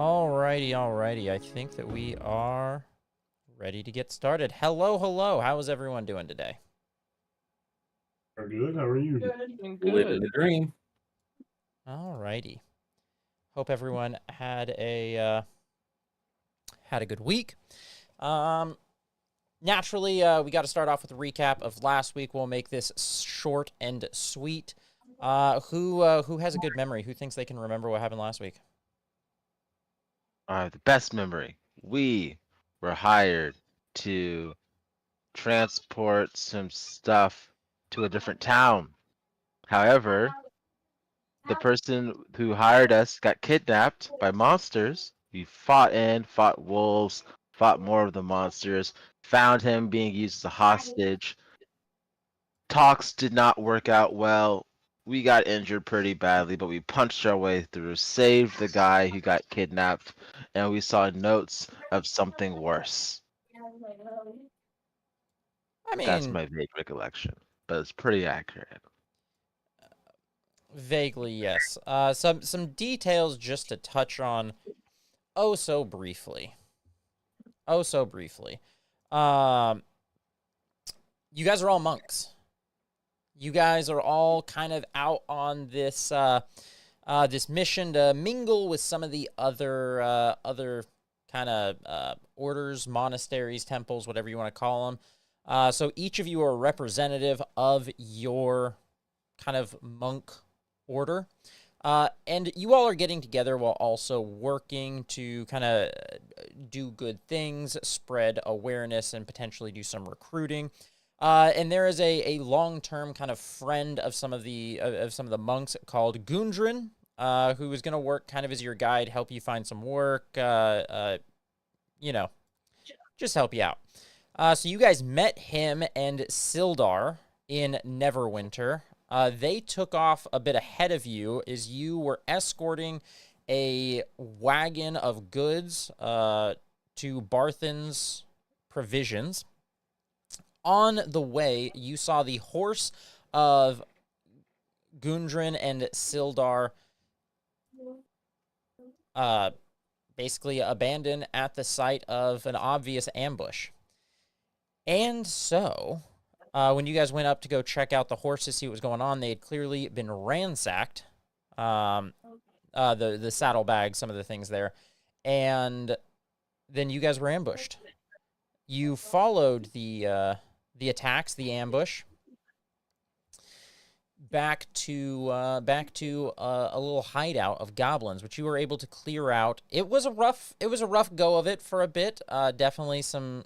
Alrighty. I think that we are ready to get started. Hello. How is everyone doing today? Are good. How are you? Living the dream. Alrighty. Hope everyone had a good week. Naturally, we got to start off with a recap of last week. We'll make this short and sweet. Who has a good memory? Who thinks they can remember what happened last week? The best memory. We were hired to transport some stuff to a different town. However, the person who hired us got kidnapped by monsters. We fought wolves, fought more of the monsters, found him being used as a hostage. Talks did not work out well. We got injured pretty badly, but we punched our way through, saved the guy who got kidnapped, and we saw notes of something worse. I That's mean, my vague recollection, but it's pretty accurate. vaguely, yes. Some details just to touch on so briefly. You guys are all monks. You guys are all kind of out on this this mission to mingle with some of the other kind of orders, monasteries, temples, whatever you want to call them. So each of you are a representative of your kind of monk order. And you all are getting together while also working to kind of do good things, spread awareness, and potentially do some recruiting. And there is a long-term kind of friend of some of the monks called Gundren, who is going to work kind of as your guide, help you find some work, just help you out. So you guys met him and Sildar in Neverwinter. They took off a bit ahead of you as you were escorting a wagon of goods to Barthen's Provisions. On the way, you saw the horse of Gundren and Sildar basically abandoned at the site of an obvious ambush. And so, when you guys went up to go check out the horse to see what was going on, they had clearly been ransacked. The saddlebag, some of the things there. And then you guys were ambushed. You followed the attacks, the ambush, back to a little hideout of goblins, which you were able to clear out. It was a rough go of it for a bit. Definitely some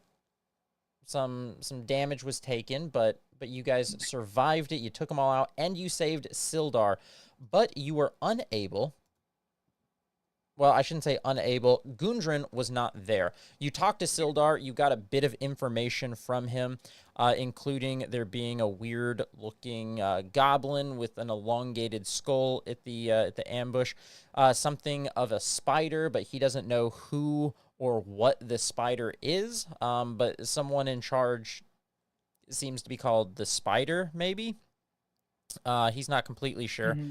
damage was taken, but you guys survived it. You took them all out, and you saved Sildar, but you were unable. Well, I shouldn't say unable. Gundren was not there. You talked to Sildar. You got a bit of information from him, including there being a weird-looking goblin with an elongated skull at the ambush. Something of a spider, but he doesn't know who or what the spider is. But someone in charge seems to be called the Spider, maybe. He's not completely sure. Mm-hmm.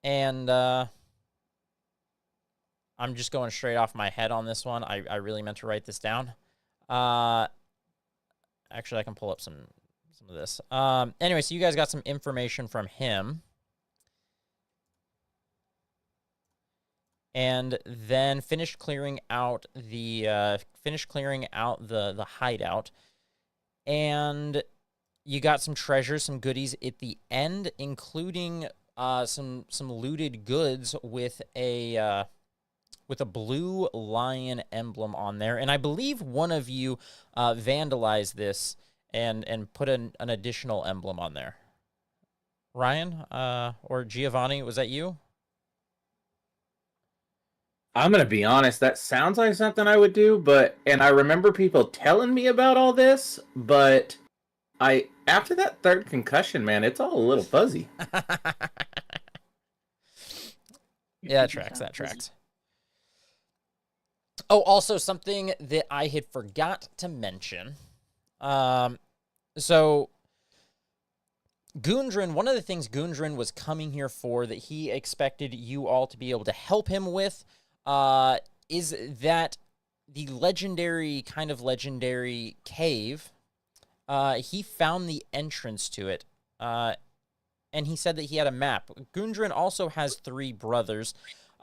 And I'm just going straight off my head on this one. I really meant to write this down. Actually, I can pull up some of this. Anyway, so you guys got some information from him. And then finished clearing out the hideout. And you got some treasures, some goodies at the end, including some looted goods with a blue lion emblem on there. And I believe one of you vandalized this and put an additional emblem on there. Ryan or Giovanni, was that you? I'm going to be honest, that sounds like something I would do, and I remember people telling me about all this, but after that third concussion, man, it's all a little fuzzy. Yeah, that tracks. Oh, also something that I had forgot to mention. So Gundren, one of the things Gundren was coming here for that he expected you all to be able to help him with is that the legendary cave. He found the entrance to it, and he said that he had a map. Gundren also has 3 brothers,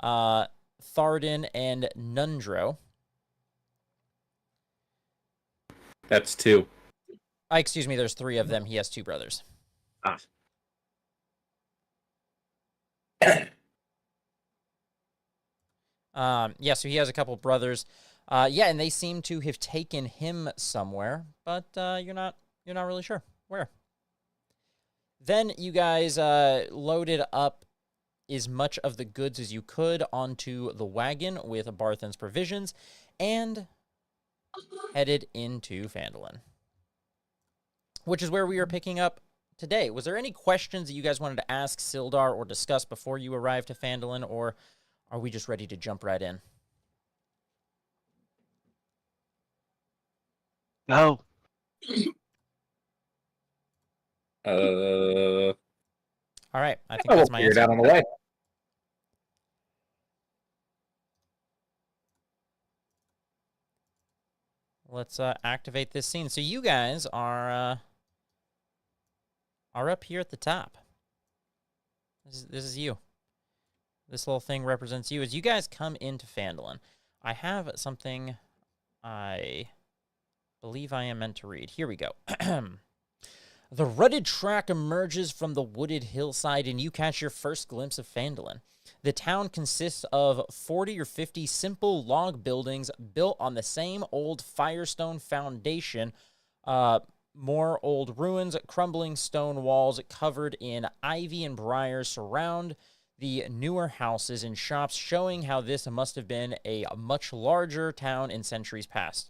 Tharden and Nundro. That's 2. Excuse me, there's 3 of them. He has 2 brothers. Ah. Yeah, so he has a couple brothers. Yeah, and they seem to have taken him somewhere, but you're not really sure where. Then you guys loaded up as much of the goods as you could onto the wagon with Barthen's provisions and headed into Phandelin, which is where we are picking up today. Was there any questions that you guys wanted to ask Sildar or discuss before you arrived to Phandelin, or are we just ready to jump right in? No. All right, I think We'll that's my figure it answer. out on the way. Let's activate this scene. So you guys are up here at the top. This is you. This little thing represents you. As you guys come into Phandelin, I have something I believe I am meant to read. Here we go. The rutted track emerges from the wooded hillside, and you catch your first glimpse of Phandelin. The town consists of 40 or 50 simple log buildings built on the same old firestone foundation. More old ruins, crumbling stone walls covered in ivy and briars surround the newer houses and shops, showing how this must have been a much larger town in centuries past.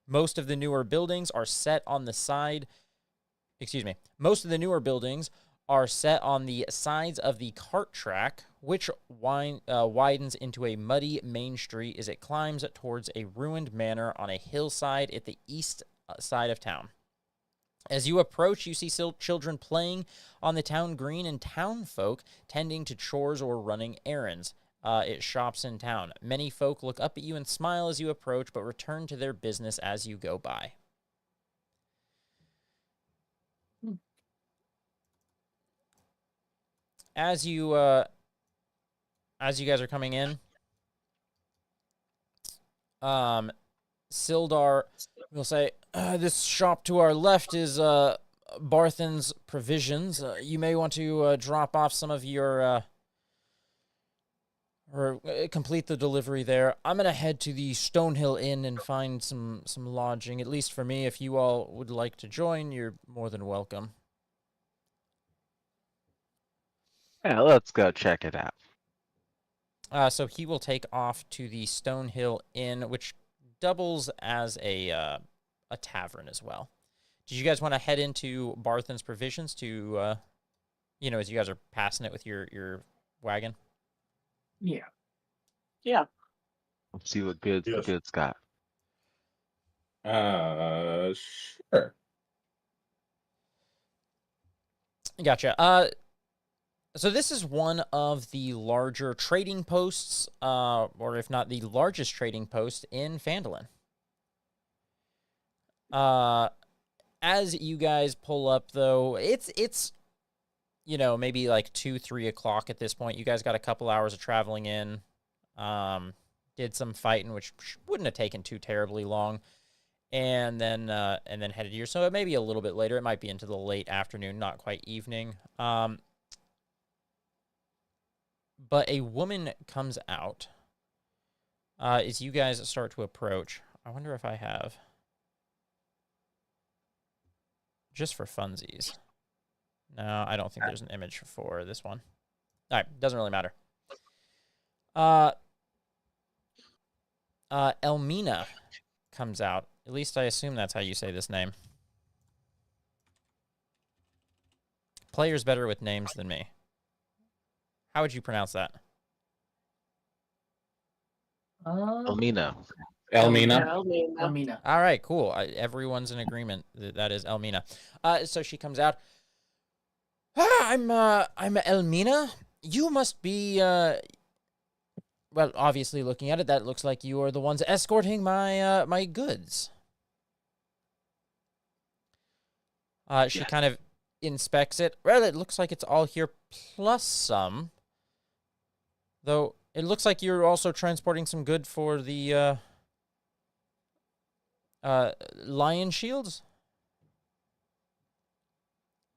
Most of the newer buildings are set on the sides of the cart track, which widens into a muddy main street as it climbs towards a ruined manor on a hillside at the east side of town. As you approach, you see children playing on the town green and town folk tending to chores or running errands at shops in town. Many folk look up at you and smile as you approach, but return to their business as you go by. As you guys are coming in, Sildar will say, "This shop to our left is Barthen's Provisions. You may want to drop off some of your or complete the delivery there. I'm gonna head to the Stonehill Inn and find some lodging. At least for me. If you all would like to join, you're more than welcome." Yeah, let's go check it out. So he will take off to the Stonehill Inn, which doubles as a tavern as well. Did you guys want to head into Barthen's Provisions to, as you guys are passing it with your wagon? Yeah. Let's see what goods the Yes. goods got. Sure. Gotcha. So this is one of the larger trading posts, or if not the largest trading post in Phandelin. As you guys pull up, though, it's maybe like 2-3 o'clock at this point. You guys got a couple hours of traveling in. Did some fighting, which wouldn't have taken too terribly long, and then headed here. So it may be a little bit later. It might be into the late afternoon, not quite evening. But a woman comes out as you guys start to approach. I wonder if I have, just for funsies. No, I don't think there's an image for this one. All right, doesn't really matter. Elmina comes out. At least I assume that's how you say this name. Player's better with names than me. How would you pronounce that? Elmina. Elmina. All right, cool. Everyone's in agreement that is Elmina. So she comes out. I'm Elmina. You must be well, obviously looking at it, that looks like you are the ones escorting my my goods. She kind of inspects it. Well, it looks like it's all here plus some. Though it looks like you're also transporting some good for the lion shields.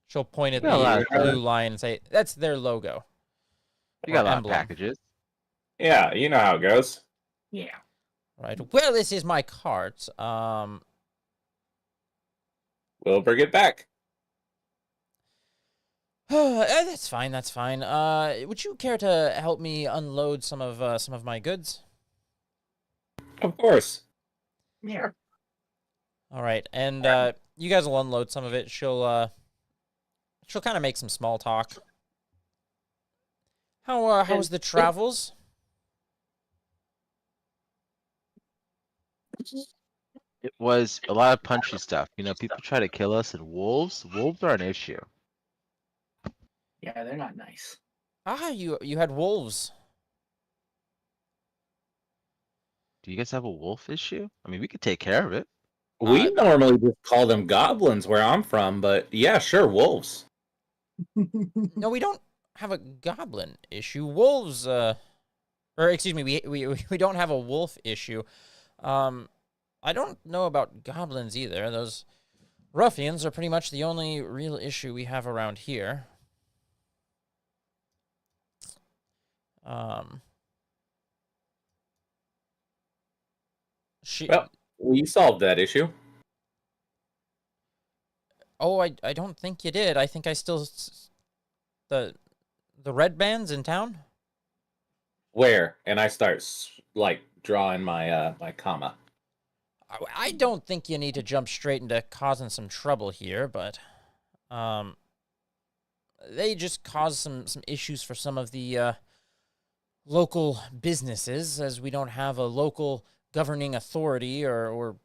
She'll point at Yeah, a lot the of blue lion and say, "That's their logo." You or got a lot of emblem. packages. Yeah, you know how it goes. Yeah. Right. Well, this is my cart. We'll bring it back. That's fine. That's fine. Would you care to help me unload some of my goods? Of course. Yeah. All right, and you guys will unload some of it. She'll kind of make some small talk. How was the travels? It was a lot of punchy stuff. You know, people try to kill us, and wolves are an issue. Yeah, they're not nice. You had wolves. Do you guys have a wolf issue? I mean, we could take care of it. We normally just call them goblins where I'm from, but yeah, sure, wolves. No, we don't have a goblin issue. Wolves, or excuse me, we don't have a wolf issue. I don't know about goblins either. Those ruffians are pretty much the only real issue we have around here. Well, we solved that issue. Oh, I don't think you did. I think I still the red bands in town. Where? And I start like drawing my my comma. I don't think you need to jump straight into causing some trouble here, but they just cause some issues for some of the local businesses, as we don't have a local governing authority or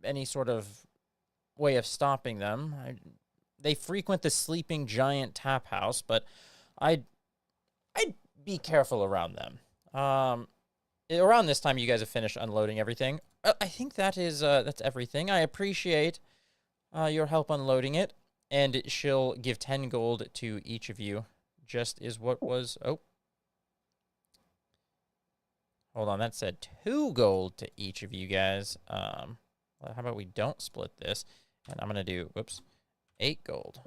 any sort of way of stopping them. They frequent the Sleeping Giant Tap House, but I'd be careful around them. Around this time, you guys have finished unloading everything. I think that's everything. I appreciate your help unloading it, and she'll give 10 gold to each of you. Just is what was. Oh, hold on. That said 2 gold to each of you guys. Well, how about we don't split this? And I'm gonna do 8 gold.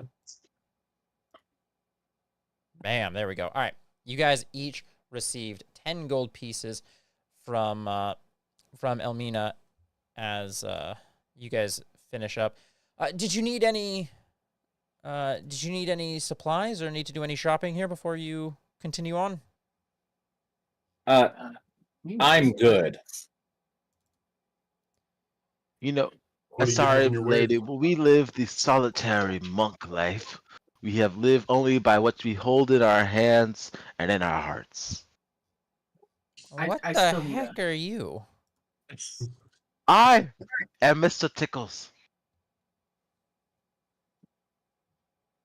Bam, there we go. All right, you guys each received 10 gold pieces from Elmina as you guys finish up. Did you need any supplies or need to do any shopping here before you continue on? I'm good. You know, What do you have sorry, in your lady, way? but we live the solitary monk life. We have lived only by what we hold in our hands and in our hearts. What I the still need heck are you? I am Mr. Tickles.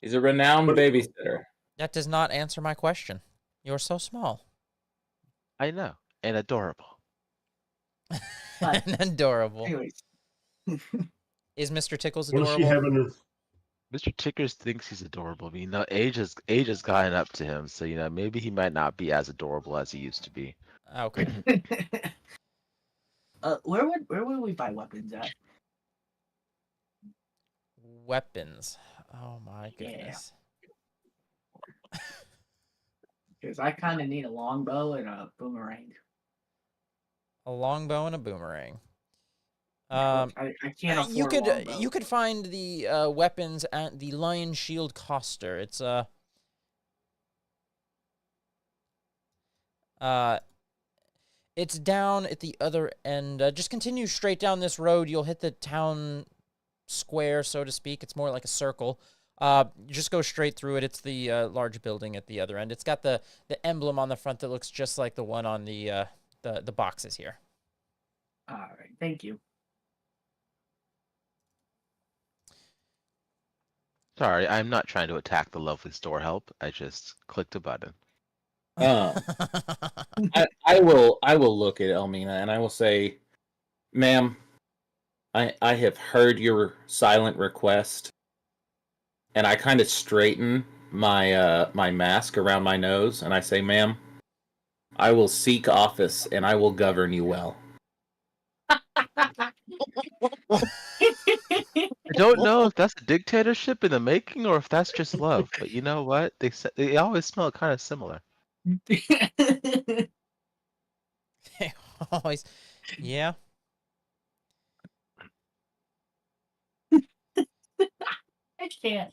He's a renowned babysitter. That does not answer my question. You're so small. I know, and adorable. But- And adorable. Anyways. Is Mr. Tickles What does she adorable? have in her? Mr. Tickers thinks he's adorable. But, you know, age has gotten up to him, so you know maybe he might not be as adorable as he used to be. Okay. Where would we buy weapons at? Weapons. Oh my goodness. Because I kind of need a longbow and a boomerang. A longbow and a boomerang. I can't afford you could a longbow. you could find the weapons at the Lion Shield Coster. It's down at the other end. Just continue straight down this road. You'll hit the town square, so to speak. It's more like a circle. Just go straight through it. It's the large building at the other end. It's got the emblem on the front that looks just like the one on the boxes here. All right, thank you. Sorry, I'm not trying to attack the lovely store help. I just clicked a button. Um, I will look at Elmina and I will say, ma'am, I have heard your silent request, and I kind of straighten my mask around my nose, and I say, ma'am, I will seek office and I will govern you well. I don't know if that's a dictatorship in the making or if that's just love. But you know what? They always smell kind of similar. Always, yeah. I can't.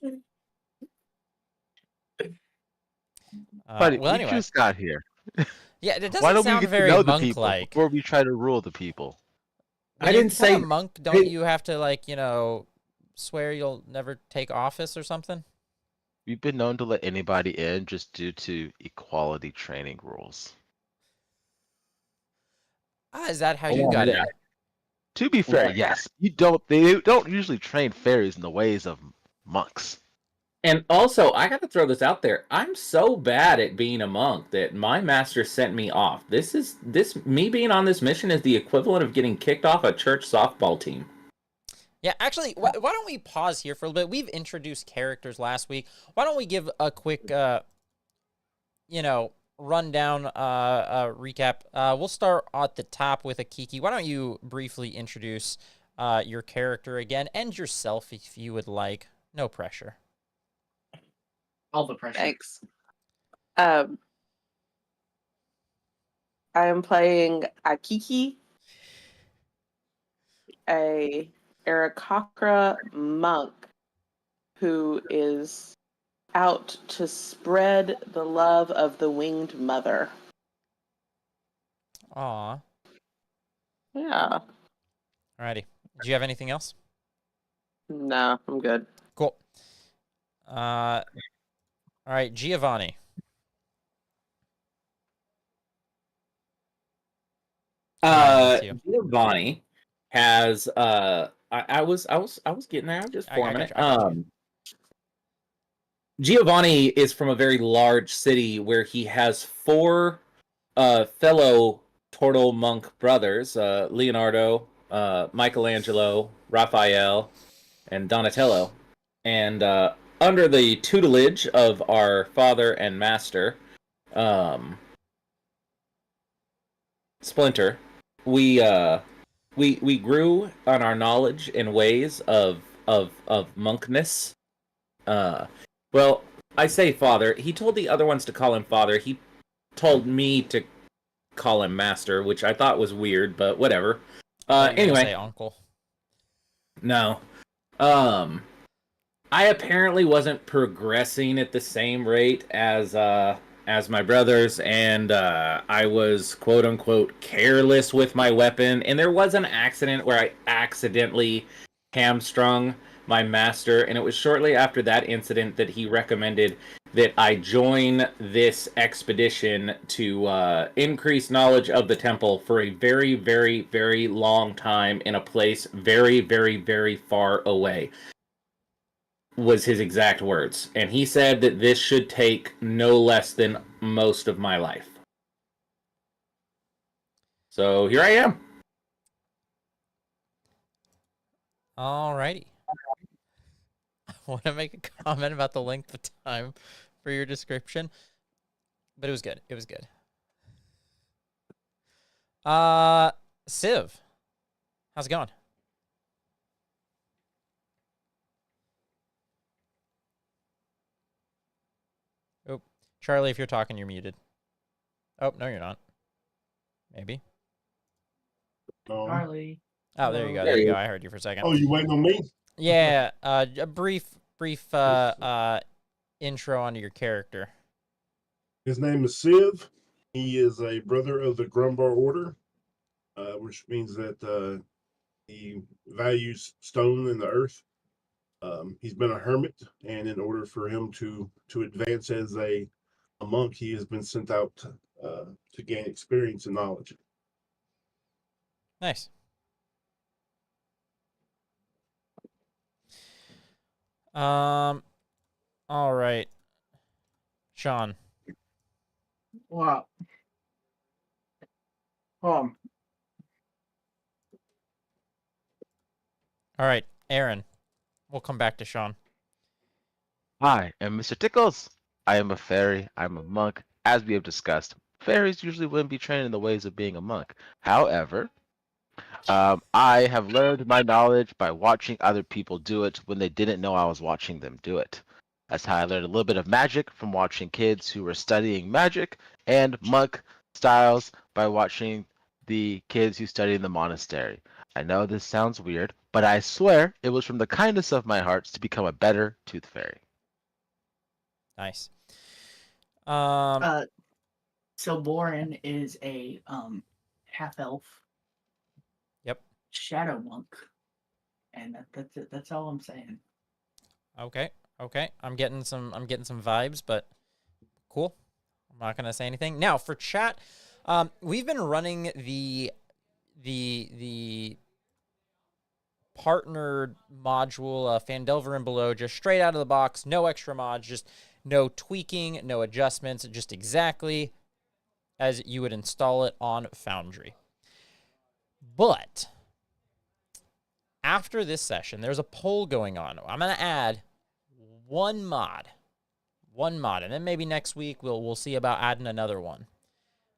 But Well, we anyway, just got here. yeah, it Why doesn't don't we sound get to very know the people monk-like. before we try to rule the people? When I you didn't become a say monk, don't hey, you have to, like, swear you'll never take office or something? We've been known to let anybody in just due to equality training rules. Is that how hold you on a got minute. in? To be fair, Right. yes, they don't usually train fairies in the ways of monks. And also, I got to throw this out there. I'm so bad at being a monk that my master sent me off. Me being on this mission is the equivalent of getting kicked off a church softball team. Yeah, actually, why don't we pause here for a little bit? We've introduced characters last week. Why don't we give a quick, rundown, recap? We'll start at the top with Akiki. Why don't you briefly introduce your character again and yourself if you would like? No pressure. All the pressure. Thanks. Um, I am playing Akiki, a Aarakocra monk who is out to spread the love of the winged mother. Aw. Yeah. Alrighty. Do you have anything else? No, I'm good. Cool. All right, Giovanni. That's you. Giovanni has I was getting there just for a minute. I got you. Giovanni is from a very large city where he has four fellow Turtle monk brothers, Leonardo, Michelangelo, Raphael, and Donatello. And under the tutelage of our father and master, Splinter, we we grew on our knowledge and ways of monkness. Well, I say father. He told the other ones to call him father. He told me to call him master, which I thought was weird, but whatever. Anyway, Say uncle. no. I apparently wasn't progressing at the same rate as my brothers, and I was quote unquote careless with my weapon. And there was an accident where I accidentally hamstrung my master, and it was shortly after that incident that he recommended that I join this expedition to increase knowledge of the temple for a very, very, very long time in a place very, very, very far away. Was his exact words. And he said that this should take no less than most of my life. So here I am. Alrighty. I want to make a comment about the length of time for your description, but it was good. It was good. Civ, how's it going? Oh, Charlie, if you're talking, you're muted. Oh, no, you're not. Maybe. Charlie. Oh, there you go. There you go. I heard you for a second. Oh, you waiting on me? Yeah, a brief intro onto your character. His name is Civ. He is a brother of the Grumbar Order, which means that he values stone and the earth. He's been a hermit, and in order for him to advance as a monk, he has been sent out to gain experience and knowledge. Nice. All right, Sean. Well, um, All right, Aaron. We'll come back to Sean. Hi, I'm Mr. Tickles. I am a fairy. I'm a monk. As we have discussed, fairies usually wouldn't be trained in the ways of being a monk. However, I have learned my knowledge by watching other people do it when they didn't know I was watching them do it. That's how I learned a little bit of magic from watching kids who were studying magic and monk styles by watching the kids who study in the monastery. I know this sounds weird, but I swear it was from the kindness of my hearts to become a better tooth fairy. Nice. so Boren is a half elf Yep. shadow monk, and that's it. That's all I'm saying. Okay. Okay. I'm getting some vibes, but cool. I'm not gonna say anything. Now for chat, we've been running the partnered module, Phandelver and Below, just straight out of the box, no extra mods, just no tweaking, no adjustments, just exactly as you would install it on Foundry. But after this session, there's a poll going on. I'm going to add one mod, and then maybe next week we'll see about adding another one.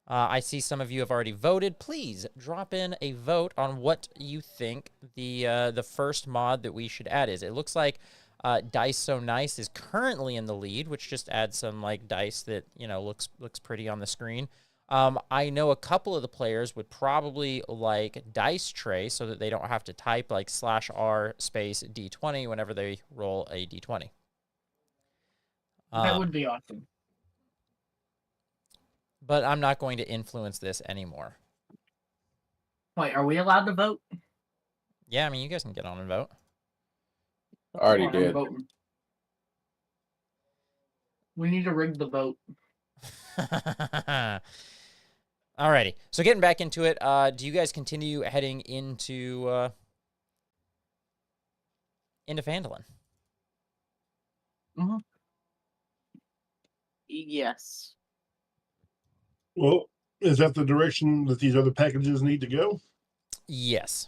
I see some of you have already voted. Please drop in a vote on what you think the first mod that we should add is. It looks like Dice So Nice is currently in the lead, which just adds some like dice that looks pretty on the screen. I know a couple of the players would probably like Dice Tray so that they don't have to type like /r space D20 whenever they roll a D20. That would be awesome. But I'm not going to influence this anymore. Wait, are we allowed to vote? Yeah, I mean, you guys can get on and vote. Already I'm did. voting. We need to rig the vote. Alrighty. So getting back into it, do you guys continue heading into Phandelver? Mm-hmm. Yes. Well, is that the direction that these other packages need to go? Yes.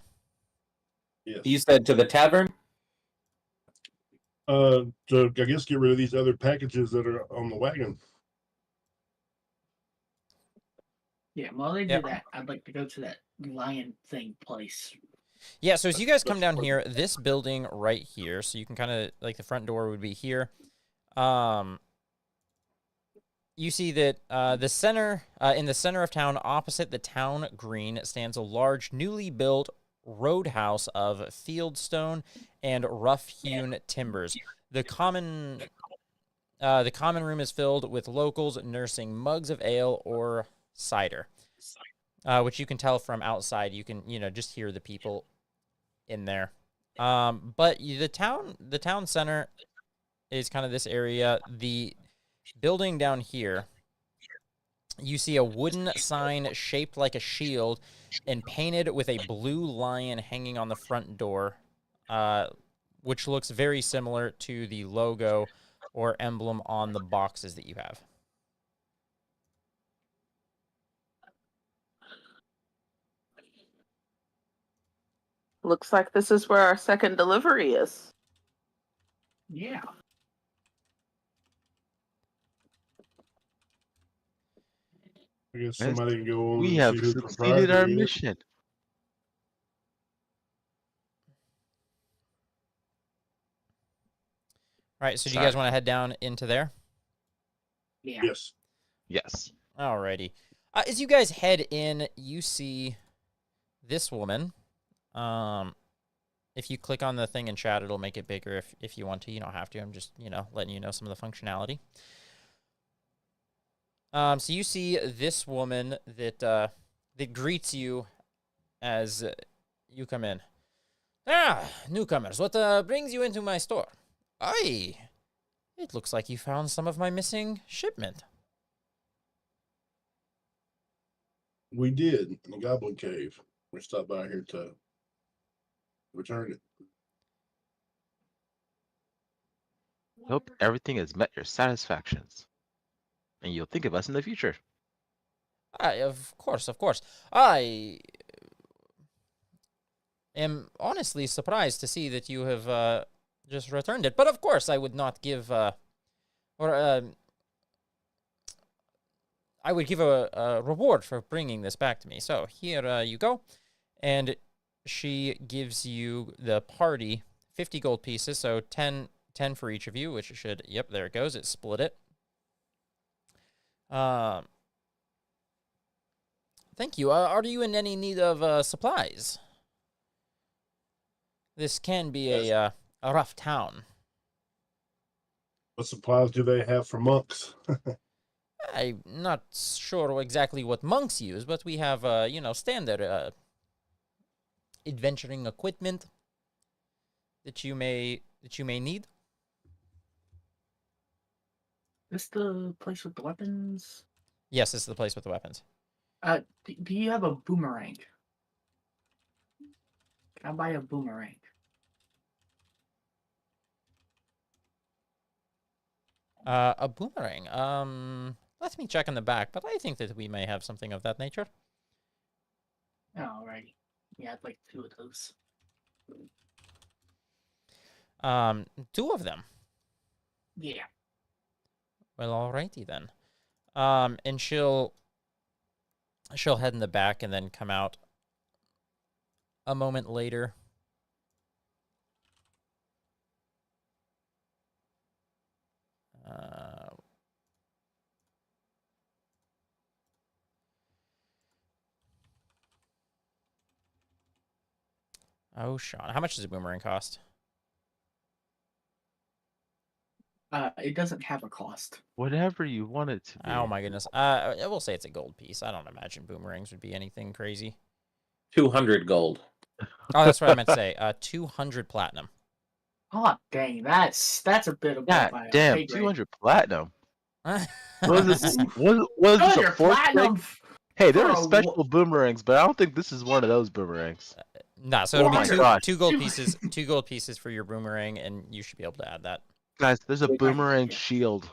Yes. You said to the tavern? To I guess get rid of these other packages that are on the wagon. Yeah, while they do Yep. that, I'd like to go to that lion thing place. Yeah, so as you guys come down here, this building right here, so you can kind of, like the front door would be here. You see that the center, in the center of town, opposite the town green, stands a large, newly built roadhouse of fieldstone and rough-hewn timbers. The common room is filled with locals nursing mugs of ale or cider, which you can tell from outside. You can, just hear the people in there. But the town center is kind of this area. The building down here, you see a wooden sign shaped like a shield and painted with a blue lion hanging on the front door, which looks very similar to the logo or emblem on the boxes that you have. Looks like this is where our second delivery is. Yeah. I guess somebody can go on We and have see who succeeded our proprietor is. mission. All right, so do you guys want to head down into there? Yeah. Yes. Yes. Alrighty. As you guys head in, you see this woman. If you click on the thing in chat, it'll make it bigger if you want to. You don't have to. I'm just, letting you know some of the functionality. So you see this woman that greets you as you come in. Ah, newcomers, what brings you into my store? Aye, it looks like you found some of my missing shipment. We did in the Goblin Cave. We stopped by here to return it. Hope everything has met your satisfactions, and you'll think of us in the future. Of course, of course. I am honestly surprised to see that you have just returned it. But of course, I would not give, I would give a reward for bringing this back to me. So here you go. And she gives you the party 50 gold pieces, so 10 for each of you, which should, yep, there it goes. It split it. Thank you. Are you in any need of supplies? This can be a rough town. What supplies do they have for monks? I'm not sure exactly what monks use, but we have, standard adventuring equipment that you may need. This the place with the weapons? Yes, this is the place with the weapons. Do you have a boomerang? Can I buy a boomerang? A boomerang. Let me check in the back, but I think that we may have something of that nature. Alrighty. Yeah, I'd like 2 of those. 2 of them. Yeah. Well, alrighty then. And she'll head in the back and then come out a moment later. Oh, Sean, how much does a boomerang cost? It doesn't have a cost. Whatever you want it to be. Oh my goodness. I will say it's a gold piece. I don't imagine boomerangs would be anything crazy. 200 gold. Oh, that's what I meant to say. 200 platinum. Oh dang, that's a bit of God damn, 200 platinum. What was this? Was this a fourth platinum? Hey, there are for a special boomerangs, but I don't think this is one of those boomerangs. Nah, so it'll Oh be my gosh. two gold pieces, 2 gold pieces for your boomerang, and you should be able to add that. Guys, there's a boomerang shield.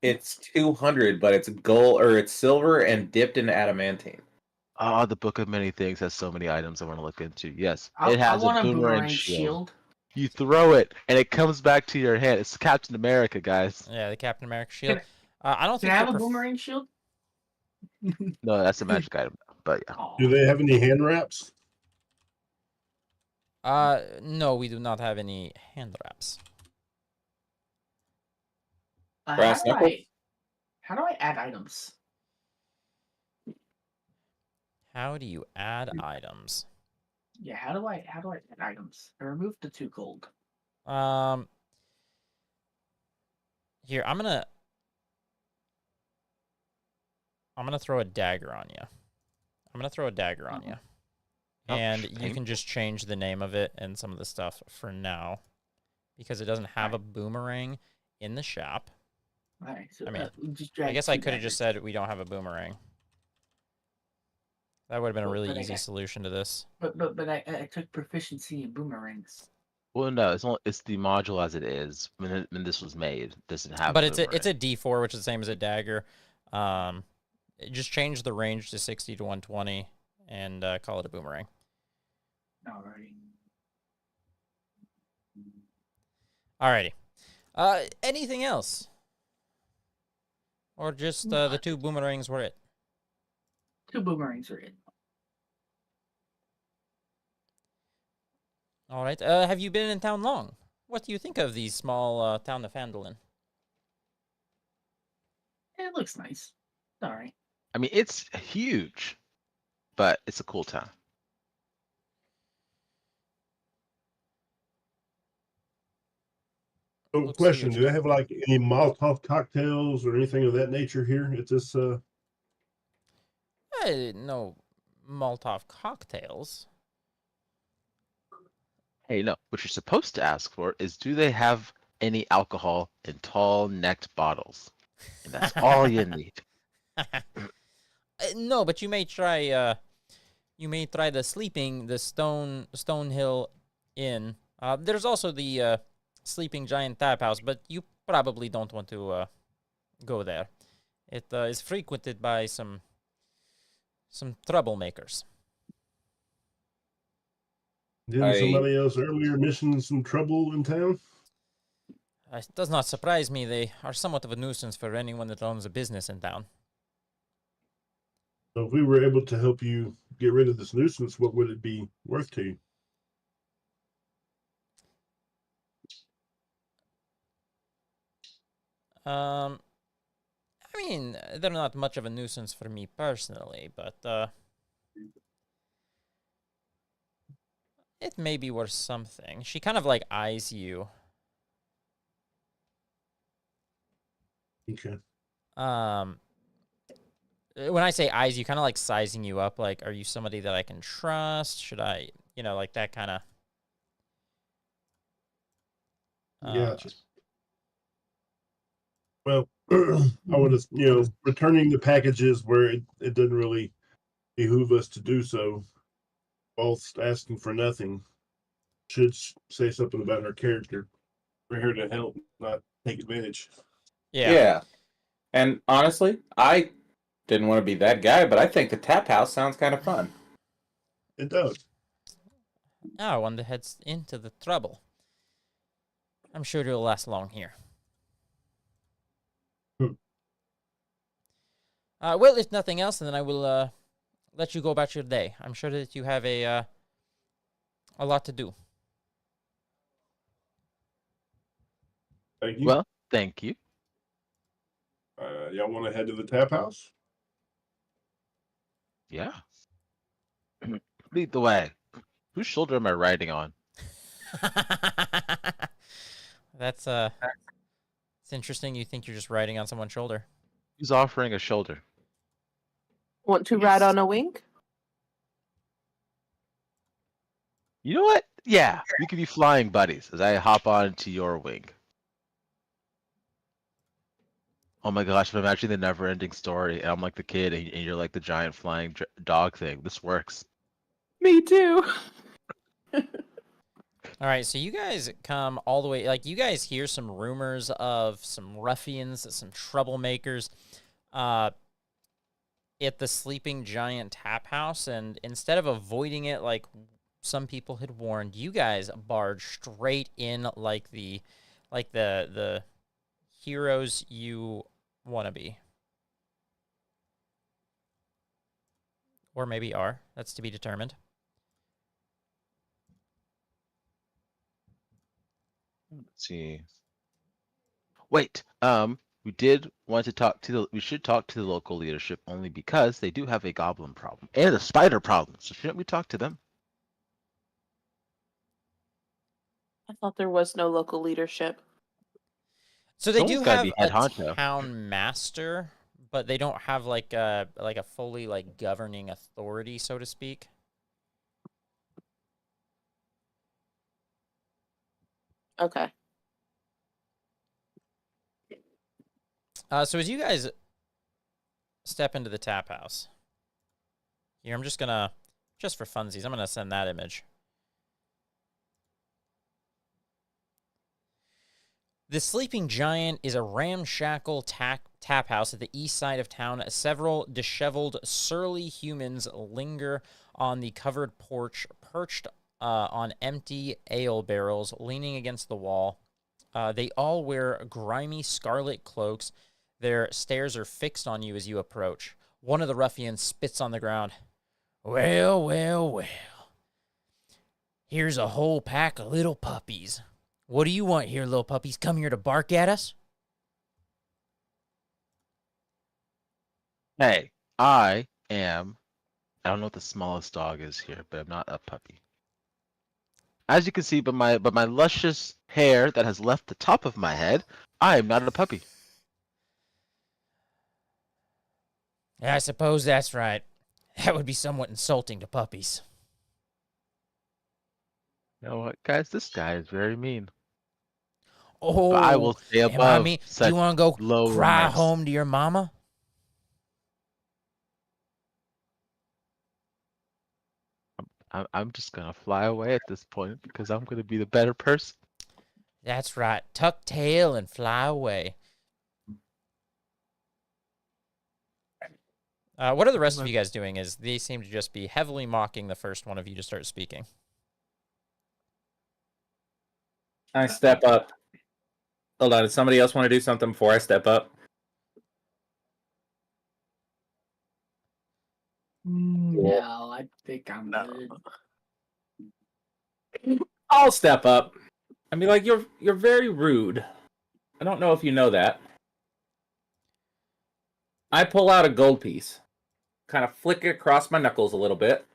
It's 200, but it's gold or it's silver and dipped in adamantine. Oh, the Book of Many Things has so many items I want to look into. Yes, I it has want a boomerang shield. shield. You throw it, and it comes back to your hand. It's Captain America, guys. Yeah, the Captain America shield. I don't Can think I have you're a boomerang shield? No, that's a magic item. But yeah. Aw. Do they have any hand wraps? No, we do not have any hand wraps. Brass knuckles? How do I add items? How do you add items? Yeah, how do I add items? I removed the 2 gold. Here, I'm gonna throw a dagger on you. I'm gonna throw a dagger on you. Oh, And you thank can just change the name of it and some of the stuff for now. Because it doesn't have a boomerang in the shop. Alright, so I mean, just I drag guess 2 I could have daggers. just said we don't have a boomerang. That would have been a Well, really but I easy got- solution to this. But I took proficiency in boomerangs. Well, no, it's the module as it is when this was made. It doesn't have. But a it's a boomerang. D4, which is the same as a dagger. Just change the range to 60 to 120 and call it a boomerang. Alrighty. Alrighty. Anything else? Or just the 2 boomerangs were it? 2 boomerangs are in. All right. Have you been in town long? What do you think of the small town of Phandelver? It looks nice. Alright. I mean, it's huge, but it's a cool town. So, Looks question: huge. do they have like any Molotov cocktails or anything of that nature here at this? No Molotov cocktails. Hey, no, what you're supposed to ask for is, do they have any alcohol in tall-necked bottles? And that's all you need. No, but you may try. You may try the Stonehill Inn. There's also the Sleeping Giant Tap House, but you probably don't want to go there. It is frequented by some some troublemakers. Didn't somebody else earlier mention some trouble in town? It does not surprise me. They are somewhat of a nuisance for anyone that owns a business in town. So if we were able to help you get rid of this nuisance, what would it be worth to you? I mean, they're not much of a nuisance for me personally, but it may be worth something. She kind of like eyes you. Okay. When I say eyes, you kind of like sizing you up. Like, are you somebody that I can trust? Should I, like that kind of. Gotcha. Well, I would have, returning the packages where it doesn't really behoove us to do so, whilst asking for nothing, should say something about our character. We're here to help, not take advantage. Yeah. And honestly, I didn't want to be that guy, but I think the tap house sounds kind of fun. It does. Now one that heads into the trouble. I'm sure it'll last long here. Well, if nothing else, then I will let you go about your day. I'm sure that you have a lot to do. Thank you. Well, thank you. Y'all want to head to the tap house? Yeah. Lead the way. Whose shoulder am I riding on? That's it's interesting. You think you're just riding on someone's shoulder. Who's offering a shoulder? Want to ride on a wink? You know what? Yeah, we could be flying buddies as I hop onto your wing. Oh my gosh, I'm imagining the never-ending story. And I'm like the kid, and you're like the giant flying dog thing. This works. Me too. All right, so you guys come all the way. Like, you guys hear some rumors of some ruffians, some troublemakers, at the Sleeping Giant Tap House, and instead of avoiding it like some people had warned, you guys barge straight in like the heroes you want to be. Or maybe are. That's to be determined. Let's see. Wait, we did want to talk to we should talk to the local leadership only because they do have a goblin problem and a spider problem. So shouldn't we talk to them? I thought there was no local leadership. So they Someone's do gotta have be head a honcho. town master, but they don't have like a fully like governing authority, so to speak. Okay. So as you guys step into the tap house, here I'm just for funsies, I'm gonna send that image. The Sleeping Giant is a ramshackle tap house at the east side of town. Several disheveled, surly humans linger on the covered porch, perched on empty ale barrels, leaning against the wall. They all wear grimy scarlet cloaks. Their stares are fixed on you as you approach. One of the ruffians spits on the ground. Well, well, well. Here's a whole pack of little puppies. What do you want here, little puppies? Come here to bark at us? Hey, I don't know what the smallest dog is here, but I'm not a puppy. As you can see by my luscious hair that has left the top of my head, I am not a puppy. I suppose that's right. That would be somewhat insulting to puppies. You know what, guys? This guy is very mean. Oh, But I will stay am I above mean? Do such you want to go low cry remarks. home to your mama? I'm just gonna fly away at this point because I'm gonna be the better person. That's right. Tuck tail and fly away. What are the rest of you guys doing? Is they seem to just be heavily mocking the first one of you to start speaking. I step up. Hold on, does somebody else want to do something before I step up? No, I think I'm good. I'll step up. I mean, like, you're very rude. I don't know if you know that. I pull out a gold piece, kind of flick it across my knuckles a little bit,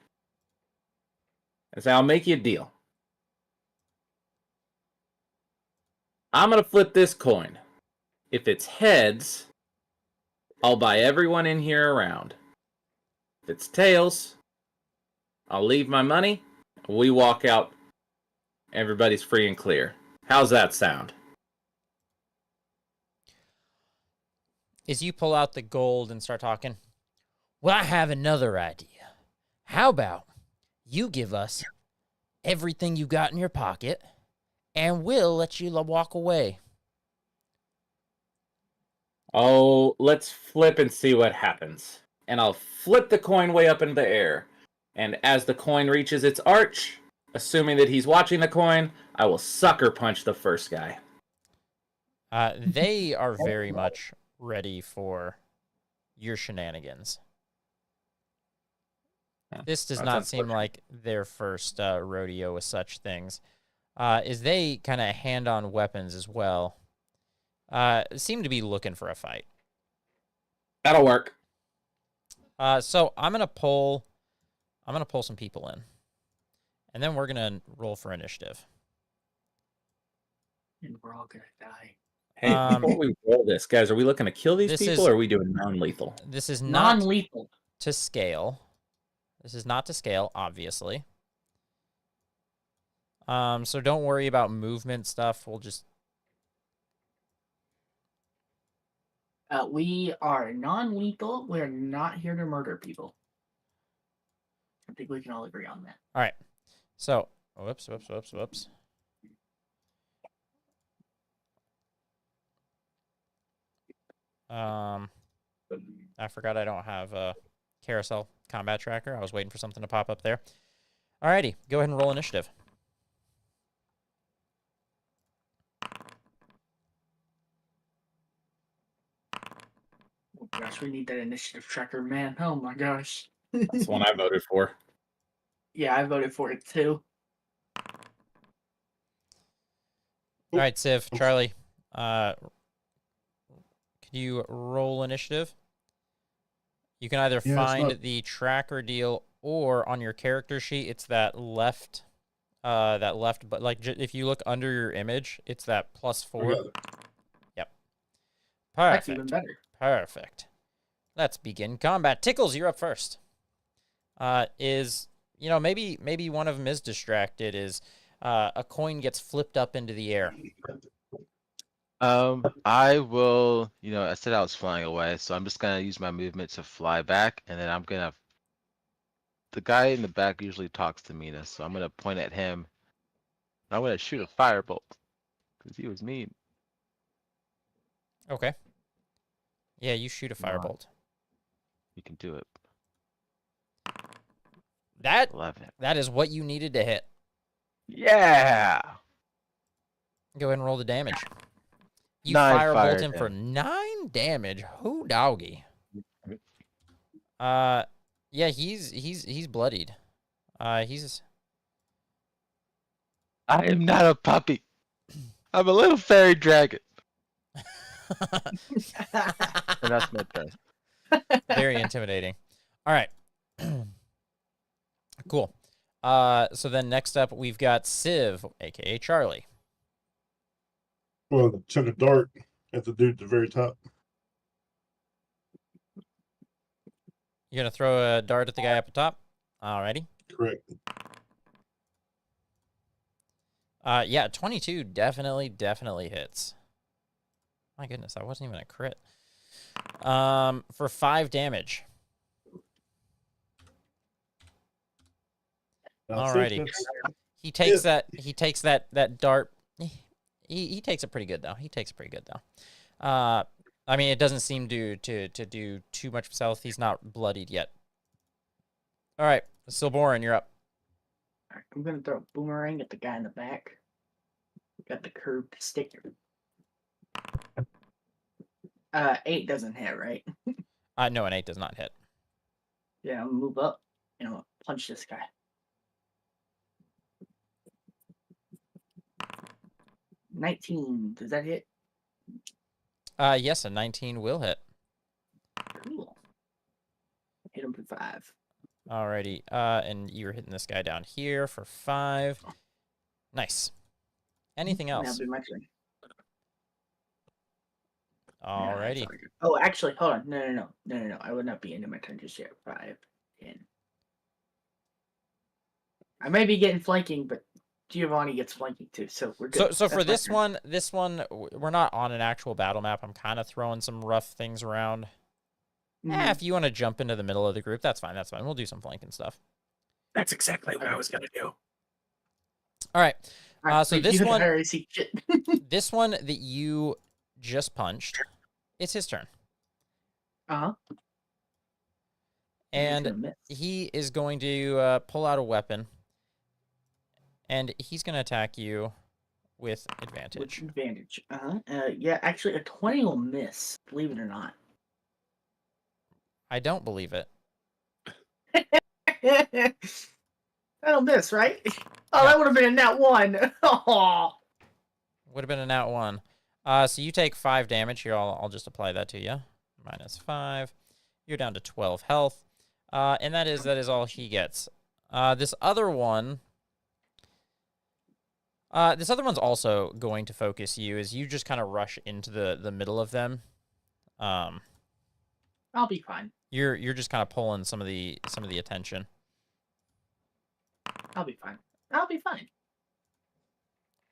and say, I'll make you a deal. I'm going to flip this coin. If it's heads, I'll buy everyone in here around. If it's tails, I'll leave my money. We walk out. Everybody's free and clear. How's that sound? As you pull out the gold and start talking, well, I have another idea. How about you give us everything you got in your pocket, and we'll let you walk away. Oh, let's flip and see what happens. And I'll flip the coin way up in the air. And as the coin reaches its arch, assuming that he's watching the coin, I will sucker punch the first guy. They are very much ready for your shenanigans. This does not seem like their first rodeo with such things. Is they kind of hand on weapons as well. Seem to be looking for a fight. That'll work. So I'm gonna pull some people in, and then we're gonna roll for initiative. And we're all gonna die. Hey, before we roll this, guys, are we looking to kill these people, or are we doing non-lethal? This is not non-lethal to scale. This is not to scale, obviously. So don't worry about movement stuff. We'll just. We are non-lethal. We're not here to murder people. I think we can all agree on that. All right. So, whoops. I forgot I don't have a carousel combat tracker. I was waiting for something to pop up there. Alrighty, go ahead and roll initiative. Oh gosh, we need that initiative tracker, man. Oh my gosh. That's the one I voted for. Yeah, I voted for it too. All right, Civ, Charlie, can you roll initiative? You can either find the tracker deal, or on your character sheet, it's that left, but like if you look under your image, it's that +4. Yep. Perfect. That's even better. Perfect. Let's begin combat. Tickles, you're up first. Maybe one of them is distracted. A coin gets flipped up into the air. I will, I said I was flying away, so I'm just gonna use my movement to fly back, and then the guy in the back usually talks to Mina, so I'm gonna point at him. I'm gonna shoot a firebolt, because he was mean. Okay. Yeah, you shoot a firebolt. You can do it. That 11. That is what you needed to hit. Yeah! Go ahead and roll the damage. You 9 firebolt him for 9 damage. Who doggy? Yeah, he's bloodied. He's. I am not a puppy. I'm a little fairy dragon. And that's my turn. Very intimidating. All right. Cool. So then next up we've got Civ, aka Charlie. Well, chuck a dart at the dude at the very top. You're gonna throw a dart at the guy up top? Alrighty. Correct. Yeah, 22 definitely hits. My goodness, that wasn't even a crit. For 5 damage. Alrighty. He takes that dart. He takes it pretty good though. I mean, it doesn't seem to do too much of his health. He's not bloodied yet. All right, Silborin, you're up. All right, I'm gonna throw a boomerang at the guy in the back. Got the curved stick. 8 doesn't hit, right? No, an 8 does not hit. Yeah, I'm gonna move up and I'm gonna punch this guy. $19. Does that hit? Yes, a 19 will hit. Cool. Hit him for 5. Alrighty. And you're hitting this guy down here for 5. Nice. Anything else? That'll be my turn. Alrighty. No, oh, actually, hold on. No. I would not be into my turn just yet. 5, 10. I may be getting flanking, but Giovanni gets flanking too, so we're good. So for That's my this one, we're not on an actual battle map. I'm kind of throwing some rough things around. turn. If you want to jump into the middle of the group, that's fine. That's fine. We'll do some flanking stuff. That's exactly what I was gonna do. All right. Alright, So wait, this you one, already see shit. this one that you just punched, it's his turn, Uh-huh. and he is going to pull out a weapon, and he's going to attack you with advantage. With advantage. Yeah, actually, a 20 will miss. Believe it or not. I don't believe it. That'll miss, right? Oh, Yeah. that would have been a nat 1. Oh. Would have been a nat 1. So you take 5 damage here. I'll just apply that to you. -5. You're down to 12 health. And that is all he gets. This other one. This other one's also going to focus you as you just kind of rush into the middle of them. I'll be fine. You're just kind of pulling some of the attention. I'll be fine. I'll be fine.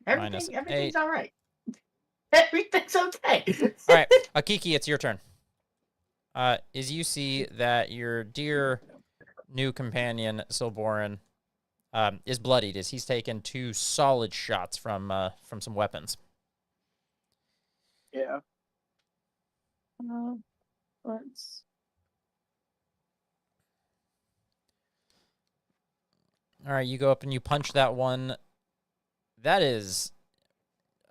Everything's -8. all right. Everything's okay. All right, Akiki, it's your turn. As you see that your dear new companion Silborin is bloodied, as he's taken 2 solid shots from some weapons. Yeah. Let's. All right, you go up and you punch that one. That is,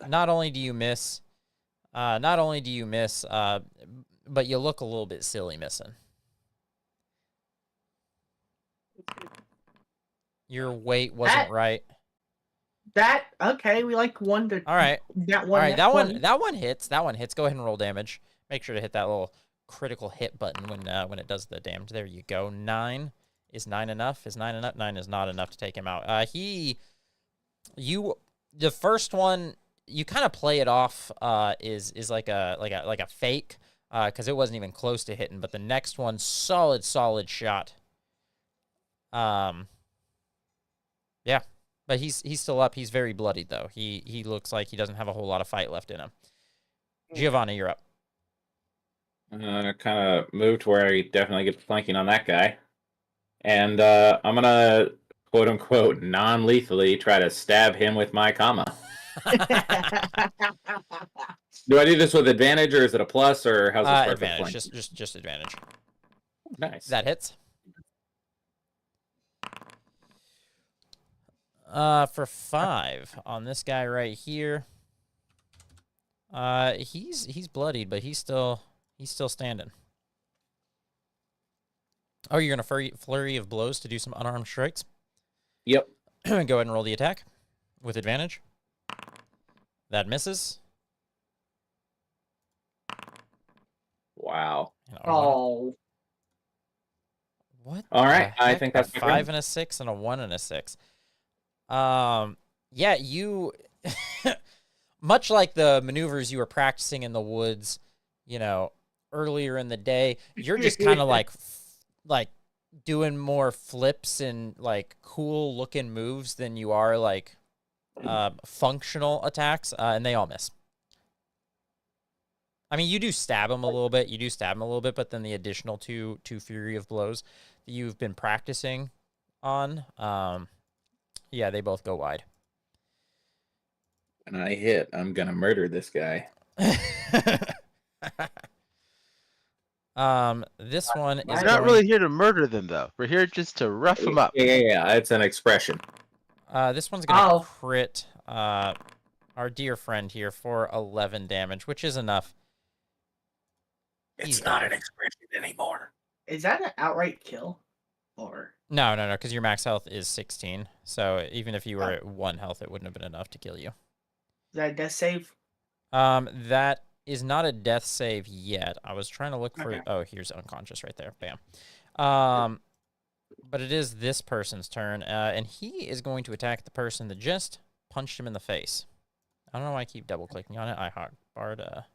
not only do you miss, but you look a little bit silly missing. Your weight wasn't right. Okay, we like 1 to. All right. That All one. right, that that one hits. That one hits. Go ahead and roll damage. Make sure to hit that little critical hit button when it does the damage. There you go. 9. Is 9 enough? Is 9 enough? 9 is not enough to take him out. The first one, you kind of play it off is like a fake because it wasn't even close to hitting. But the next one, solid shot. Yeah, but he's still up. He's very bloodied though. He looks like he doesn't have a whole lot of fight left in him. Giovanni, you're up. Kind of move to where I definitely get flanking on that guy. And I'm going to, quote-unquote, non-lethally try to stab him with my comma. Do I do this with advantage, or is it a plus, or how's this work? Advantage, just advantage. Nice. That hits. For 5 on this guy right here. He's bloodied, but he's still standing. Oh, you're gonna flurry of blows to do some unarmed strikes? Yep. Go ahead and roll the attack with advantage. That misses. Wow. Oh. What? All right, I heck? think that's a 5 and a 6 and a 1 and a 6. Yeah, you much like the maneuvers you were practicing in the woods, earlier in the day, you're just kind of like doing more flips and like cool looking moves than you are like functional attacks, and they all miss. I mean, you do stab him a little bit. But then the additional two fury of blows that you've been practicing on, yeah, they both go wide. When I hit, I'm gonna murder this guy. This one is We're We're going. not really here to murder them, though. We're here just to rough them up. Yeah. It's an expression. This one's gonna Oh. crit our dear friend here for 11 damage, which is enough. He's It's not dead. an expression anymore. Is that an outright kill? Or No, because your max health is 16. So even if you were at 1 health, it wouldn't have been enough to kill you. is that a death save? That is not a death save yet. I was trying to look for. Okay. Oh, here's unconscious right there. Bam. But it is this person's turn, and he is going to attack the person that just punched him in the face. I don't know why I keep double clicking on it. I hotbarred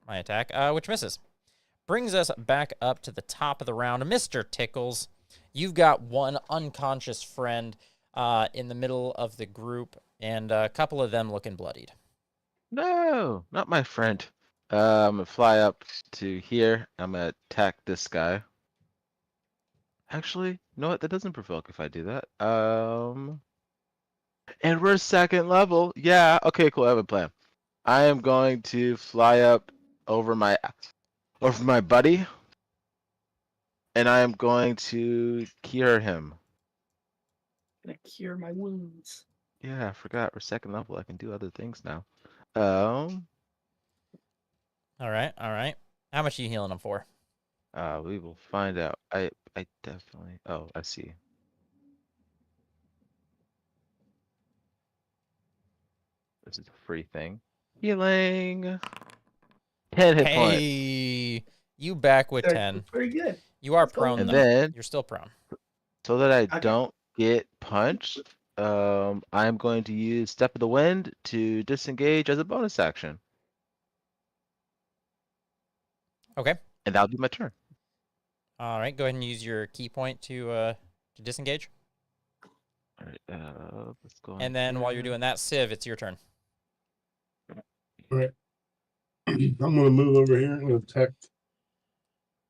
my attack, which misses. Brings us back up to the top of the round. Mr. Tickles, you've got one unconscious friend in the middle of the group, and a couple of them looking bloodied. No, not my friend. I'm gonna fly up to here. I'm gonna attack this guy. Actually, you know what? That doesn't provoke if I do that. And we're 2nd level. Yeah. Okay. Cool. I have a plan. I am going to fly up over my buddy, and I am going to cure him. Gonna cure my wounds. Yeah, I forgot we're 2nd level. I can do other things now. All right. How much are you healing him for? We will find out. I definitely. Oh, I see. This is a free thing. Healing. 10 hit points. Hey, you back with 10. Pretty good. You are Let's go. prone, And though. then, You're still prone. so that I Okay. don't get punched, I'm going to use Step of the Wind to disengage as a bonus action. Okay. And that'll be my turn. All right. Go ahead and use your key point to disengage. All right, let's go. And then while you're doing that, Civ, it's your turn. All right. I'm going to move over here and attack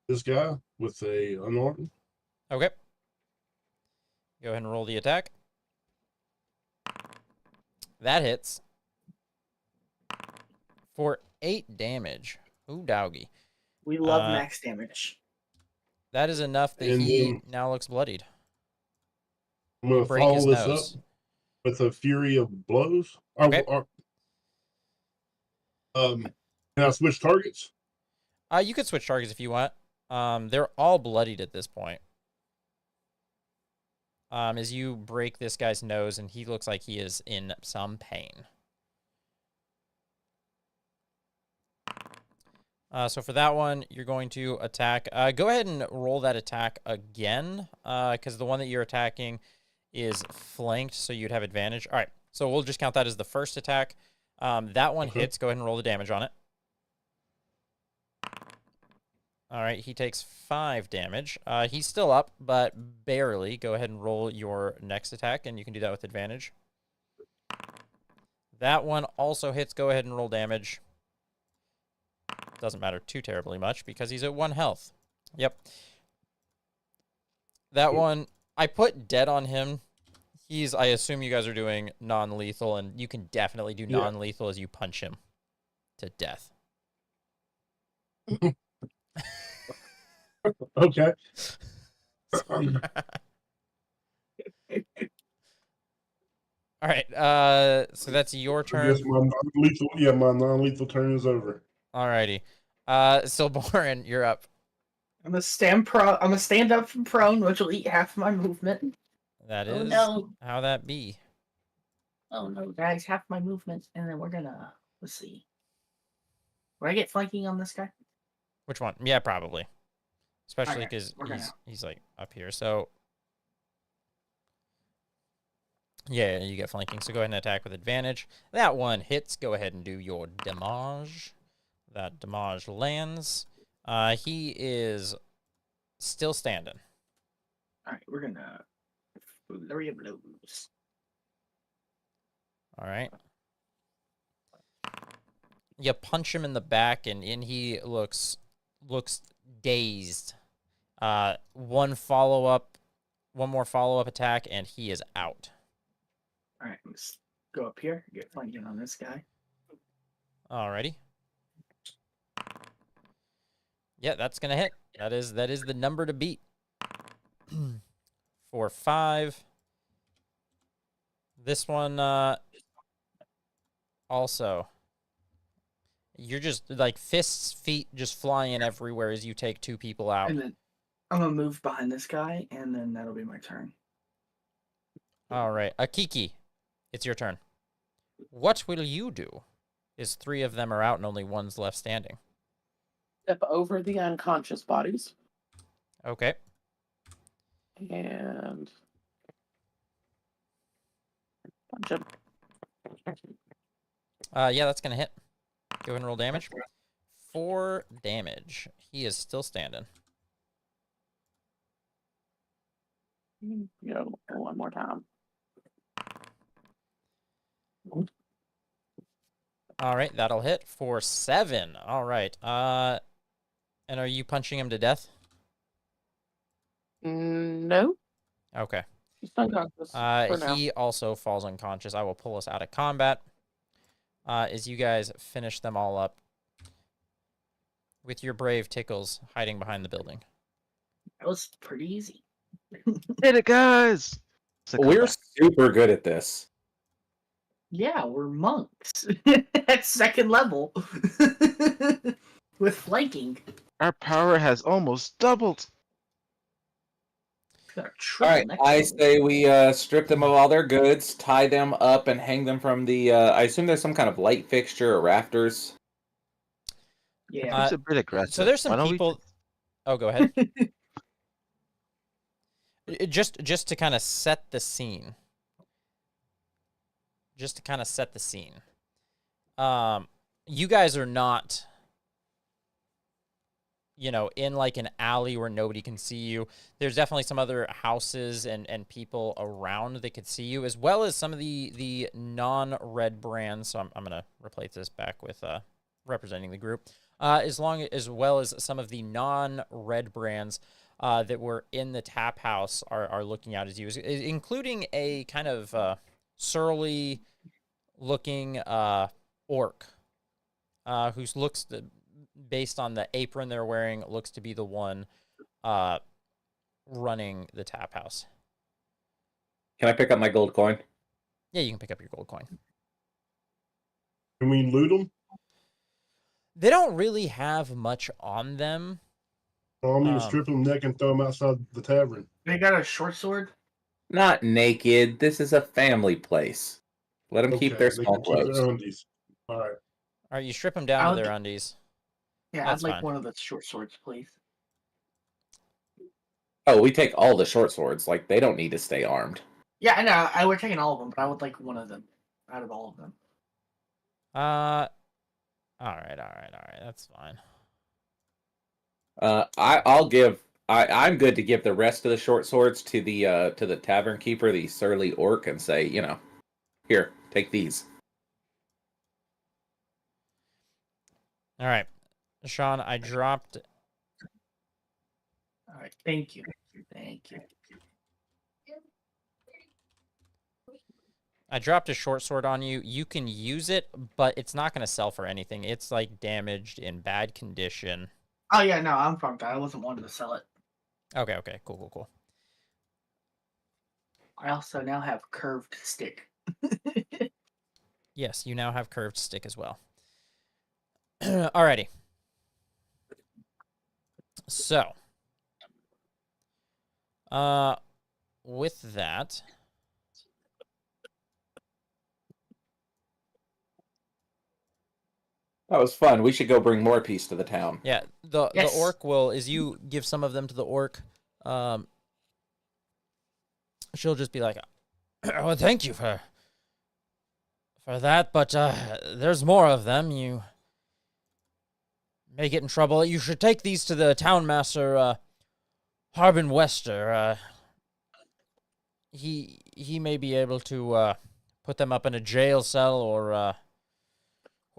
this guy with a unarmed. Okay. Go ahead and roll the attack. That hits for 8 damage. Ooh, doggy. We love max damage. That is enough that And he then- now looks bloodied. I'm going to Break his follow this nose. up with a fury of blows. Okay. Can I switch targets? You could switch targets if you want. They're all bloodied at this point. As you break this guy's nose, and he looks like he is in some pain. So for that one, you're going to attack. Go ahead and roll that attack again, because the one that you're attacking is flanked, so you'd have advantage. All right, so we'll just count that as the first attack. That one hits. Go ahead and roll the damage on it. All right, he takes 5 damage. He's still up, but barely. Go ahead and roll your next attack, and you can do that with advantage. That one also hits. Go ahead and roll damage. Doesn't matter too terribly much because he's at 1 health. Yep. That one, I put dead on him. I assume you guys are doing non-lethal, and you can definitely do non-lethal as you punch him to death. Okay. All right, so that's your I turn. guess my non-lethal turn is over. Alrighty. Silboran, you're up. I'm gonna stand up from prone, which will eat half of my movement. That Oh, is no. how that be. Oh no, guys, half my movement, and then we're gonna let's see. Will I get flanking on this guy? Which one? Yeah, probably. Especially Okay, because we're gonna- he's like up here. So yeah, you get flanking. So go ahead and attack with advantage. That one hits. Go ahead and do your damage. That damage lands. He is still standing. All right, we're gonna flurry of blows. All right. You punch him in the back, and he looks dazed. One more follow-up attack, and he is out. All right, let's go up here. Get flanking on this guy. Alrighty. Yeah, that's gonna hit. That is the number to beat. For 5. This one also. You're just like fists, feet just flying everywhere as you take 2 people out. And then I'm gonna move behind this guy, and then that'll be my turn. All right, Akiki, it's your turn. What will you do? Is 3 of them are out and only one's left standing. Step over the unconscious bodies Okay. and punch him. Yeah, that's gonna hit. Go ahead and roll damage. 4 damage. He is still standing. Go one more time. All right, that'll hit for 7. All right. And are you punching him to death? No, Okay. he's unconscious for now. He also falls unconscious. I will pull us out of combat. As you guys finish them all up with your brave Tickles hiding behind the building. That was pretty easy. Hit it, guys! It's a We're comeback. super good at this. Yeah, we're monks at 2nd level with flanking. Our power has almost doubled. Got a All triple right, next I level. say we strip them of all their goods, tie them up, and hang them from the. I assume there's some kind of light fixture or rafters. Yeah. It's a bit aggressive. So there's some Why don't we people. Oh, go ahead. Just to kind of set the scene. Just to kind of set the scene. You guys are not, in like an alley where nobody can see you. There's definitely some other houses and people around that could see you, as well as some of the non-red brands. So I'm gonna replace this back with representing the group. As well as some of the non-red brands that were in the tap house are looking out at you, including a kind of surly looking orc who's based on the apron they're wearing, looks to be the one running the tap house. Can I pick up my gold coin? Yeah, you can pick up your gold coin. Can we loot them? They don't really have much on them. I'm going to strip them neck and throw them outside the tavern. They got a short sword. Not naked. This is a family place. Let them keep their they small can keep clothes. their undies. All right. All right, you strip them down to their undies. Yeah, That's I'd like fine. one of the short swords, please. Oh, we take all the short swords. Like, they don't need to stay armed. Yeah, I know. I would taking all of them, but I would like one of them out of all of them. All right. That's fine. I'm good to give the rest of the short swords to the tavern keeper, the surly orc, and say, here, take these. All right, Sean, I dropped. All right, thank you. Thank you. I dropped a short sword on you. You can use it, but it's not going to sell for anything. It's like damaged, in bad condition. Oh yeah, no, I'm from that. I wasn't wanting to sell it. Okay, cool. I also now have curved stick. Yes, you now have curved stick as well. Alrighty. So, with that, That was fun. We should go bring more peace to the town. yeah, the Yes. orc will, as you give some of them to the orc, she'll just be like, "Oh, thank you for that, but there's more of them. You may get in trouble. You should take these to the town master, Harbin Wester. He may be able to put them up in a jail cell or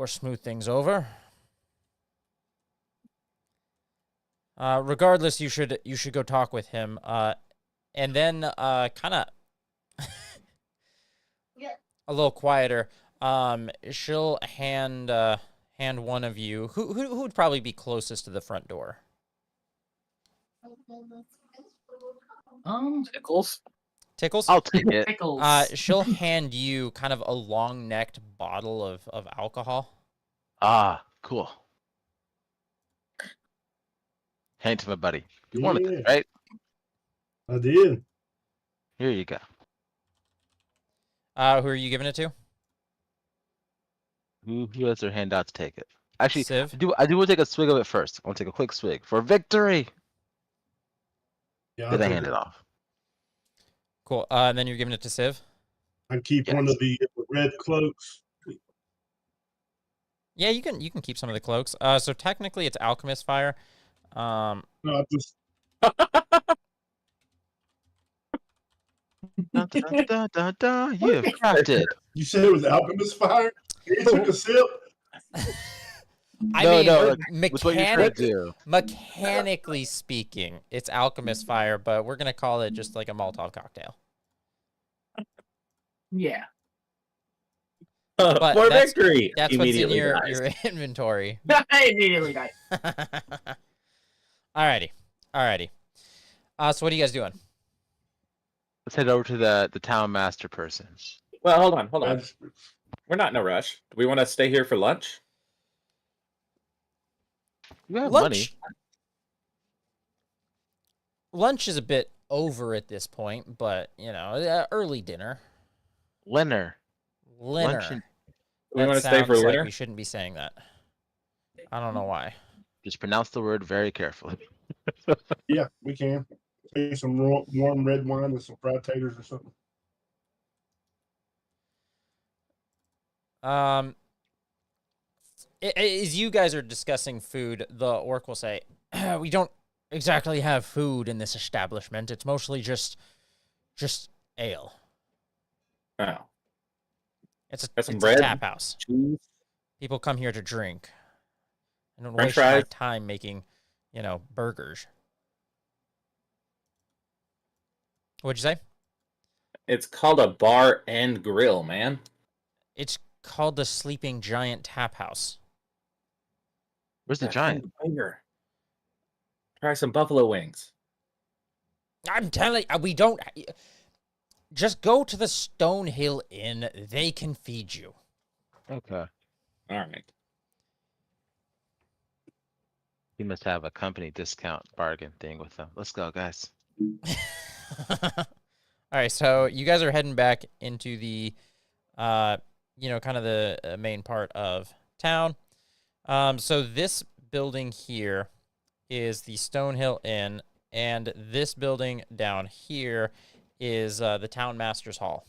smooth things over. Regardless, you should go talk with him. And then kind of a little quieter. She'll hand one of you who would probably be closest to the front door. Tickles. Tickles? I'll take it. Pickles. She'll hand you kind of a long-necked bottle of alcohol. Ah, cool. Hand to my buddy. You wanted Yeah. this, right? I did. Here you go. Who are you giving it to? Who has their hand out to take it? Actually, Civ? I do want to take a swig of it first. I want to take a quick swig for victory. Yeah, Then I take hand it off. Cool. And then you're giving it to Civ? I keep one of the red cloaks. Yeah, you can keep some of the cloaks. So technically it's alchemist fire. No, I just Dun, dun, dun, dun, dun. You have crafted. you said it was alchemist fire. You took a sip. I No, mean, no, That's what you're trying to do. mechanically speaking, it's alchemist fire, but we're gonna call it just like a Molotov cocktail. Yeah. But For that's- victory! That's what's in Immediately your dies. inventory. I immediately died. Alrighty. So what are you guys doing? Let's head over to the town master person. Well, hold on. That's- We're not in a rush. Do we want to stay here for lunch? You have money. Lunch is a bit over at this point, but early dinner. Linner. Dinner. Lunch and- Do we That want to stay for sounds like dinner? we shouldn't be saying that. I don't know why. Just pronounce the word very carefully. Yeah, we can. Maybe some warm red wine and some fried taters or something. As you guys are discussing food, the orc will say, "We don't exactly have food in this establishment. It's mostly just ale. Oh. It's Got some a bread? tap house. Cheese? People come here to drink. I don't French waste my fries? time making, burgers." What'd you say? It's called a bar and grill, man. It's called the Sleeping Giant Tap House. Where's the That giant? sounds bigger. Try some buffalo wings. I'm telling you, we don't. Just go to the Stonehill Inn. They can feed you. Okay. All right. You must have a company discount bargain thing with them. Let's go, guys. All right, so you guys are heading back into the, kind of the main part of town. So this building here is the Stonehill Inn, and this building down here is the Town Master's Hall.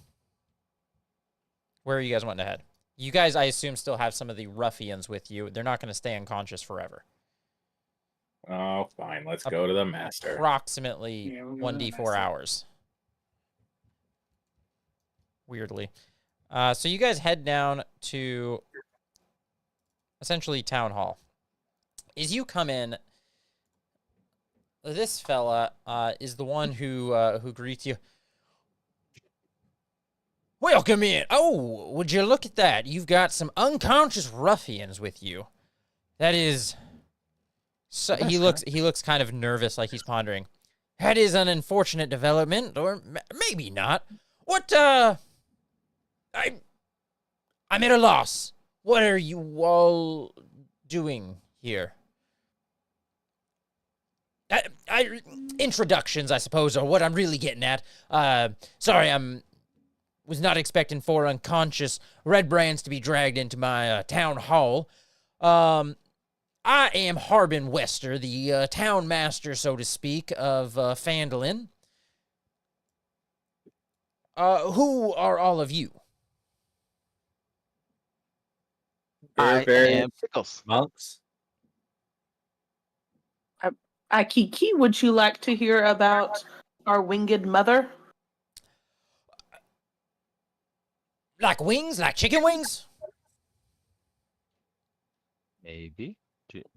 Where are you guys wanting to head? You guys, I assume, still have some of the ruffians with you. They're not going to stay unconscious forever. Oh, fine. Let's go to the master. Approximately Yeah, we'll go to the 1d4 master. hours. Weirdly. So you guys head down to essentially Town Hall. As you come in, this fella is the one who greets you. Welcome in. Oh, would you look at that? You've got some unconscious ruffians with you. That is... So he looks kind of nervous, like he's pondering. That is an unfortunate development, or maybe not. What, I'm at a loss. What are you all doing here? Introductions, I suppose, are what I'm really getting at. Sorry, was not expecting 4 unconscious red brands to be dragged into my town hall. I am Harbin Wester, the town master, so to speak, of Phandelver. Who are all of you? We're I very am Pickles. monks. Kiki, would you like to hear about our winged mother? Like wings? Like chicken wings? Maybe.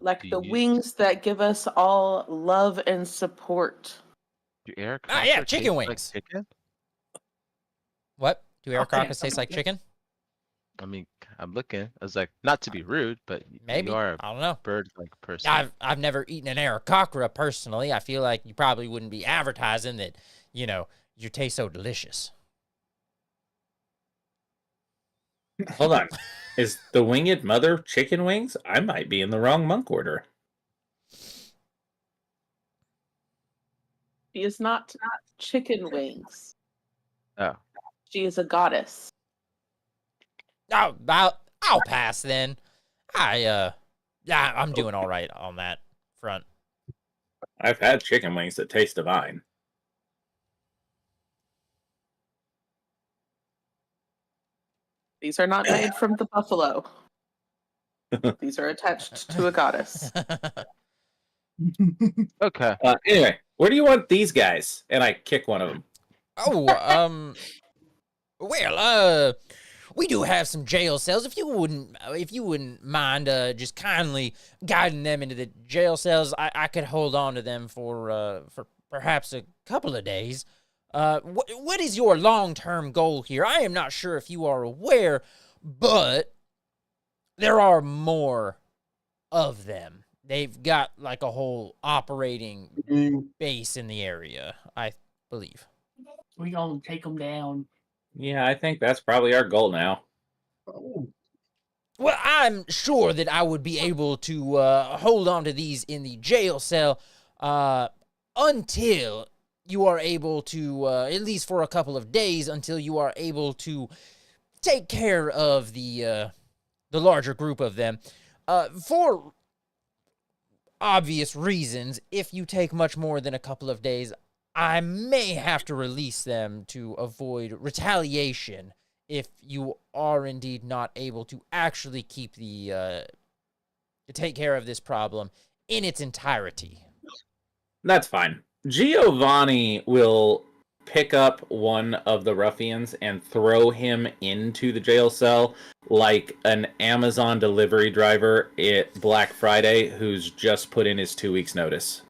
Like Do the you- wings that give us all love and support. Do air Yeah, crocketer chicken taste like wings. chicken? What? Do air Okay, crocketters taste like yeah. chicken? I mean, I'm looking. I was like, not to be rude, but Maybe. you are a I don't know. bird-like person. I've never eaten an Aarakocra personally. I feel like you probably wouldn't be advertising that, you taste so delicious. Hold on. Is the Winged Mother chicken wings? I might be in the wrong monk order. She is not chicken wings. Oh, She is a goddess. I'll pass then. I'm doing all right on that front. I've had chicken wings that taste divine. These are not made from the buffalo. These are attached to a goddess. okay. Anyway, where do you want these guys? And I kick one of them. Oh, well, we do have some jail cells. If you wouldn't mind, just kindly guiding them into the jail cells, I could hold on to them for perhaps a couple of days. What is your long-term goal here? I am not sure if you are aware, but there are more of them. They've got like a whole operating base in the area, I believe. We gonna take them down. Yeah, I think that's probably our goal now. Oh, Well, I'm sure that I would be able to hold on to these in the jail cell until you are able to, at least for a couple of days, until you are able to take care of the larger group of them. For obvious reasons, if you take much more than a couple of days, I may have to release them to avoid retaliation if you are indeed not able to actually keep to take care of this problem in its entirety. That's fine. Giovanni will pick up one of the ruffians and throw him into the jail cell like an Amazon delivery driver at Black Friday who's just put in his 2 weeks notice.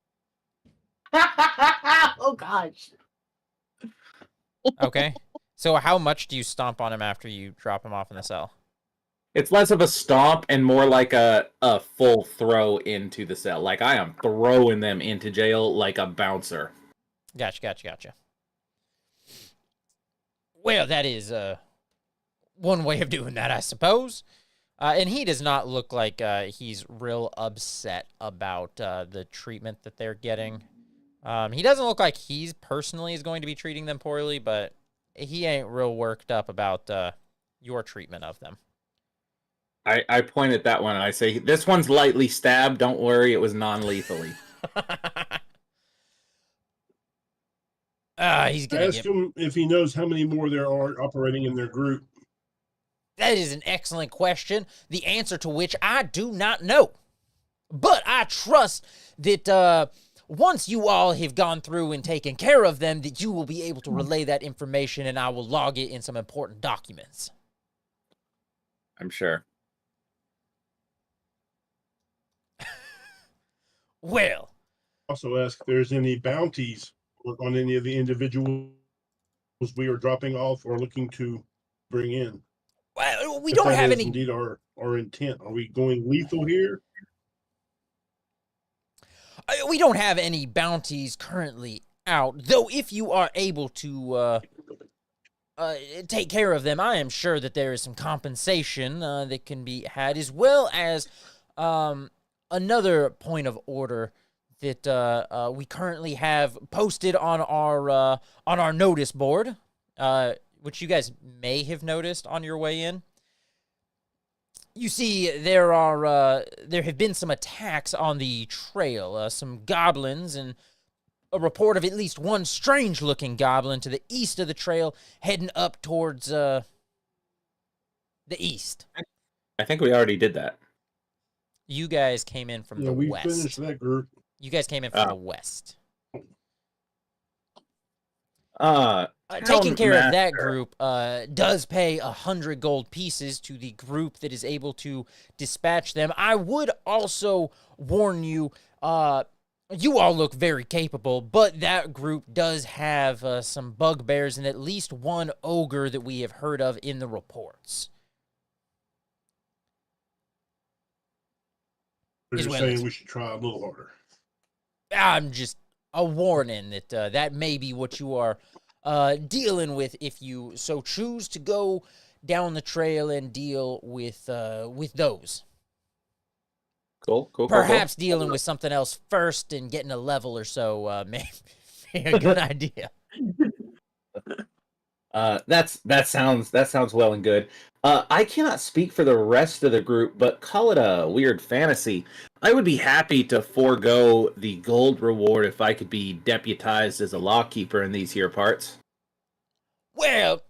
Oh gosh. Okay? So how much do you stomp on him after you drop him off in the cell? It's less of a stomp and more like a full throw into the cell. Like I am throwing them into jail like a bouncer. Gotcha. Well, that is one way of doing that, I suppose. And he does not look like he's real upset about the treatment that they're getting. He doesn't look like he's personally is going to be treating them poorly, but he ain't real worked up about your treatment of them. I point at that one and I say, this one's lightly stabbed. Don't worry, it was non-lethally. He's gonna ask him if he knows how many more there are operating in their group. That is an excellent question, the answer to which I do not know. But I trust that once you all have gone through and taken care of them, that you will be able to relay that information and I will log it in some important documents. I'm sure. Well, Also ask if there's any bounties on any of the individuals we are dropping off or looking to bring in. well, we If don't that have is any. indeed our intent. Are we going lethal here? We don't have any bounties currently out, though. If you are able to take care of them, I am sure that there is some compensation that can be had, as well as another point of order that we currently have posted on our notice board, which you guys may have noticed on your way in. You see, there have been some attacks on the trail, some goblins, and a report of at least one strange-looking goblin to the east of the trail, heading up towards the east. I think we already did that. You guys came in from the we west. finished that group. You guys came in from the west. Town Taking care of that master. group does pay 100 gold pieces to the group that is able to dispatch them. I would also warn you, you all look very capable, but that group does have some bugbears and at least one ogre that we have heard of in the reports. But As you're well saying as- we should try a little harder. I'm just a warning that that may be what you are dealing with if you so choose to go down the trail and deal with those. Cool. Perhaps dealing with something else first and getting a level or so may be a good idea. That sounds well and good. I cannot speak for the rest of the group, but call it a weird fantasy. I would be happy to forego the gold reward if I could be deputized as a lawkeeper in these here parts. Well,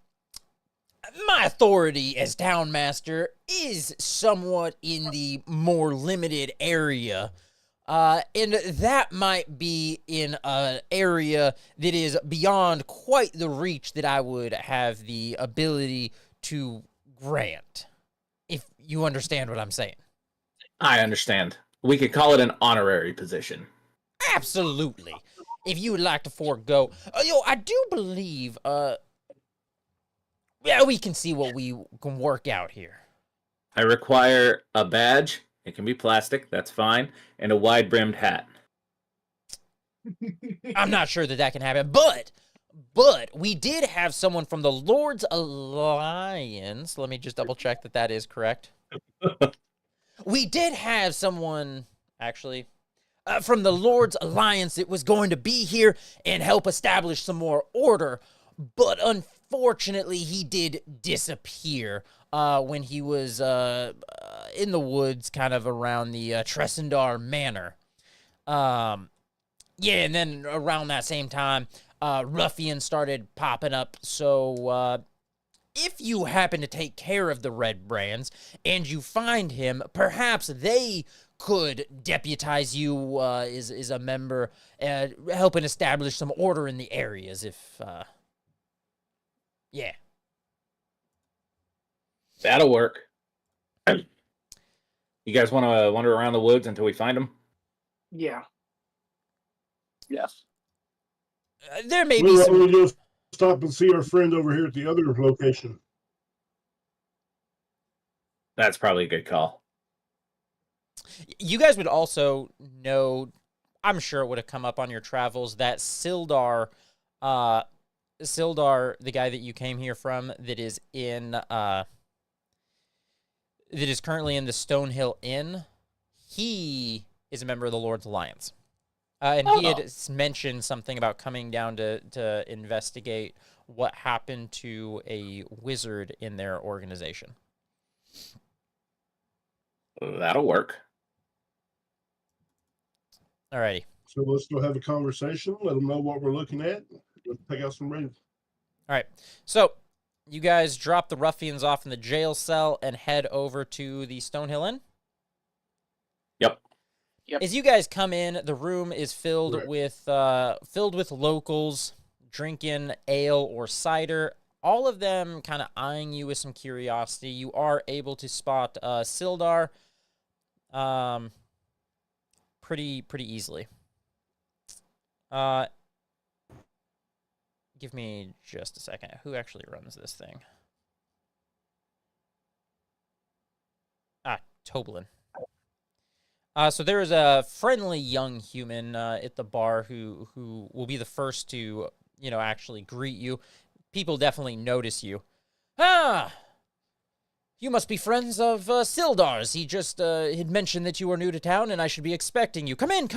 my authority as town master is somewhat in the more limited area. And that might be in an area that is beyond quite the reach that I would have the ability to grant. If you understand what I'm saying. I understand. We could call it an honorary position. Absolutely. If you would like to forego, I do believe, yeah, we can see what we can work out here. I require a badge. It can be plastic, that's fine, and a wide-brimmed hat. I'm not sure that can happen, but we did have someone from the Lord's Alliance. Let me just double check that is correct. We did have someone, actually, from the Lord's Alliance that was going to be here and help establish some more order, but unfortunately, he did disappear when he was in the woods, kind of around the Tressendar Manor. Yeah, and then around that same time, ruffians started popping up. So if you happen to take care of the Red Brands and you find him, perhaps they could deputize you as a member, helping establish some order in the areas. If yeah. That'll work. You guys want to wander around the woods until we find him? Yeah. Yes. There may Well, be why some... don't we just stop and see our friend over here at the other location? That's probably a good call. You guys would also know, I'm sure it would have come up on your travels, that Sildar, the guy that you came here from, that is currently in the Stonehill Inn, he is a member of the Lord's Alliance. And he had mentioned something about coming down to investigate what happened to a wizard in their organization. That'll work. Alrighty. So let's go have a conversation. Let them know what we're looking at. Let's pick out some rooms. All right. So you guys drop the ruffians off in the jail cell and head over to the Stonehill Inn. Yep. As you guys come in, the room is filled Correct. with locals drinking ale or cider. All of them kind of eyeing you with some curiosity. You are able to spot Sildar pretty easily. Give me just a second. Who actually runs this thing? Toblin. So there is a friendly young human at the bar who will be the first to, actually greet you. People definitely notice you. You must be friends of Sildar's. He just had mentioned that you were new to town and I should be expecting you. Come in.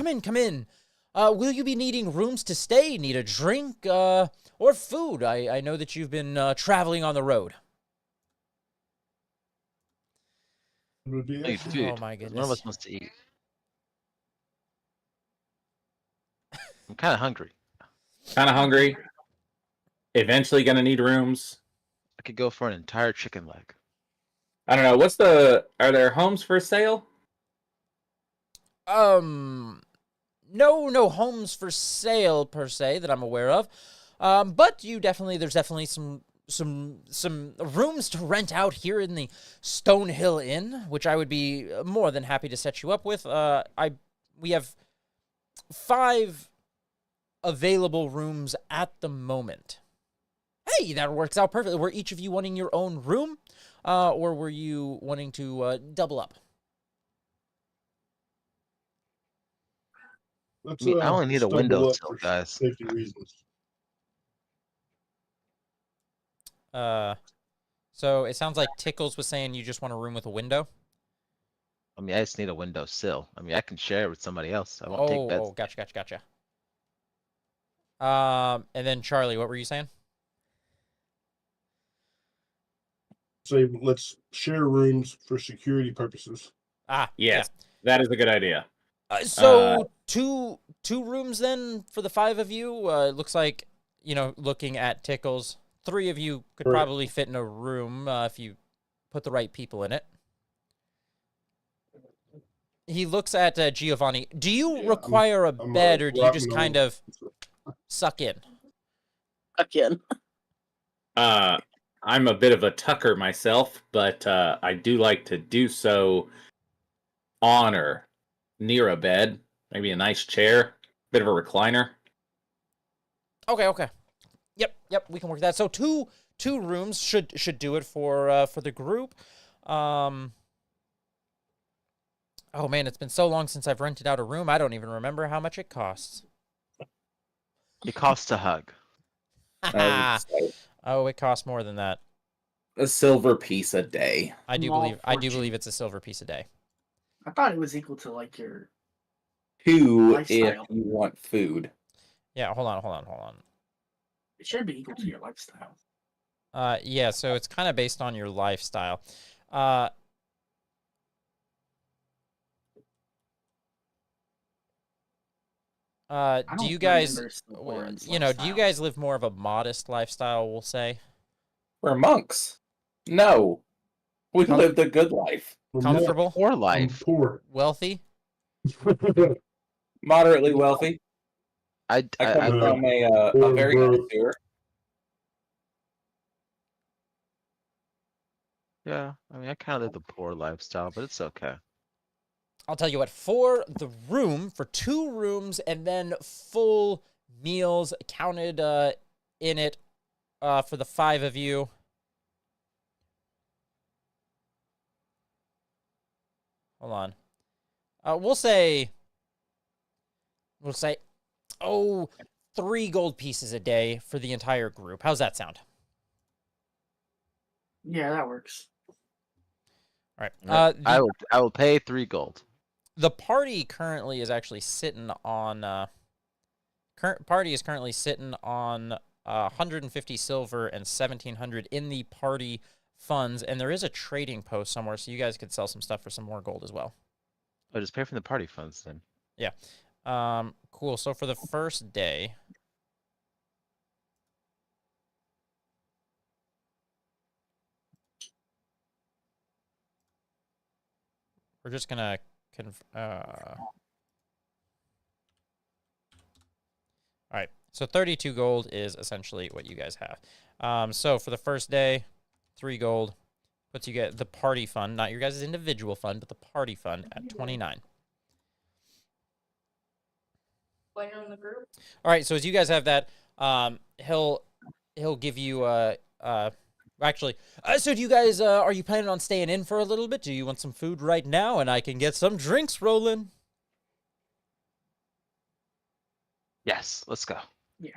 Will you be needing rooms to stay, need a drink, or food? I know that you've been traveling on the road. Would be Hey, it. dude, Oh, my None of goodness. us wants to eat. I'm kind of hungry. Kind of hungry. Eventually gonna need rooms. I could go for an entire chicken leg. I don't know. Are there homes for sale? No homes for sale per se that I'm aware of. But there's definitely some rooms to rent out here in the Stonehill Inn, which I would be more than happy to set you up with. We have 5 available rooms at the moment. Hey, that works out perfectly. Were each of you wanting your own room, or were you wanting to double up? Let's I only need a stumble up windowsill, for guys. safety reasons. So it sounds like Tickles was saying you just want a room with a window. I mean, I just need a windowsill. I mean, I can share it with somebody else. I won't take beds. Oh, gotcha. And then Charlie, what were you saying? Say, let's share rooms for security purposes. Yes, that is a good idea. So two rooms then for the 5 of you. It looks like, looking at Tickles, 3 of you could Correct. probably fit in a room if you put the right people in it. He looks at Giovanni. Do you Yeah, require a I'm bed, or do you just rocking kind on- of suck in? Again. I'm a bit of a tucker myself, but I do like to do so on or near a bed, maybe a nice chair, bit of a recliner. Okay. Yep, we can work that. So two rooms should do it for the group. Oh man, it's been so long since I've rented out a room. I don't even remember how much it costs. It costs a hug. Oh, it costs more than that. A silver piece a day. I do Small fortune. believe it's a silver piece a day. I thought it was equal to like your 2 Lifestyle. if you want food. Yeah, hold on. It should be equal to your lifestyle. Yeah, so it's kind of based on your lifestyle. Do don't you guys, remember Silverland's do you lifestyle. guys live more of a modest lifestyle, we'll say? We're monks. No. We Com- live the good life. We're Comfortable? Poor I'm life. poor. Wealthy? Moderately wealthy. I I come from a Poor very bro. nice sewer. yeah. I mean, I kind of live the poor lifestyle, but it's okay. I'll tell you what, for 2 rooms and then full meals counted in it for the 5 of you. Hold on. We'll say, 3 gold pieces a day for the entire group. How's that sound? Yeah, that works. All right. I will pay 3 gold. The party currently is actually sitting on. Party is currently sitting on 150 silver and 1,700 in the party funds, and there is a trading post somewhere, so you guys could sell some stuff for some more gold as well. Oh, just pay from the party funds then. Yeah. Cool. So for the first day, we're just gonna all right. So 32 gold is essentially what you guys have. So for the first day, 3 gold puts you get the party fund, not your guys' individual fund, but the party fund at 29. Player in the group. All right, so as you guys have that, he'll give you actually. So do you guys are you planning on staying in for a little bit? Do you want some food right now, and I can get some drinks rolling? Yes, let's go. Yeah.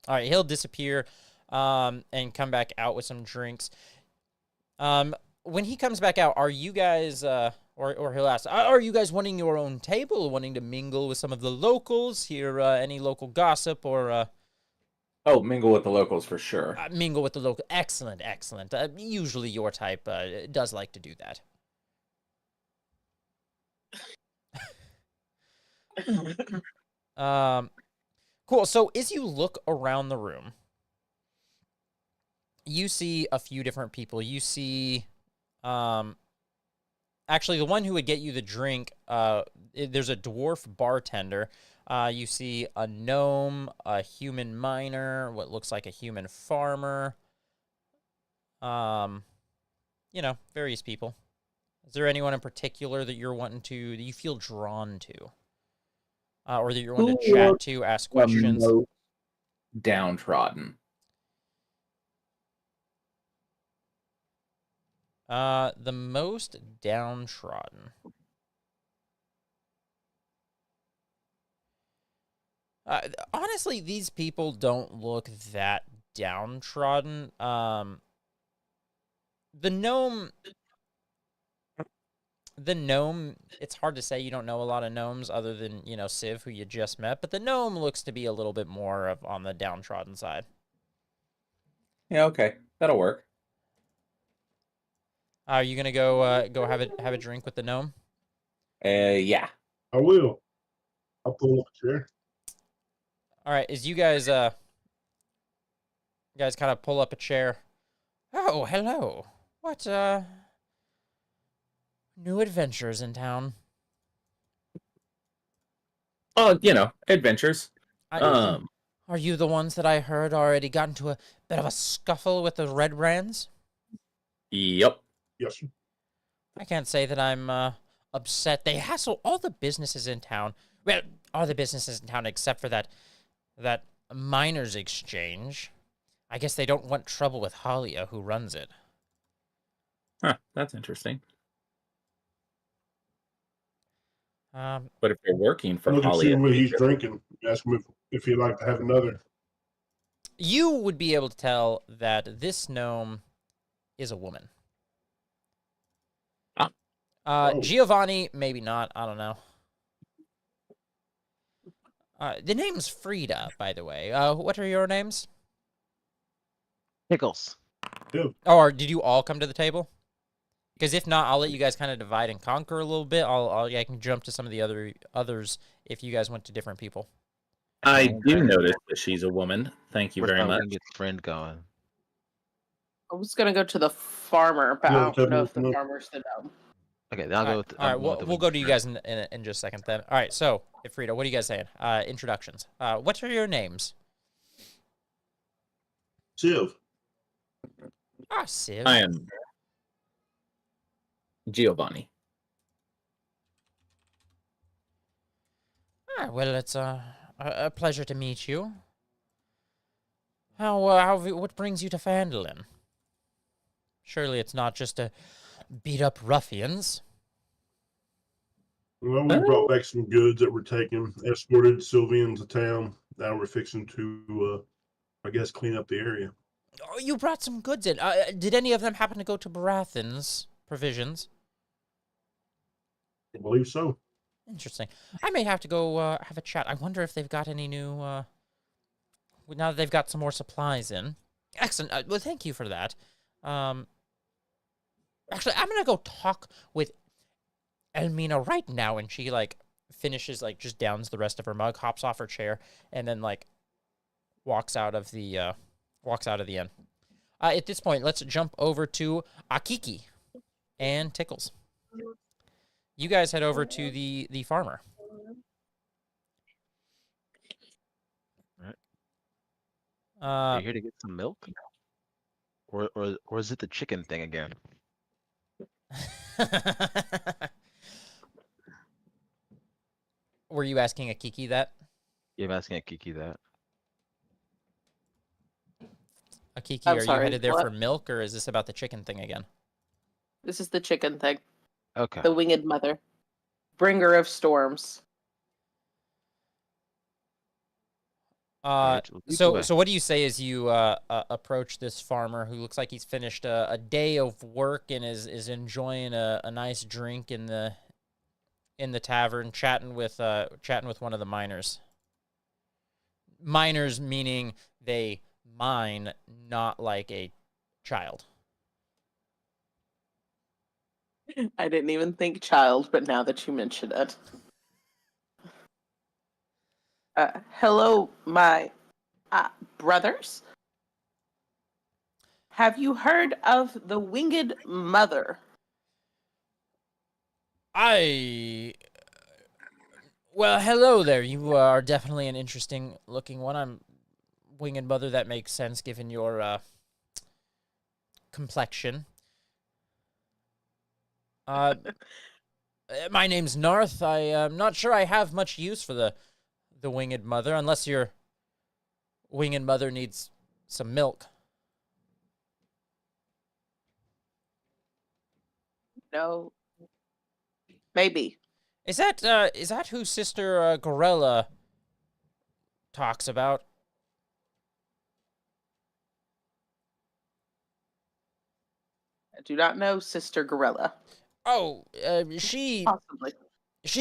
All right, he'll disappear, and come back out with some drinks. When he comes back out, are you guys or he'll ask, are you guys wanting your own table, wanting to mingle with some of the locals, hear any local gossip, or Oh, mingle with the locals for sure. mingle with the local? Excellent. Usually your type does like to do that. Cool. So as you look around the room, you see a few different people. You see, actually, the one who would get you the drink, there's a dwarf bartender. You see a gnome, a human miner, what looks like a human farmer. Various people. Is there anyone in particular that that you feel drawn to? Or that you're wanting to chat to, ask questions? Downtrodden. The most downtrodden. Honestly, these people don't look that downtrodden. The gnome, the gnome. It's hard to say. You don't know a lot of gnomes other than Civ, who you just met. But the gnome looks to be a little bit more on the downtrodden side. Yeah, okay. That'll work. Are you gonna go have a drink with the gnome? Yeah. I will. I'll pull up a chair. All right. As you guys kind of pull up a chair. Oh, hello. What new adventures in town? Oh, adventures. Are you the ones that I heard already got into a bit of a scuffle with the Red Brands? Yep. Yes, sir. I can't say that I'm upset. They hassle all the businesses in town. Well, all the businesses in town except for that miners exchange. I guess they don't want trouble with Halia, who runs it. Huh, that's interesting. Um, But if you're working for Look and see Holly, when he's drinking. Ask him if he'd like to have another. you would be able to tell that this gnome is a woman. Ah. Oh. Giovanni, maybe not. I don't know. The name's Frida, by the way. What are your names? Pickles. Or did you all come to the table? Because if not, I'll let you guys kind of divide and conquer a little bit. I can jump to some of the others if you guys went to different people. I do notice that she's a woman. Thank you very much. Winged friend going? I was gonna go to the farmer, but Yeah, I don't know if the no. farmer's the gnome. Okay, then I'll go with. All right, I'm going with the we'll winged go to you friend. guys in just a second then. All right, so Frida, what are you guys saying? Introductions. What are your names? Civ. Civ. I am Giovanni. Well, it's a pleasure to meet you. What brings you to Phandelver? Surely it's not just to beat up ruffians. Well, we brought back some goods that were taken, escorted Sylvia into town. Now we're fixing to, I guess, clean up the area. Oh, you brought some goods in. Did any of them happen to go to Barathan's provisions? I believe so. Interesting. I may have to go have a chat. I wonder if they've got any new. Now that they've got some more supplies in. Excellent. Well, thank you for that. Actually, I'm gonna go talk with Elmina right now, and she finishes just downs the rest of her mug, hops off her chair, and then walks out of the inn. At this point, let's jump over to Akiki and Tickles. You guys head over to the farmer. Are you here to get some milk? Or is it the chicken thing again? Were you asking Akiki that? Yeah, I'm asking Kiki that. Akiki, I'm are sorry, you headed there what? for milk, or is this about the chicken thing again? This is the chicken thing. Okay. The winged mother. Bringer of storms. Alright, lead the So way. what do you say as you approach this farmer who looks like he's finished a day of work and is enjoying a nice drink in the tavern, chatting with one of the miners. Miners meaning they mine, not like a child. I didn't even think child, but now that you mention it. Hello, my brothers. Have you heard of the winged mother? Well, hello there. You are definitely an interesting looking one. I'm winged mother. That makes sense given your complexion. My name's Narth. I am not sure I have much use for the winged mother, unless your winged mother needs some milk. No. Maybe. Is that who Sister Gorella talks about. I do not know Sister Gorilla. Oh, she Possibly.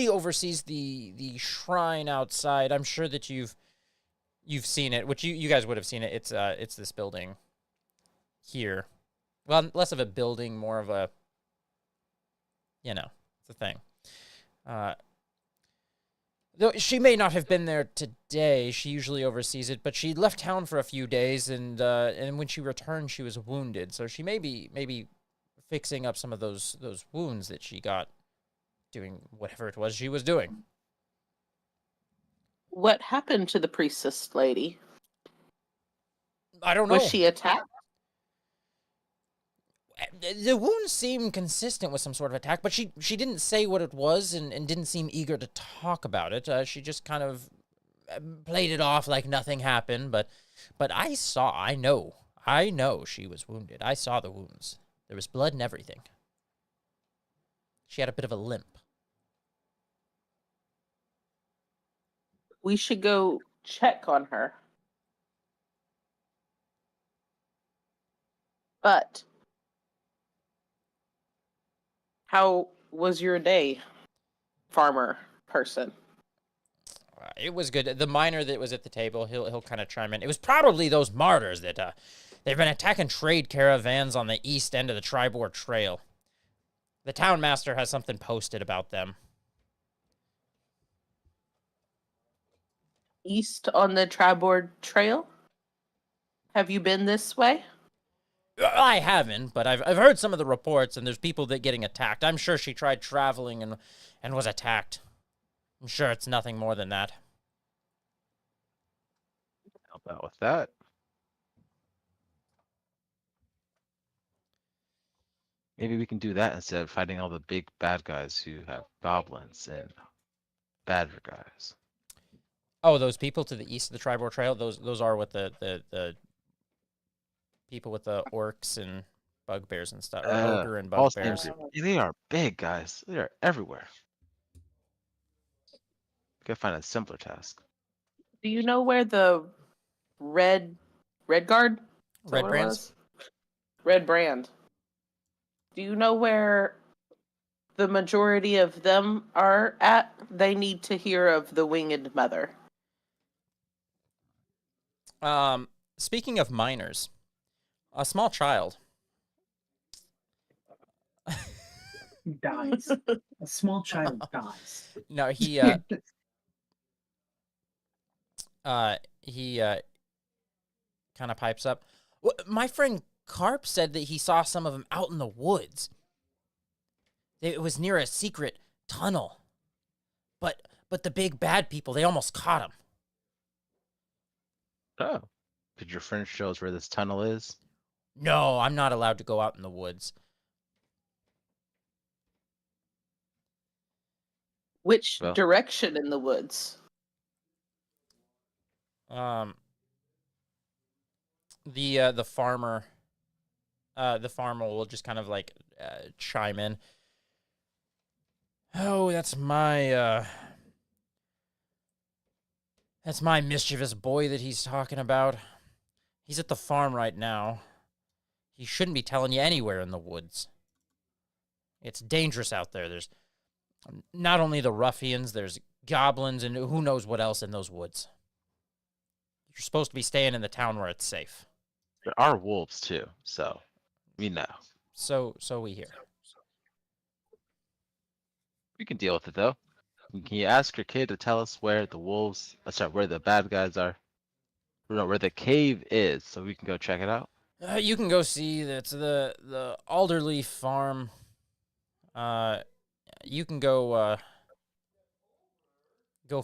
oversees the shrine outside. I'm sure that you've seen it, which you guys would have seen it. It's this building here. Well, less of a building, more of a, it's a thing. Though she may not have been there today. She usually oversees it, but she left town for a few days, and when she returned, she was wounded. So she may be fixing up some of those wounds that she got doing whatever it was she was doing. What happened to the priestess lady? I don't know. Was she attacked? The wounds seem consistent with some sort of attack, but she didn't say what it was and didn't seem eager to talk about it. She just kind of played it off like nothing happened. But I know she was wounded. I saw the wounds. There was blood and everything. She had a bit of a limp. We should go check on her. But how was your day, farmer person? It was good. The miner that was at the table, he'll kind of chime in. It was probably those martyrs that they've been attacking trade caravans on the east end of the Tribord Trail. The town master has something posted about them. East on the Tribord Trail? Have you been this way? I haven't, but I've heard some of the reports, and there's people that getting attacked. I'm sure she tried traveling and was attacked. I'm sure it's nothing more than that. Help out with that. Maybe we can do that instead of fighting all the big bad guys who have goblins and badger guys. Oh, those people to the east of the Tribord Trail, those are with the people with the orcs and bugbears and stuff. Or ogre and all bugbears. seems- They are big guys. They are everywhere. Gotta find a simpler task. Do you know where the red guard? Is that Red what it brands? was? Red brand. Do you know where the majority of them are at? They need to hear of the winged mother. Speaking of miners, a small child. Dies. A small child dies. No, he kind of pipes up. My friend Carp said that he saw some of them out in the woods. It was near a secret tunnel. But the big bad people, they almost caught him. Oh. Could your friend show us where this tunnel is? No, I'm not allowed to go out in the woods. Which Well. direction in the woods? The farmer will just kind of like chime in. Oh, that's my mischievous boy that he's talking about. He's at the farm right now. He shouldn't be telling you anywhere in the woods. It's dangerous out there. There's not only the ruffians, there's goblins and who knows what else in those woods. You're supposed to be staying in the town where it's safe. There are wolves too, so we know. So we hear. We can deal with it though. Can you ask your kid to tell us where the wolves, where the bad guys are? No, where the cave is, so we can go check it out? You can go see that's the Alderleaf farm. You can go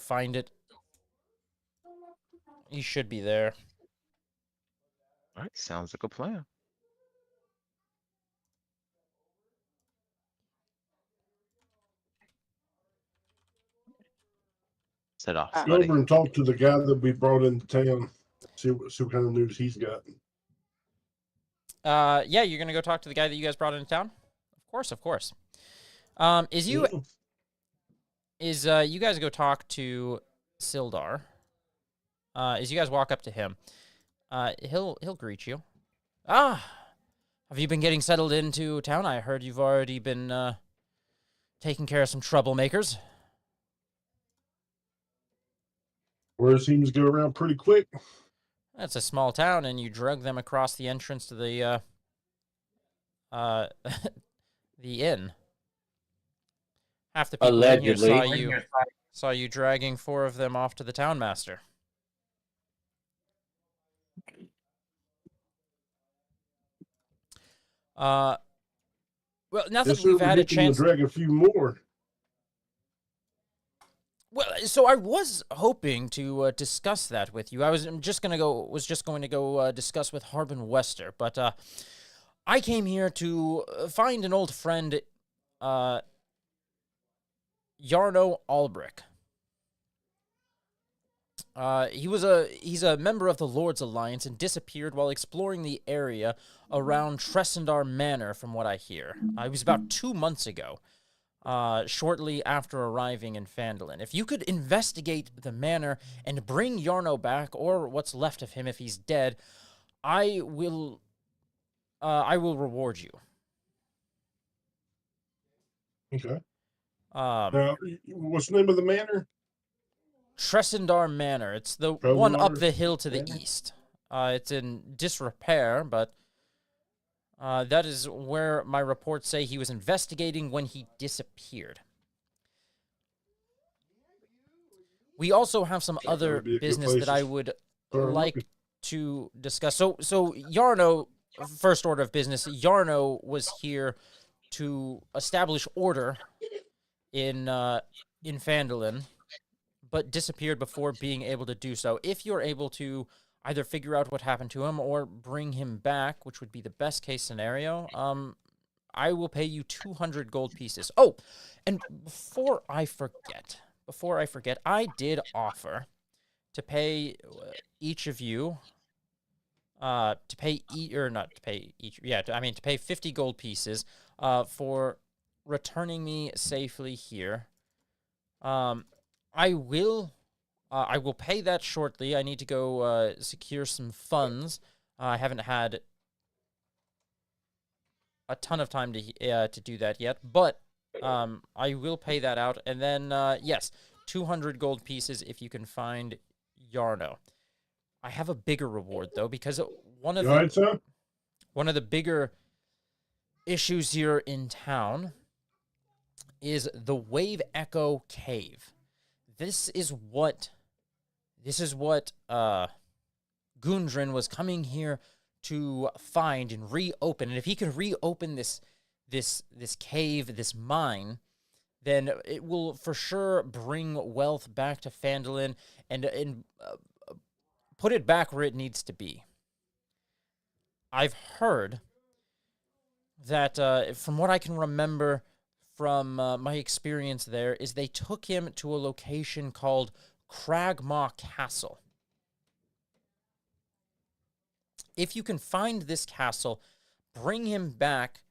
find it. He should be there. All right, sounds like a plan. Set off, Go Go buddy. over and talk to the guy that we brought into town. See what kind of news he's got. Yeah, you're gonna go talk to the guy that you guys brought into town. Of course. You guys go talk to Sildar. as you guys walk up to him, he'll greet you. Ah, have you been getting settled into town? I heard you've already been taking care of some troublemakers. Where it seems to go around pretty quick. That's a small town, and you drug them across the entrance to the the inn. Half the people in here Allegedly. saw you dragging 4 of them off to the townmaster. Well, now that Yes, sir, we've we're had a looking to chance. drag a few more. Well, so I was hoping to discuss that with you. I was just going to go discuss with Harbin Wester, but I came here to find an old friend, Yarno Albrick. He's a member of the Lord's Alliance and disappeared while exploring the area around Tressendar Manor, from what I hear. It was about 2 months ago, shortly after arriving in Phandelver. If you could investigate the manor and bring Yarno back, or what's left of him if he's dead, I will reward you. Okay. Now, what's the name of the manor? Tressendar Manor. It's the one up Tressendar the hill to the Manor? east. It's in disrepair, but that is where my reports say he was investigating when he disappeared. We also have some That other would be a good business place that to I would start like looking. to discuss. So Yarno, first order of business, Yarno was here to establish order in Phandelver, but disappeared before being able to do so. If you're able to either figure out what happened to him or bring him back, which would be the best case scenario, I will pay you 200 gold pieces. Oh, and before I forget, I did offer to pay each of you, to pay 50 gold pieces for returning me safely here. I will pay that shortly. I need to go secure some funds. I haven't had a ton of time to do that yet, but I will pay that out. And then yes, 200 gold pieces if you can find Yarno. I have a bigger reward though, because one of You all right, son? the bigger issues here in town is the Wave Echo Cave. This is what Gundren was coming here to find and reopen. And if he can reopen this cave, this mine, then it will for sure bring wealth back to Phandelver and put it back where it needs to be. I've heard that, from what I can remember from my experience there, is they took him to a location called Cragmaw Castle. If you can find this castle, bring him back,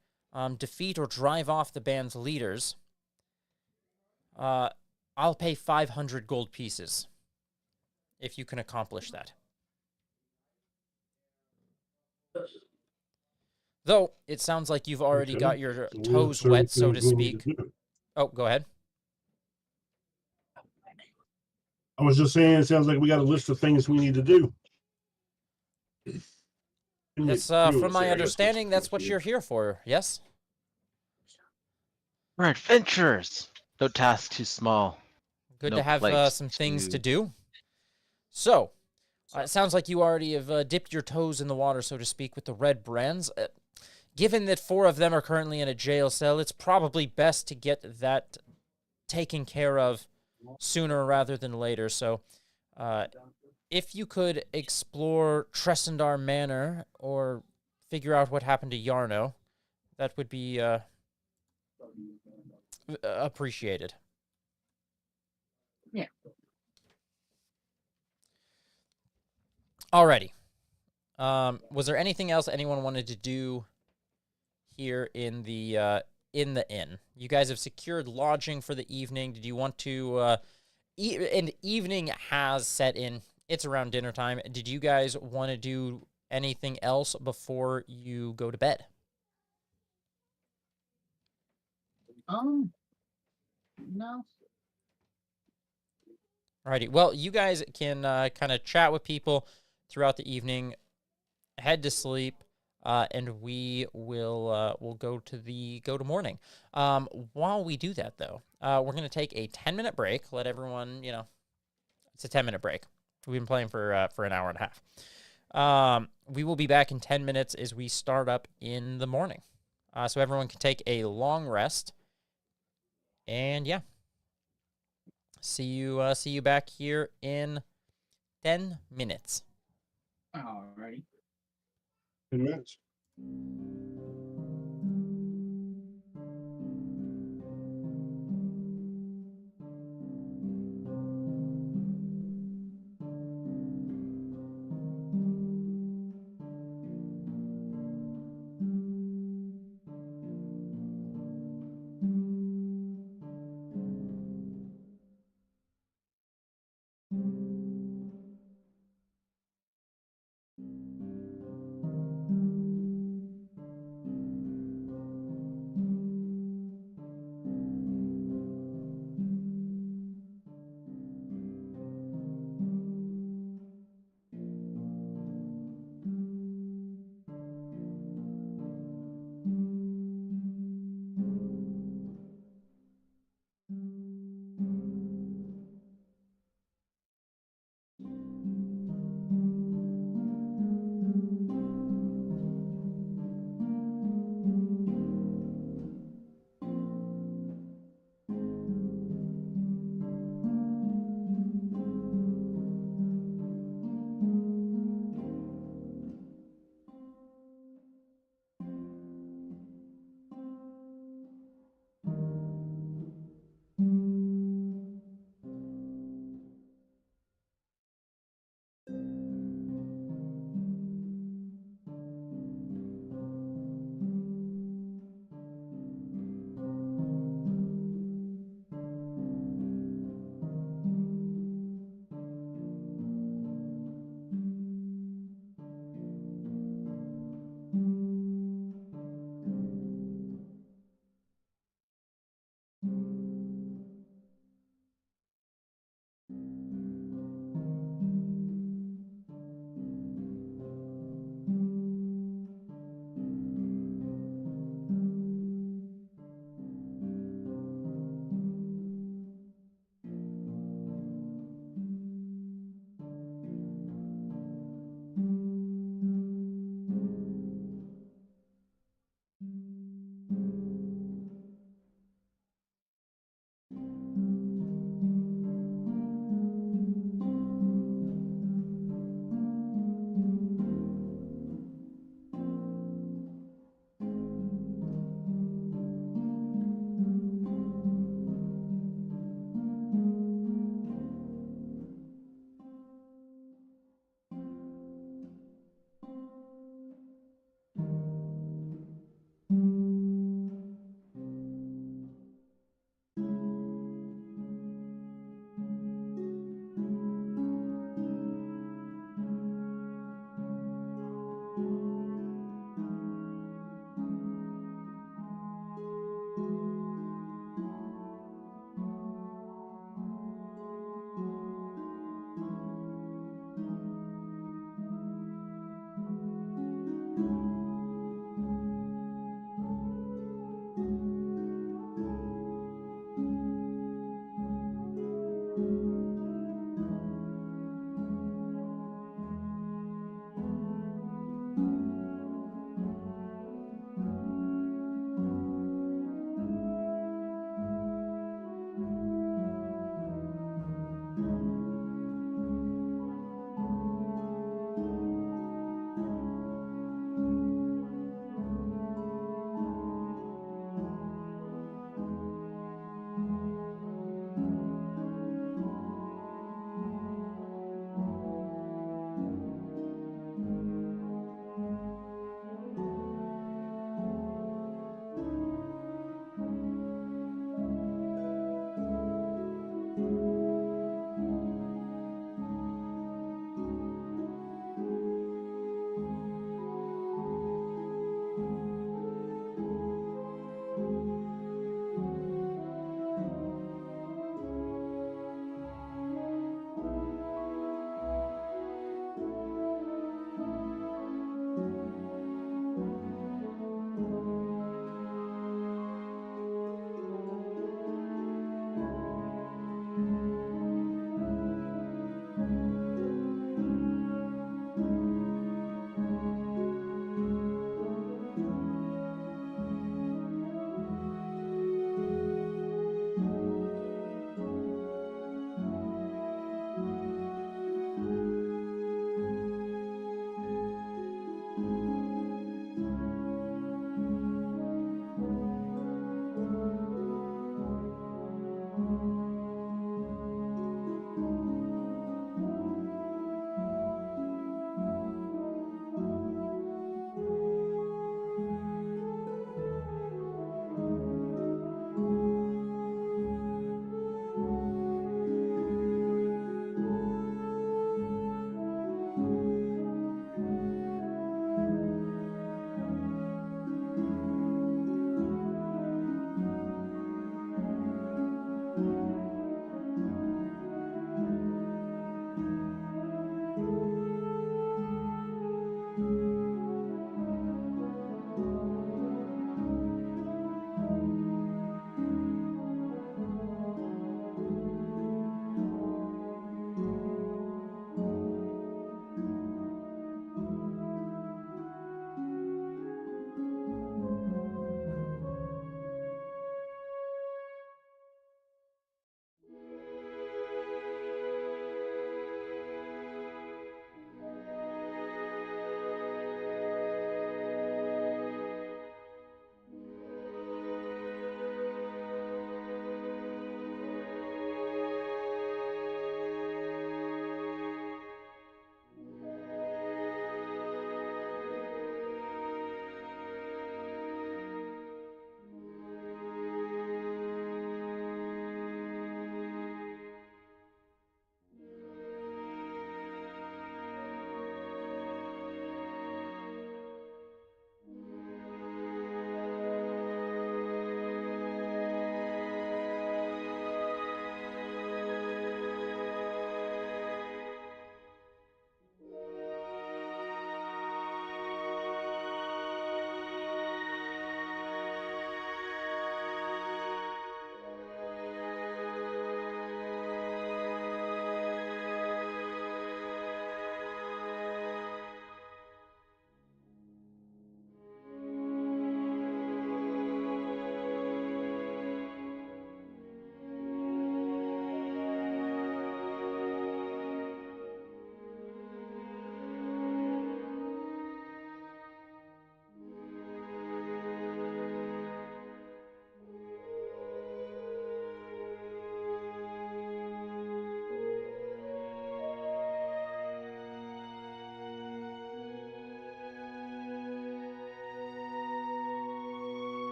defeat or drive off the band's leaders, I'll pay 500 gold pieces if you can accomplish that. Though, it sounds like you've already Okay. got your So we have toes certain wet, so to things we need speak. to do. Oh, go ahead. I was just saying, it sounds like we got a list of things we need to do. That's, from my understanding, that's what you're here for, yes? We're adventurers. No task too small. Good No to have place some things to to- do. So, it sounds like you already have dipped your toes in the water, so to speak, with the red brands. Given that 4 of them are currently in a jail cell, it's probably best to get that taken care of sooner rather than later. So, if you could explore Tressendar Manor or figure out what happened to Yarno, that would be appreciated. Yeah. Alrighty. Was there anything else anyone wanted to do here in the inn? You guys have secured lodging for the evening. Did you want to? An evening has set in. it's around dinner time. Did you guys want to do anything else before you go to bed? No. Alrighty. Well, you guys can kind of chat with people throughout the evening, head to sleep, and we'll go to morning. While we do that, though, we're gonna take a 10-minute break. Let everyone, it's a 10-minute break. We've been playing for an hour and a half. We will be back in 10 minutes as we start up in the morning. So everyone can take a long rest. And yeah. See you back here in 10 minutes. Alrighty. 10 minutes.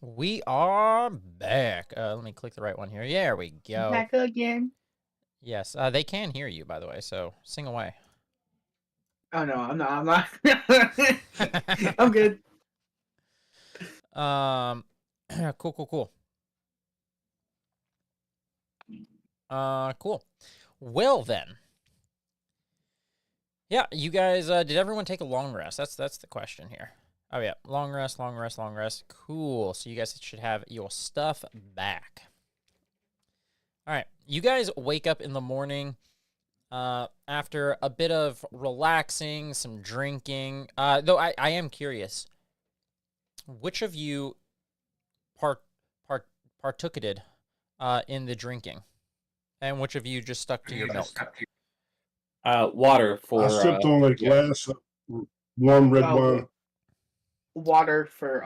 We are back. Let me click the right one here. There we go. Back again. Yes, they can hear you, by the way, so sing away. Oh no, I'm not. I'm good. Cool. Cool. Well then. Yeah, you guys, did everyone take a long rest? That's the question here. Oh yeah, long rest. Cool. So you guys should have your stuff back. All right, you guys wake up in the morning after a bit of relaxing, some drinking. Though I am curious, which of you partookeded in the drinking, and which of you just stuck to your milk? Water for. I sipped on a glass of warm red wine. Water for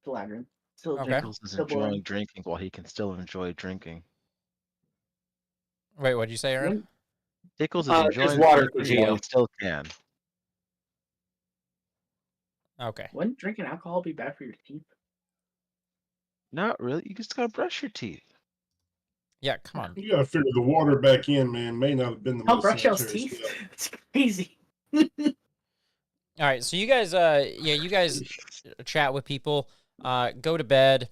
Sladron. Still Okay. Pickles is Still enjoying boiling. drinking while he can still enjoy drinking. Wait, what'd you say, Aaron? Pickles is Just enjoying water for drinking while Gio. he still can. Okay. Wouldn't drinking alcohol be bad for your teeth? Not really. You just gotta brush your teeth. Yeah, come on. You gotta figure the water back in, man. May not have been the I'll most brush y'all's sanitary teeth. step. It's crazy. All right, so you guys, you guys chat with people, go to bed.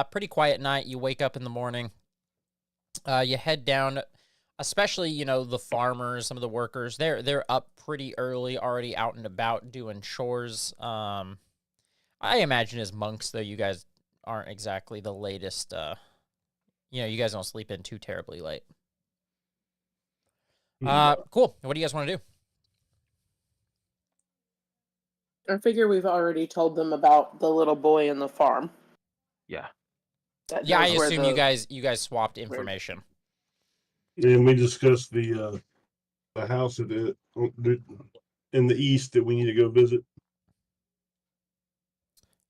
Pretty quiet night. You wake up in the morning. You head down, especially the farmers, some of the workers. They're up pretty early, already out and about doing chores. I imagine as monks, though, you guys aren't exactly the latest. You guys don't sleep in too terribly late. Cool. What do you guys want to do? I figure we've already told them about the little boy in the farm. Yeah. That Yeah, I knows where assume the- you guys swapped information. And we discussed the house in the east that we need to go visit.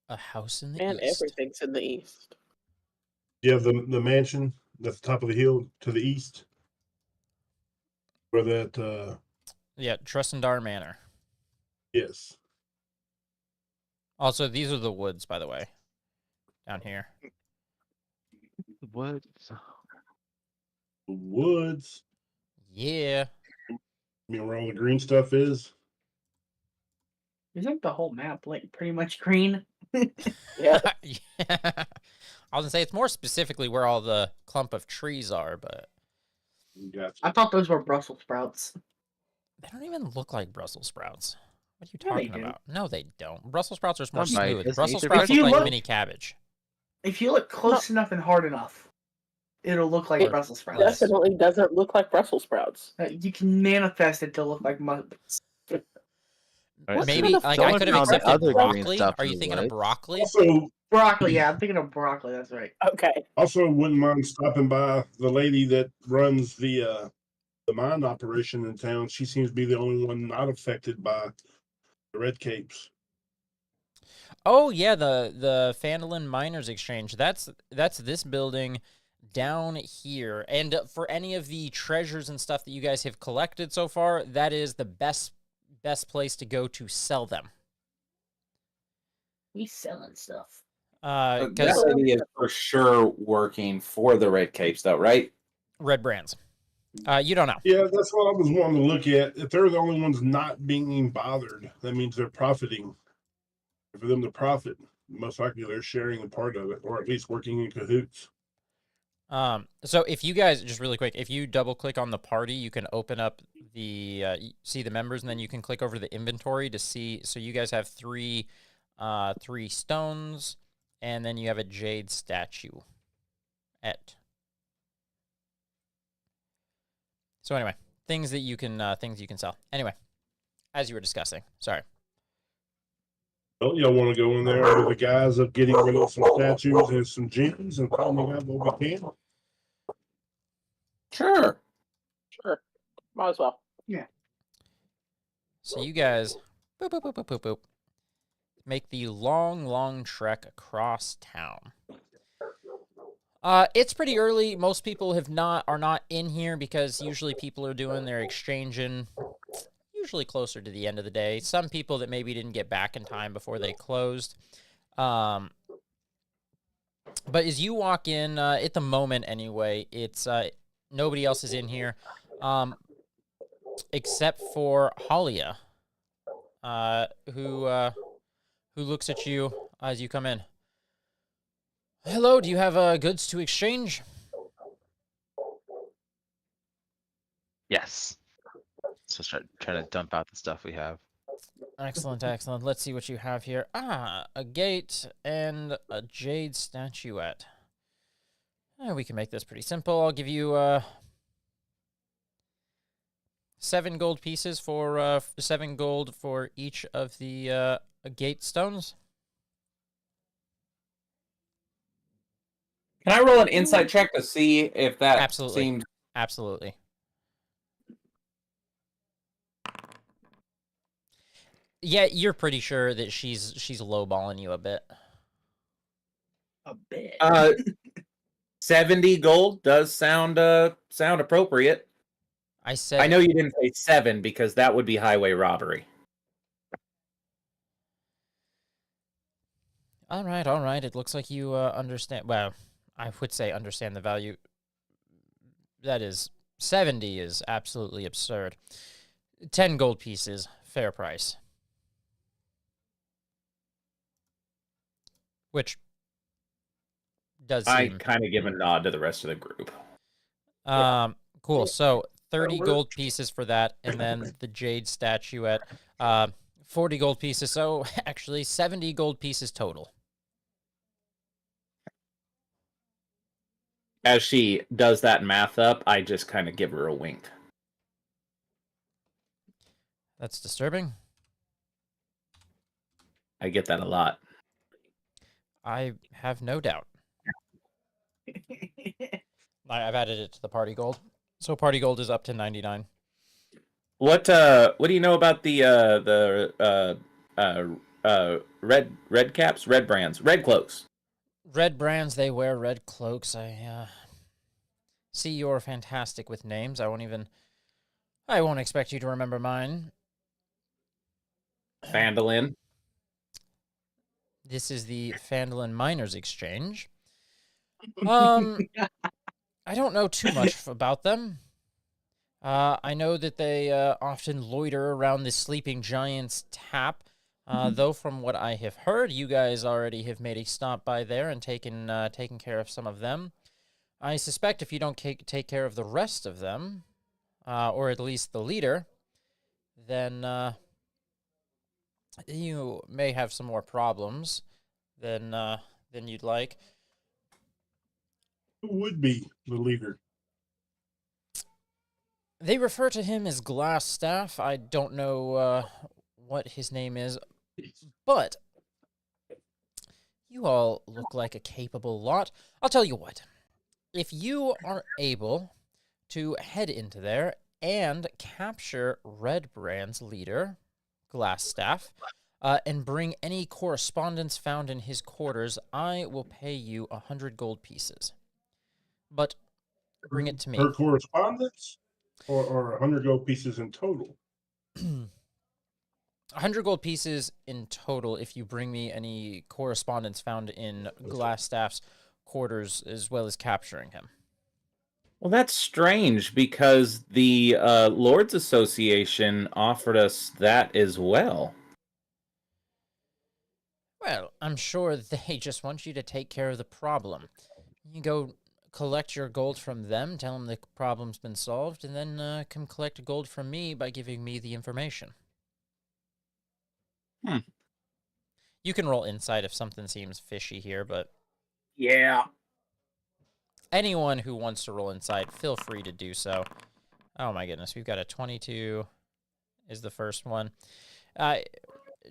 A house in the Man, east. everything's in the east. Yeah, the mansion at the top of the hill to the east, where that Yeah, Trustendar Manor. yes. Also, these are the woods, by the way, down here. What? The woods. Yeah. I mean, where all the green stuff is. Isn't the whole map like pretty much green? Yeah. Yeah. I was gonna say it's more specifically where all the clump of trees are, but Gotcha. I thought those were Brussels sprouts. they don't even look like Brussels sprouts. What are you Yeah, they talking do. about? No, they don't. Brussels sprouts are more Somebody smooth. just Brussels ate sprouts their look like vegetables. mini cabbage. If you look close enough and hard enough, it'll look like It Brussels sprouts. Definitely doesn't look like Brussels sprouts. You can manifest it to look like What Maybe kind of like I someone could have found the accepted other green broccoli. stuff Are in you the thinking of woods. broccoli? Also, broccoli. Yeah, I'm thinking of broccoli. That's right. Okay. also wouldn't mind stopping by the lady that runs the mine operation in town. She seems to be the only one not affected by the red capes. Oh yeah, the Phandelver Miners Exchange. That's this building down here. And for any of the treasures and stuff that you guys have collected so far, that is the best place to go to sell them. We selling stuff. That Because lady is for sure working for the Red Capes, though, right? red brands. You don't know. Yeah, that's what I was wanting to look at. If they're the only ones not being bothered, that means they're profiting. For them to profit, most likely they're sharing a part of it, or at least working in cahoots. So if you guys just really quick, if you double click on the party, you can open up the see the members, and then you can click over the inventory to see. So you guys have three stones, and then you have a jade statue. So anyway, things you can sell. Anyway, as you were discussing, sorry. Don't y'all want to go in there under the guise of getting rid of some statues and some gems and finding out what we can? Sure. Might as well. So you guys boop, make the long trek across town. It's pretty early. Most people are not in here because usually people are doing their exchanging usually closer to the end of the day. Some people that maybe didn't get back in time before they closed. But as you walk in, at the moment anyway, it's nobody else is in here, except for Halia, who looks at you as you come in. Hello, do you have goods to exchange? Yes. So start trying to dump out the stuff we have. Excellent, excellent. Let's see what you have here. Ah, a gate and a jade statuette. We can make this pretty simple. I'll give you 7 gold pieces for 7 gold for each of the gate stones. Can I roll an insight check to see if that Absolutely. seems... Absolutely. Yeah, you're pretty sure that she's lowballing you a bit. A bit. 70 gold does sound appropriate. I said I know you didn't say 7 because that would be highway robbery. All right. It looks like you understand. Well, I would say understand the value. That is 70 is absolutely absurd. 10 gold pieces, fair price. Which does I seem kind of give a nod to the rest of the group. cool. So 30 gold pieces for that, and then the jade statuette, 40 gold pieces. So actually 70 gold pieces total. As she does that math up, I just kind of give her a wink. That's disturbing. I get that a lot. I have no doubt. I've added it to the party gold. So party gold is up to 99. What do you know about the red caps, red brands, red cloaks? Red brands, they wear red cloaks. I see you're fantastic with names. I won't expect you to remember mine. Phandelin. This is the Phandelver Miners Exchange. I don't know too much about them. I know that they often loiter around the Sleeping Giant's tap. Though from what I have heard, you guys already have made a stop by there and taken care of some of them. I suspect if you don't take care of the rest of them, or at least the leader, then you may have some more problems than you'd like. Who would be the leader? They refer to him as Glassstaff. I don't know what his name is, but you all look like a capable lot. I'll tell you what. If you are able to head into there and capture Red Brand's leader, Glassstaff, and bring any correspondence found in his quarters, I will pay you 100 gold pieces. But bring it to me. Her correspondence? Or 100 gold pieces in total? 100 gold pieces in total if you bring me any correspondence found in Glassstaff's quarters, as well as capturing him. Well, that's strange because the Lords Association offered us that as well. Well, I'm sure they just want you to take care of the problem. You go collect your gold from them, tell them the problem's been solved, and then come collect gold from me by giving me the information. You can roll insight if something seems fishy here, but... Yeah. Anyone who wants to roll insight, feel free to do so. Oh my goodness, we've got a 22 is the first one.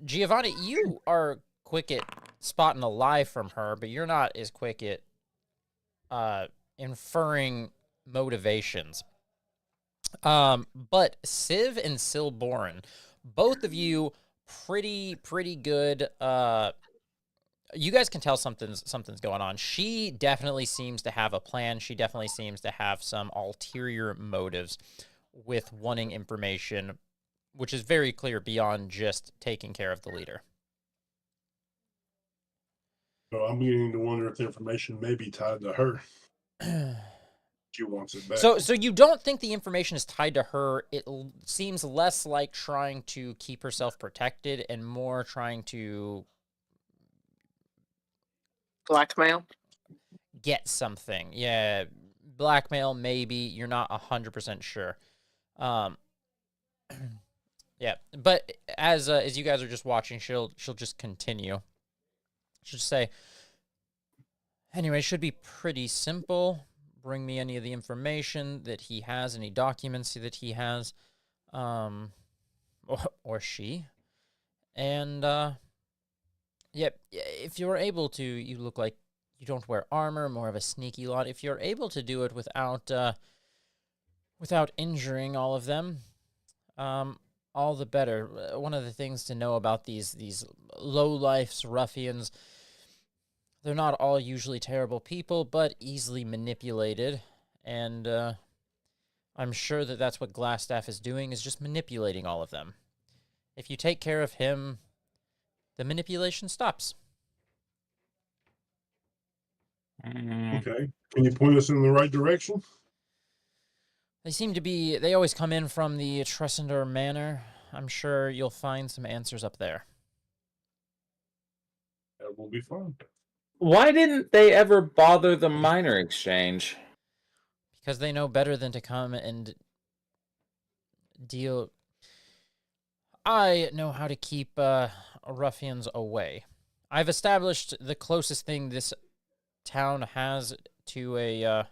Giovanni, you are quick at spotting a lie from her, but you're not as quick at inferring motivations. But Civ and Silborin, both of you pretty good. You guys can tell something's going on. She definitely seems to have a plan. She definitely seems to have some ulterior motives with wanting information, which is very clear beyond just taking care of the leader. So I'm beginning to wonder if the information may be tied to her. She wants it back. So you don't think the information is tied to her? It seems less like trying to keep herself protected and more trying to Blackmail. get something. Yeah, blackmail maybe. You're not 100% sure. Yeah, but as you guys are just watching, she'll just continue. She'll just say, anyway, it should be pretty simple. Bring me any of the information that he has, any documents that he has, or she. And, yep, if you're able to, you look like you don't wear armor, more of a sneaky lot. If you're able to do it without injuring all of them, all the better. One of the things to know about these low-lifes, ruffians, they're not all usually terrible people, but easily manipulated. And I'm sure that that's what Glassstaff is doing, is just manipulating all of them. If you take care of him, the manipulation stops. Okay. Can you point us in the right direction? They always come in from the Tressender Manor. I'm sure you'll find some answers up there. That will be fun. Why didn't they ever bother the minor exchange? Because they know better than to come and deal. I know how to keep ruffians away. I've established the closest thing this town has to a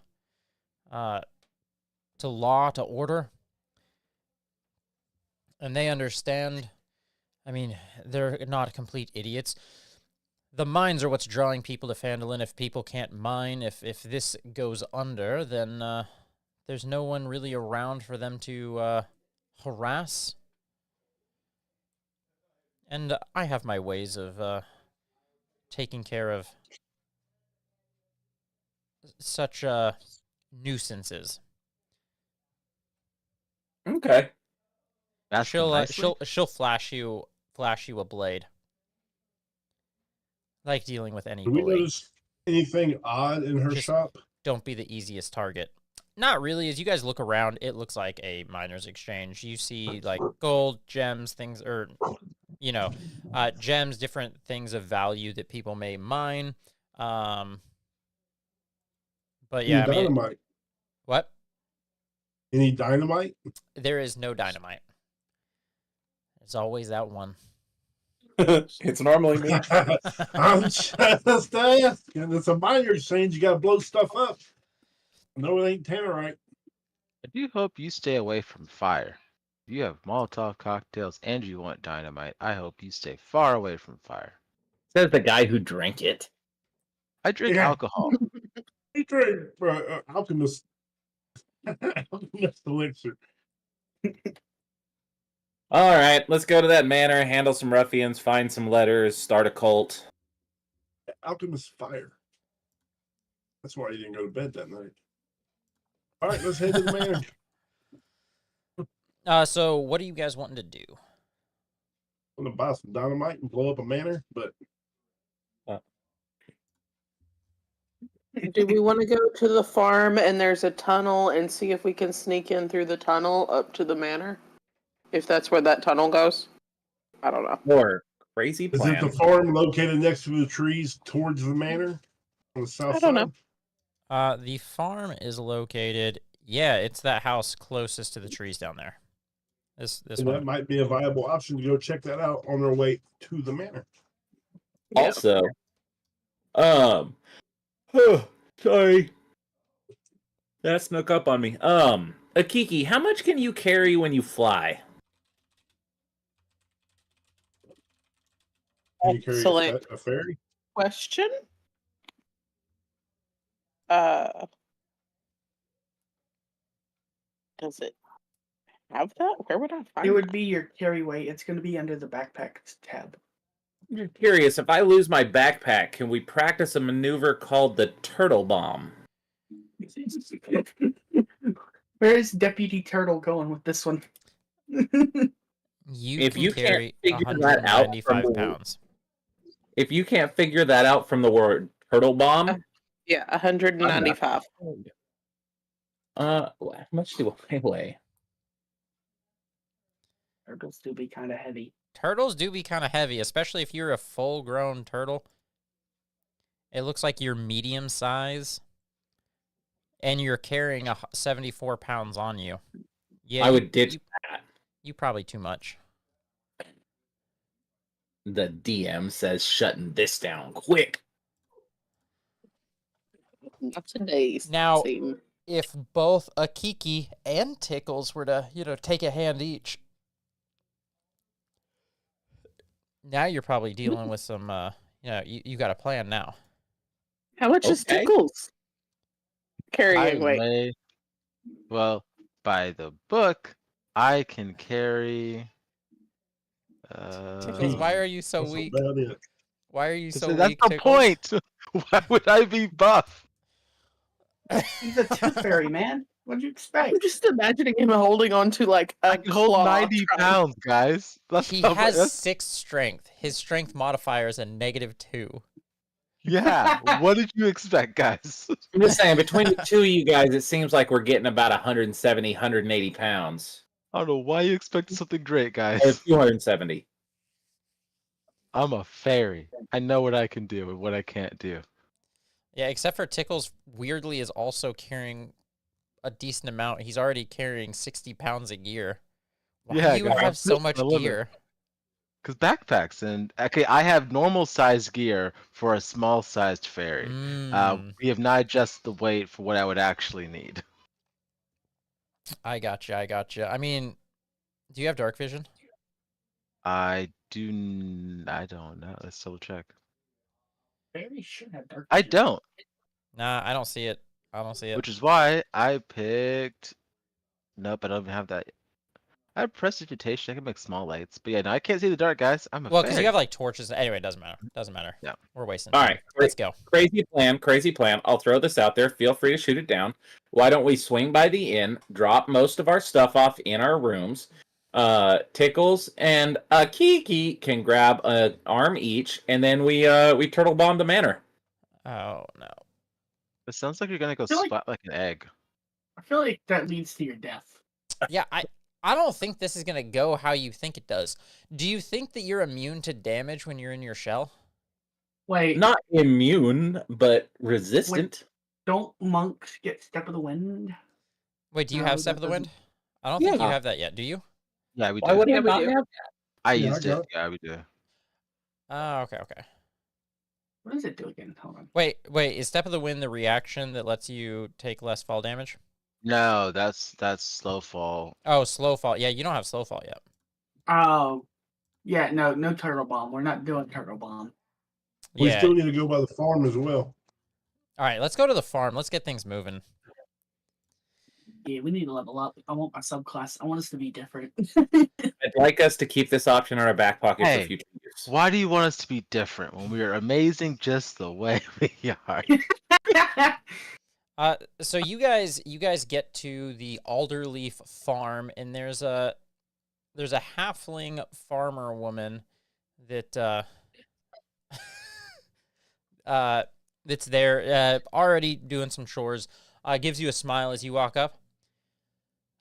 to law, to order. And they understand. I mean, they're not complete idiots. The mines are what's drawing people to Phandelver. If people can't mine, if this goes under, then there's no one really around for them to harass. And I have my ways of taking care of such nuisances. Okay. Ask them nicely. She'll flash you a blade. Like dealing with any Do we bully. notice anything odd in her Just shop? Don't be the easiest target. Not really. As you guys look around, it looks like a miner's exchange. You see like gold, gems, things, or gems, different things of value that people may mine. But yeah, Any dynamite? What? Any dynamite? There is no dynamite. There's always that one. It's normally me. I'm just asking. It's a minor exchange. You got to blow stuff up. No, it ain't tannerite. I do hope you stay away from fire. If you have Molotov cocktails and you want dynamite, I hope you stay far away from fire. Says the guy who drank it. I drink alcohol. He drink alchemist. Alchemist elixir. All right, let's go to that manor, handle some ruffians, find some letters, start a cult. Alchemist fire. That's why you didn't go to bed that night. All right, let's head to the manor. So what are you guys wanting to do? I'm gonna buy some dynamite and blow up a manor, but Do we want to go to the farm and there's a tunnel and see if we can sneak in through the tunnel up to the manor? If that's where that tunnel goes? I don't know. Or crazy is plan. it the farm located next to the trees towards the manor on the south side? I don't know. The farm is located. Yeah, it's that house closest to the trees down there. This So one. that might be a viable option to go check that out on our way to the manor. Also, sorry, that snuck up on me. Akiki, how much can you carry when you fly? Can you carry Excellent a ferry? question. Does it have that? Where would I find It would be your carry weight. It's going to be under the backpack tab. I'm just curious, if I lose my backpack, can we practice a maneuver called the turtle bomb? Where is Deputy Turtle going with this one? You If can you can't carry figure that out 195 from the- pounds. If you can't figure that out from the word turtle bomb, Yeah, 195. how much do I weigh? Turtles do be kind of heavy. Turtles do be kind of heavy, especially if you're a full-grown turtle. It looks like you're medium size, and you're carrying 74 pounds on you. Yeah, I would ditch that. You probably too much. The DM says shutting this down quick. Not today. Now, Satan. if both Akiki and Tickles were to, take a hand each, now you're probably dealing with some, you got a plan now. How much is Okay. Tickles I carrying weight? weigh, well, by the book, I can carry. Tickles, why are you so That's weak? about it. Why are you so that's weak, the Tickles? point. Why would I be buff? He's a tooth fairy, man. What'd you expect? I'm just imagining him holding on to like a I can hold claw 90 trying- pounds, guys. He has 6 strength. His strength modifier is a -2. Yeah. What did you expect, guys? I'm just saying, between the two of you guys, it seems like we're getting about 170, 180 pounds. I don't know why you expected something great, Or guys. 270. I'm a fairy. I know what I can do and what I can't do. Yeah, except for Tickles, weirdly, is also carrying a decent amount. He's already carrying 60 pounds a gear. Why Yeah, do you guys, have I'm so pushing much the limit. gear? Because backpacks and okay, I have normal sized gear for a small sized fairy. Mm, We have not adjusted the weight for what I would actually need. I gotcha. I mean, do you have dark vision? I don't know. Let's double check. Fairies should have dark I vision. don't, Nah, I don't see it. which is why I picked. Nope, I don't even have that. I have prestidigitation. I can make small lights, but yeah, no, I can't see the dark, guys. I'm a Well, because you fairy. have like torches. Anyway, it doesn't matter. Yeah. We're wasting All time. right, Let's go. Crazy plan. I'll throw this out there. Feel free to shoot it down. Why don't we swing by the inn, drop most of our stuff off in our rooms? Tickles and Kiki can grab an arm each, and then we turtle bomb the manor. Oh, no. It sounds like you're gonna go feel like- splat like an egg. I feel like that leads to your death. Yeah, I don't think this is going to go how you think it does. Do you think that you're immune to damage when you're in your shell? Wait, Not immune, but resistant. don't monks get step of the wind? Wait, do you No, have Step that of the Wind? doesn't- I don't think you Yeah. have that yet. Do you? Yeah, we Why do. would I Yeah, we not do. have I Yeah, I used got it. it. Yeah, we do. Oh, okay. What does it do again? Hold on. Wait, is Step of the Wind the reaction that lets you take less fall damage? No, that's slow fall. Oh, slow fall. Yeah, you don't have slow fall yet. Oh, yeah, no turtle bomb. We're not doing turtle bomb. We Yeah. still need to go by the farm as well. All right, let's go to the farm. Let's get things moving. Yeah, we need to level up. I want my subclass. I want us to be different. I'd like us to keep this option in our back pocket Hey, for future use. Why do you want us to be different when we are amazing just the way we are? So you guys get to the Alderleaf farm, and there's a halfling farmer woman that that's there already doing some chores. Gives you a smile as you walk up.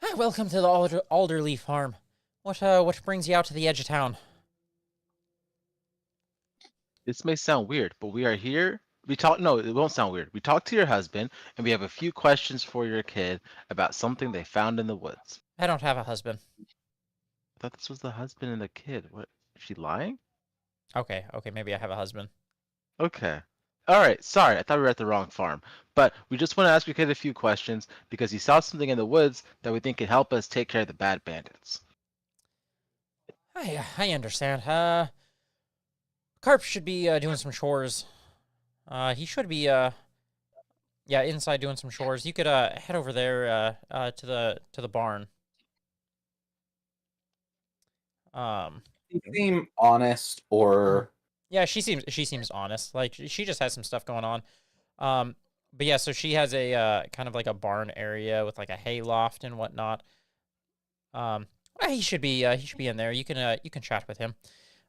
Hi, welcome to the Alderleaf farm. What brings you out to the edge of town? This may sound weird, but we are here. No, it won't sound weird. We talked to your husband, and we have a few questions for your kid about something they found in the woods. I don't have a husband. I thought this was the husband and the kid. What? Is she lying? Okay, maybe I have a husband. Okay. All right. Sorry, I thought we were at the wrong farm. But we just want to ask your kid a few questions because he saw something in the woods that we think could help us take care of the bad bandits. I understand. Carp should be doing some chores. He should be inside doing some chores. You could head over there to the barn. You seem honest, or Yeah, she seems honest. Like she just has some stuff going on. But yeah, so she has a kind of like a barn area with like a hay loft and whatnot. He should be in there. You can chat with him.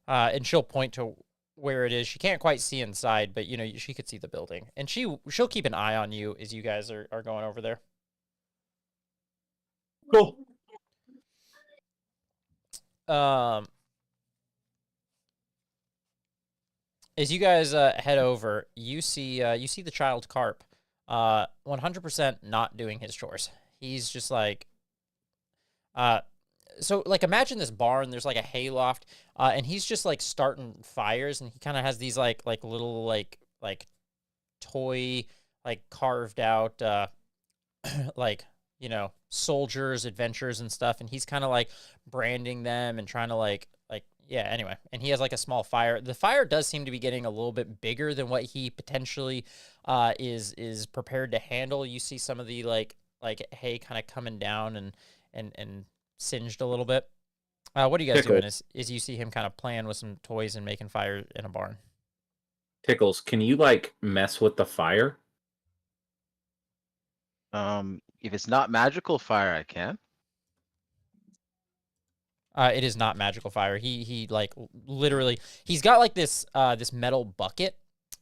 And she'll point to where it is. She can't quite see inside, but she could see the building, and she'll keep an eye on you as you guys are going over there. Cool. As you guys head over, you see the child Carp, 100% not doing his chores. He's just like, so like imagine this barn. There's like a hayloft, and he's just like starting fires, and he kind of has these like little like toy like carved out like soldiers, adventures and stuff, and he's kind of like branding them and trying to like yeah, anyway, and he has like a small fire. The fire does seem to be getting a little bit bigger than what he potentially is prepared to handle. You see some of the like hay kind of coming down and singed a little bit. What are you guys doing? Is you see him kind of playing with some toys and making fire in a barn? Tickles, can you like mess with the fire? If it's not magical fire, I can. It is not magical fire. He like literally, he's got like this metal bucket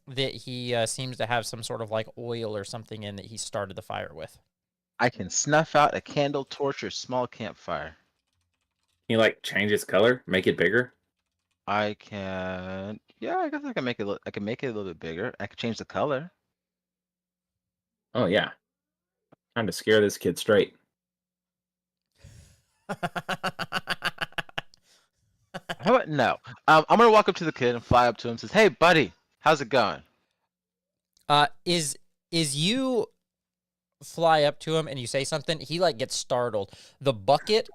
that he seems to have some sort of like oil or something in that he started the fire with. I can snuff out a candle, torch, or small campfire. Can you like change its color, make it bigger? I can. Yeah, I guess I can make it. I can make it a little bit bigger. I can change the color. Oh yeah, time to scare this kid straight. How about no? I'm gonna walk up to the kid and fly up to him and says, "Hey, buddy, how's it going?" Is you fly up to him and you say something, he like gets startled. The bucket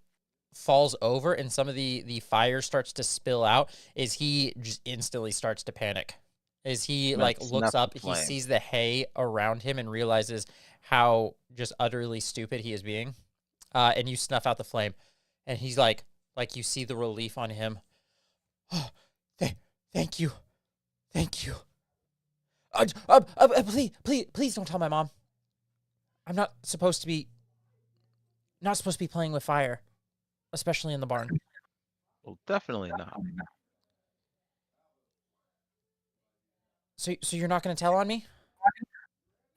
falls over and some of the fire starts to spill out as he just instantly starts to panic. As he like looks up, he sees the hay around him and realizes how just utterly stupid he is being. And you snuff out the flame, and he's like you see the relief on him. Oh, thank you. Please don't tell my mom. I'm not supposed to be playing with fire, especially in the barn. Well, definitely not. So you're not going to tell on me?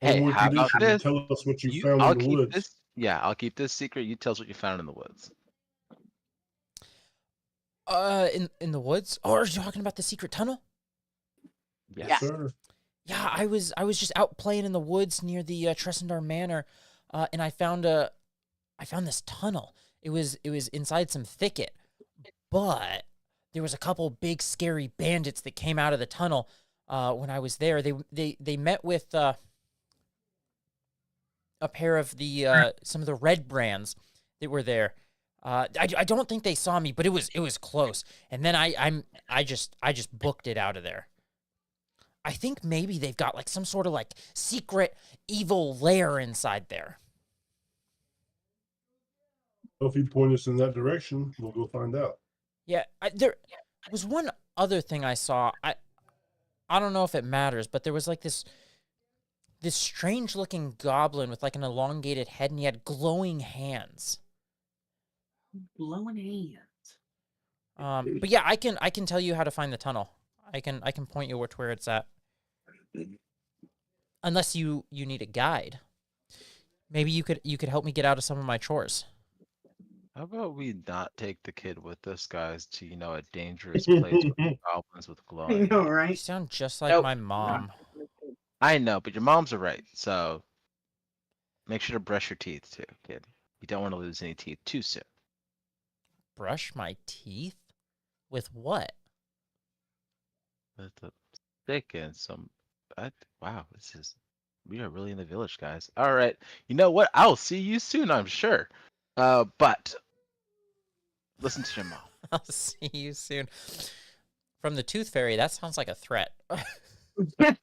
Hey, One how about condition, this? tell us what you found in the woods. I'll keep this secret. You tell us what you found in the woods. In the woods? Or are you talking about the secret tunnel? Yes, sir. Yeah, I was just out playing in the woods near the Tressendar Manor, and I found this tunnel. It was inside some thicket, but there was a couple big scary bandits that came out of the tunnel when I was there. They met with a pair of the some of the red brands that were there. I don't think they saw me, but it was close. And then I just booked it out of there. I think maybe they've got like some sort of like secret evil lair inside there. Well, if you point us in that direction, we'll go find out. Yeah, there was one other thing I saw. I don't know if it matters, but there was like this strange looking goblin with like an elongated head, and he had glowing hands. Glowing hands. But yeah, I can tell you how to find the tunnel. I can point you to where it's at. Unless you need a guide. Maybe you could help me get out of some of my chores. How about we not take the kid with us, guys, to a dangerous place with goblins with glowing? I know, You right? sound just like my mom. I know, but your mom's are right. So make sure to brush your teeth too, kid. You don't want to lose any teeth too soon. Brush my teeth? With what? With a stick and some. Wow, we are really in the village, guys. All right, you know what? I'll see you soon, I'm sure. But listen to your mom. I'll see you soon. From the Tooth Fairy, that sounds like a threat. Like,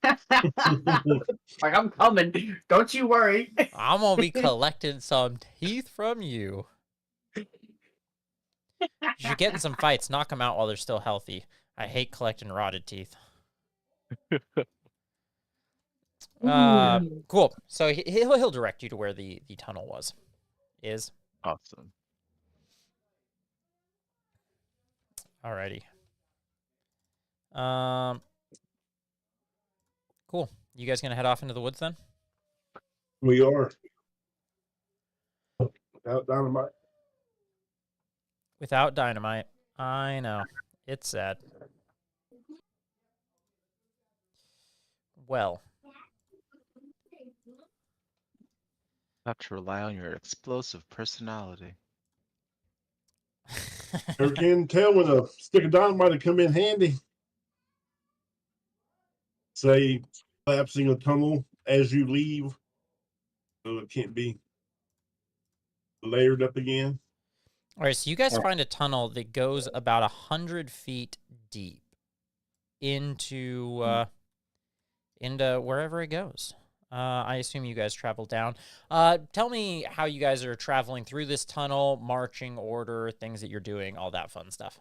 I'm coming. Don't you worry. I'm gonna be collecting some teeth from you. You should get in some fights, knock them out while they're still healthy. I hate collecting rotted teeth. Cool. So he'll direct you to where the tunnel is. Awesome. Alrighty. Cool. You guys gonna head off into the woods then? We are. Without dynamite. Without dynamite. I know. It's sad. Well. Have to rely on your explosive personality. Never can tell when a stick of dynamite would come in handy. Say, collapsing a tunnel as you leave, so it can't be layered up again. All right, so you guys find a tunnel that goes about 100 feet deep into wherever it goes. I assume you guys travel down. Tell me how you guys are traveling through this tunnel, marching order, things that you're doing, all that fun stuff.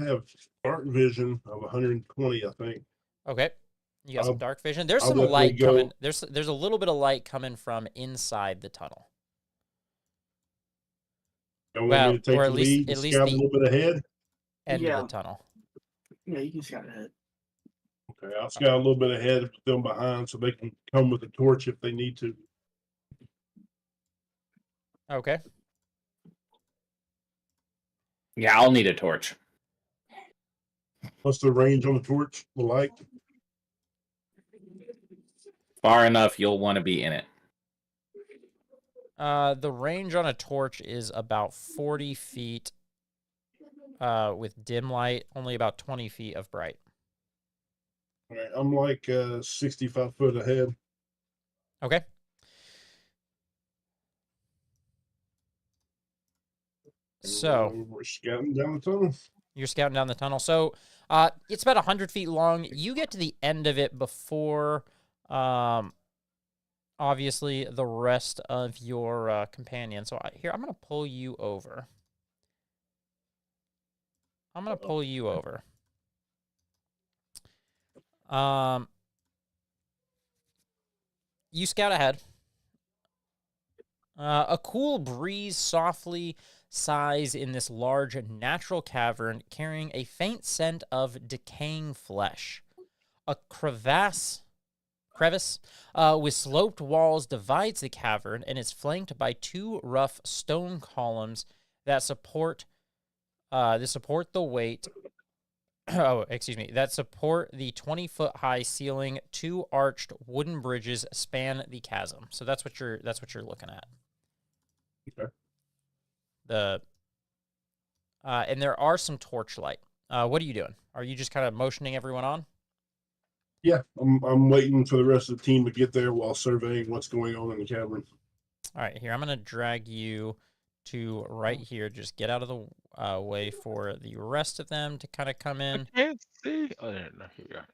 I have dark vision of 120, I think. Okay. You got some dark vision. There's I'll some definitely light go- coming. There's a little bit of light coming from inside the tunnel. Y'all want Well, me to take or the at least- lead at and least scout the- a little bit ahead? End Yeah. of the tunnel. Yeah, you can scout ahead. Okay, I'll scout a little bit ahead and put them behind so they can come with a torch if they need to. Okay. Yeah, I'll need a torch. What's the range on the torch? The light? Far enough, you'll want to be in it. The range on a torch is about 40 feet with dim light, only about 20 feet of bright. All right, I'm like 65 foot ahead. Okay. So we're scouting down the tunnel. you're scouting down the tunnel. So it's about 100 feet long. You get to the end of it before, obviously, the rest of your companions. So here, I'm going to pull you over. You scout ahead. A cool breeze softly sighs in this large natural cavern, carrying a faint scent of decaying flesh. A crevice with sloped walls divides the cavern and is flanked by two rough stone columns that support the weight. That support the 20-foot high ceiling. Two arched wooden bridges span the chasm. So that's what you're looking at. Okay. And there are some torchlight. What are you doing? Are you just kind of motioning everyone on? Yeah, I'm waiting for the rest of the team to get there while surveying what's going on in the cavern. All right, here, I'm going to drag you to right here. Just get out of the way for the rest of them to kind of come in. I can't see. Oh, no, here we are.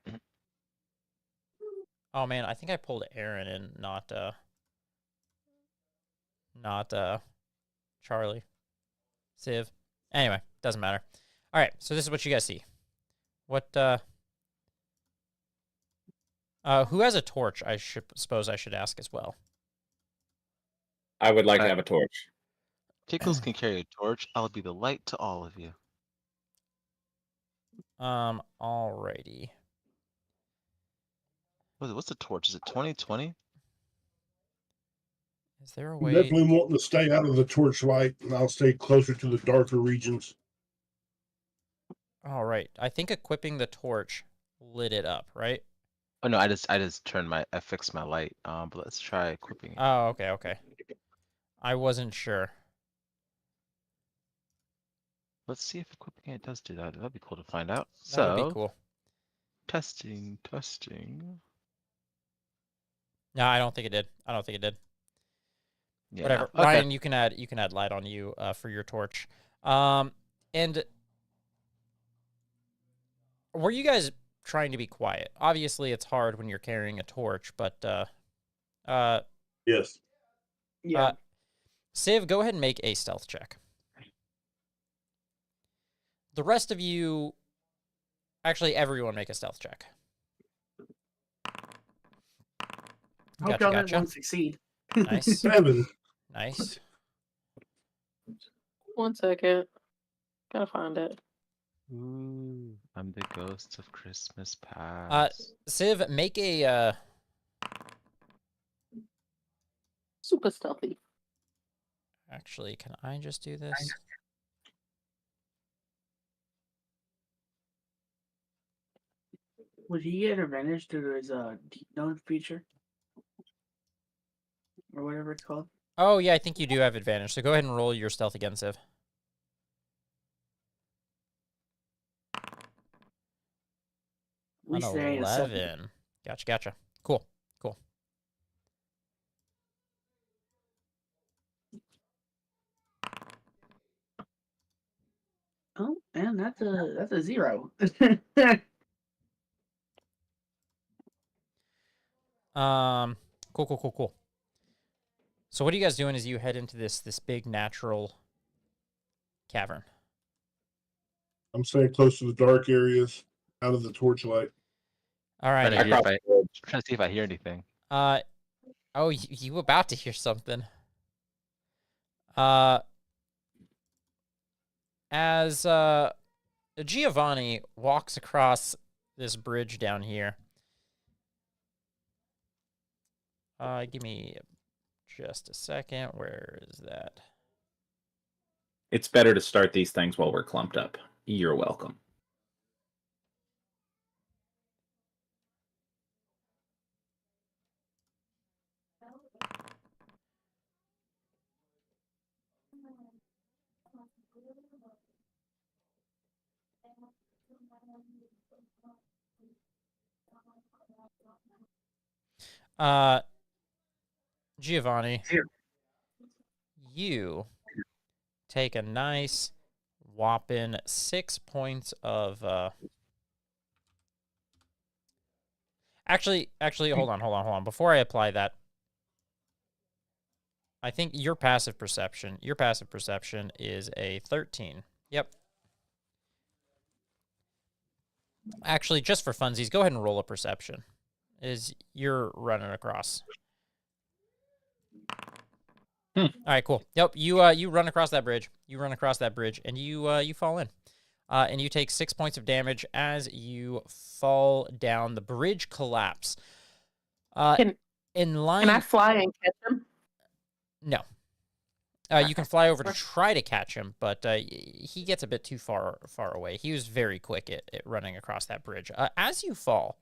Oh, man, I think I pulled Aaron in, not Charlie. Civ. Anyway, doesn't matter. All right, so this is what you guys see. What, who has a torch? I suppose I should ask as well. I would like to have a torch. Tickles can carry a torch. I'll be the light to all of you. Alrighty. What's the torch? Is it 2020? Is there a I'm way? definitely wanting to stay out of the torchlight, and I'll stay closer to the darker regions. All right. I think equipping the torch lit it up, right? Oh no, I just I fixed my light. But let's try equipping it. Oh, okay. I wasn't sure. Let's see if equipping it does do that. That'd be cool to find out. That would be cool. Testing. No, I don't think it did. Yeah. Whatever. Okay. Ryan, you can add light on you for your torch. And were you guys trying to be quiet? Obviously, it's hard when you're carrying a torch, but Yes. Yeah. Civ, go ahead and make a stealth check. The rest of you, actually, everyone make a stealth check. Hope y'all didn't want to succeed. Nice. 7. Nice. 1 second. Gotta find it. Ooh, I'm the ghost of Christmas past. Civ, make a Super stealthy. actually, can I just do this? Would he get advantage to his deep known feature? Or whatever it's called? Oh yeah, I think you do have advantage. So go ahead and roll your stealth again, Civ. At least An there ain't a second. 11. Gotcha. Cool. Oh, and that's a 0. Cool. So what are you guys doing as you head into this big natural cavern? I'm staying close to the dark areas, out of the torchlight. All Trying right. to see if I hear anything. Oh, you about to hear something. As Giovanni walks across this bridge down here. Give me just a second. Where is that? It's better to start these things while we're clumped up. You're welcome. Giovanni, you take a nice whopping 6 points of Actually, hold on. Before I apply that, I think your passive perception is a 13. Yep. Actually, just for funsies, go ahead and roll a perception. Is you're running across. All right, cool. Yep, you run across that bridge. And you fall in. And you take 6 points of damage as you fall down. The bridge collapse. Can I fly and catch him? No. You can fly over to try to catch him, but he gets a bit too far away. He was very quick at running across that bridge. As you fall,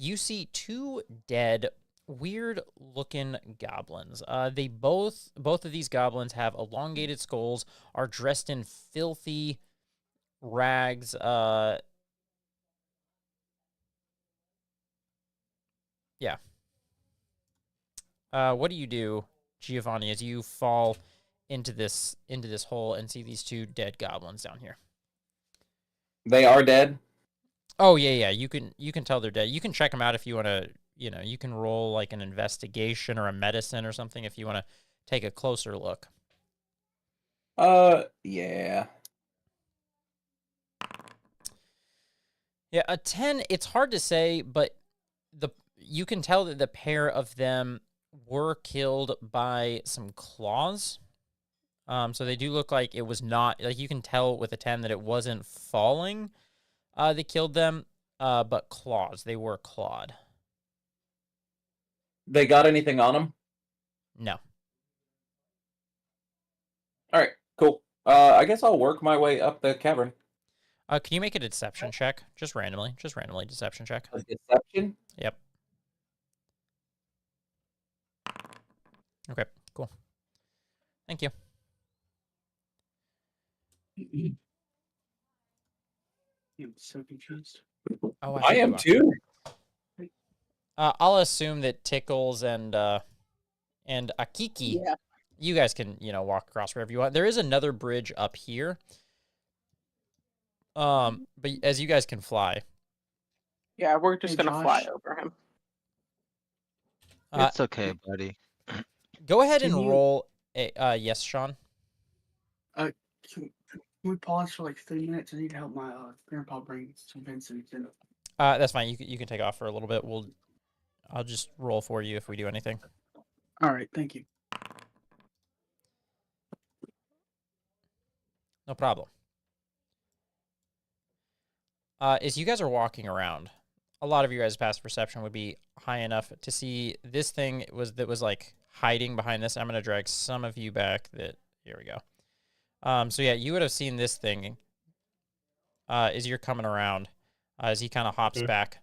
you see 2 dead, weird-looking goblins. They both of these goblins have elongated skulls, are dressed in filthy rags. Yeah. What do you do, Giovanni, as you fall into this hole and see these 2 dead goblins down here? They are dead. Oh yeah. You can tell they're dead. You can check them out if you want to. You can roll like an investigation or a medicine or something if you want to take a closer look. Yeah. Yeah, a 10. It's hard to say, but you can tell that the pair of them were killed by some claws. So they do look like it was not, like, you can tell with a 10 that it wasn't falling that killed them, but claws. They were clawed. They got anything on them? No. All right, cool. I guess I'll work my way up the cavern. Can you make a deception check? Just randomly deception check. A deception? Yep. Okay, cool. Thank you. I'm so confused. Oh, I am too. I'll assume that Tickles and Akiki, you guys can, walk across wherever you want. There is another bridge up here. But as you guys can fly. Yeah, we're just gonna fly over him. It's okay, buddy. Go ahead and roll a yes, Sean. Can we pause for like 3 minutes? I need to help my grandpa bring some Vincent. That's fine. You can take off for a little bit. I'll just roll for you if we do anything. All right, thank you. No problem. is you guys are walking around. A lot of you guys' passive perception would be high enough to see this thing that was like hiding behind this. I'm gonna drag some of you back. Here we go. So yeah, you would have seen this thing as you're coming around, as he kind of hops back.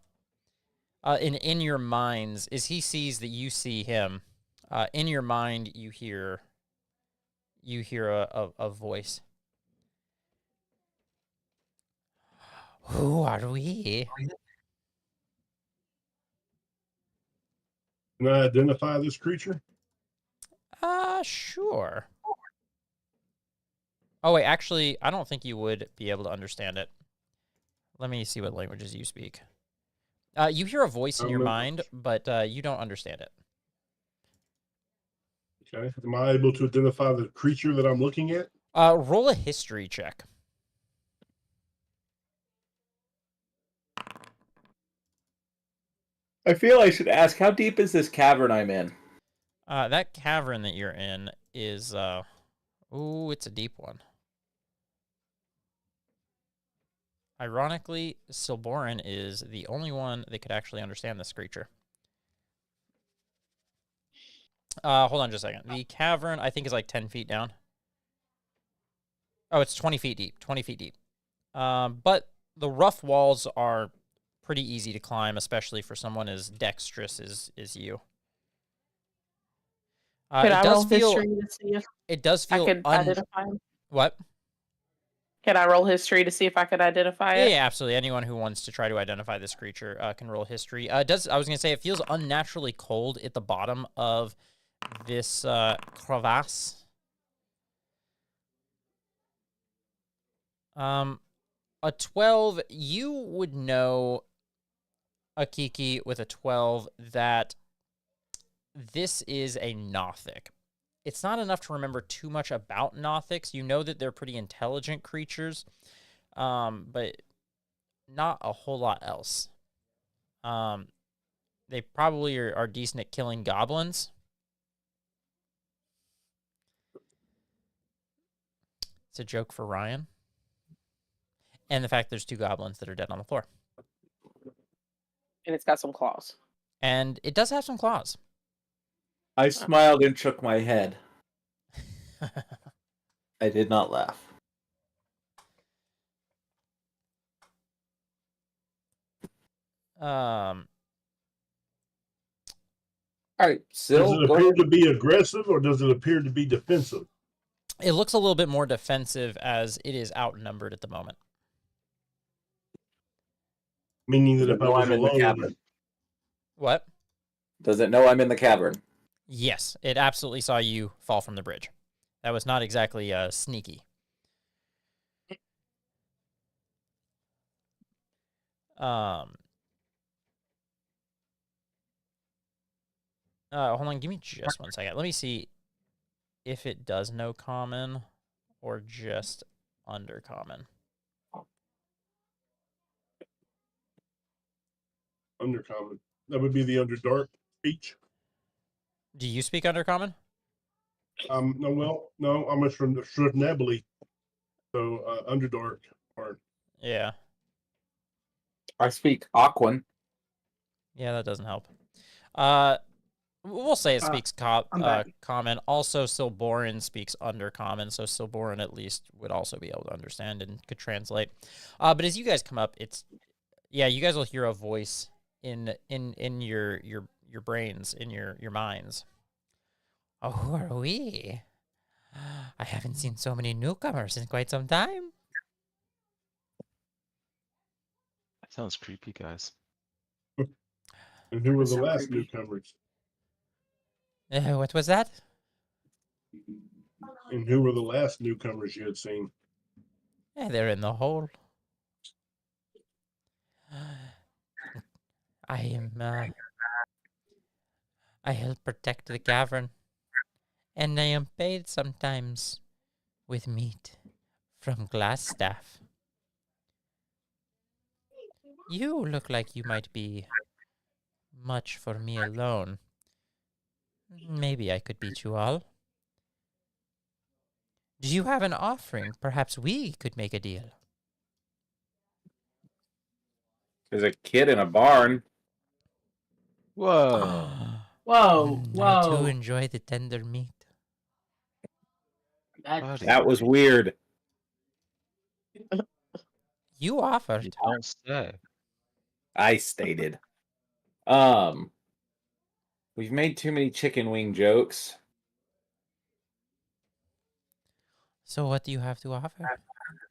In your minds, as he sees that you see him, in your mind you hear a voice. Who are we? Can I identify this creature? Sure. Oh, wait, actually, I don't think you would be able to understand it. Let me see what languages you speak. You hear a voice in your mind, but you don't understand it. Okay. Am I able to identify the creature that I'm looking at? Roll a history check. I feel I should ask, how deep is this cavern I'm in? That cavern that you're in is, ooh, it's a deep one. Ironically, Silborin is the only one that could actually understand this creature. Hold on just a second. The cavern, I think, is like 10 feet down. Oh, it's 20 feet deep. 20 feet deep. But the rough walls are pretty easy to climb, especially for someone as dexterous as you. Could I roll history to see if it does feel I could identify him? What? Can I roll history to see if I could identify it? Yeah, absolutely. Anyone who wants to try to identify this creature can roll history. I was going to say it feels unnaturally cold at the bottom of this crevasse. A 12, you would know, Akiki, with a 12, that this is a Nothic. It's not enough to remember too much about Nothics. You know that they're pretty intelligent creatures, but not a whole lot else. They probably are decent at killing goblins. It's a joke for Ryan. And the fact there's 2 goblins that are dead on the floor. And it's got some claws. And it does have some claws. I smiled and shook my head. I did not laugh. All right, Does it appear to be aggressive or does it appear to be defensive? It looks a little bit more defensive as it is outnumbered at the moment. Meaning that if I was I'm in the alone, cavern. What? Does it know I'm in the cavern? Yes, it absolutely saw you fall from the bridge. That was not exactly sneaky. Hold on, give me just 1 second. Let me see if it does know common or just undercommon. undercommon. That would be the Underdark speech. Do you speak undercommon? No, I'm a Shrubnebly. So Underdark or Yeah. I speak Aquan. Yeah, that doesn't help. We'll say it speaks common. Also, Silborin speaks undercommon, so Silborin at least would also be able to understand and could translate. But as you guys come up, you guys will hear a voice in your brains, in your minds. Oh, who are we? I haven't seen so many newcomers in quite some time. That sounds creepy, guys. and who were the last newcomers? What was that? And who were the last newcomers you had seen? They're in the hole. I help protect the cavern, and I am paid sometimes with meat from Glassstaff. You look like you might be much for me alone. Maybe I could beat you all. Do you have an offering? Perhaps we could make a deal. There's a kid in a barn. Whoa. Whoa, I too whoa. enjoy the tender meat. Buddy. That was weird. You offered. You don't say. I stated. We've made too many chicken wing jokes. So what do you have to offer?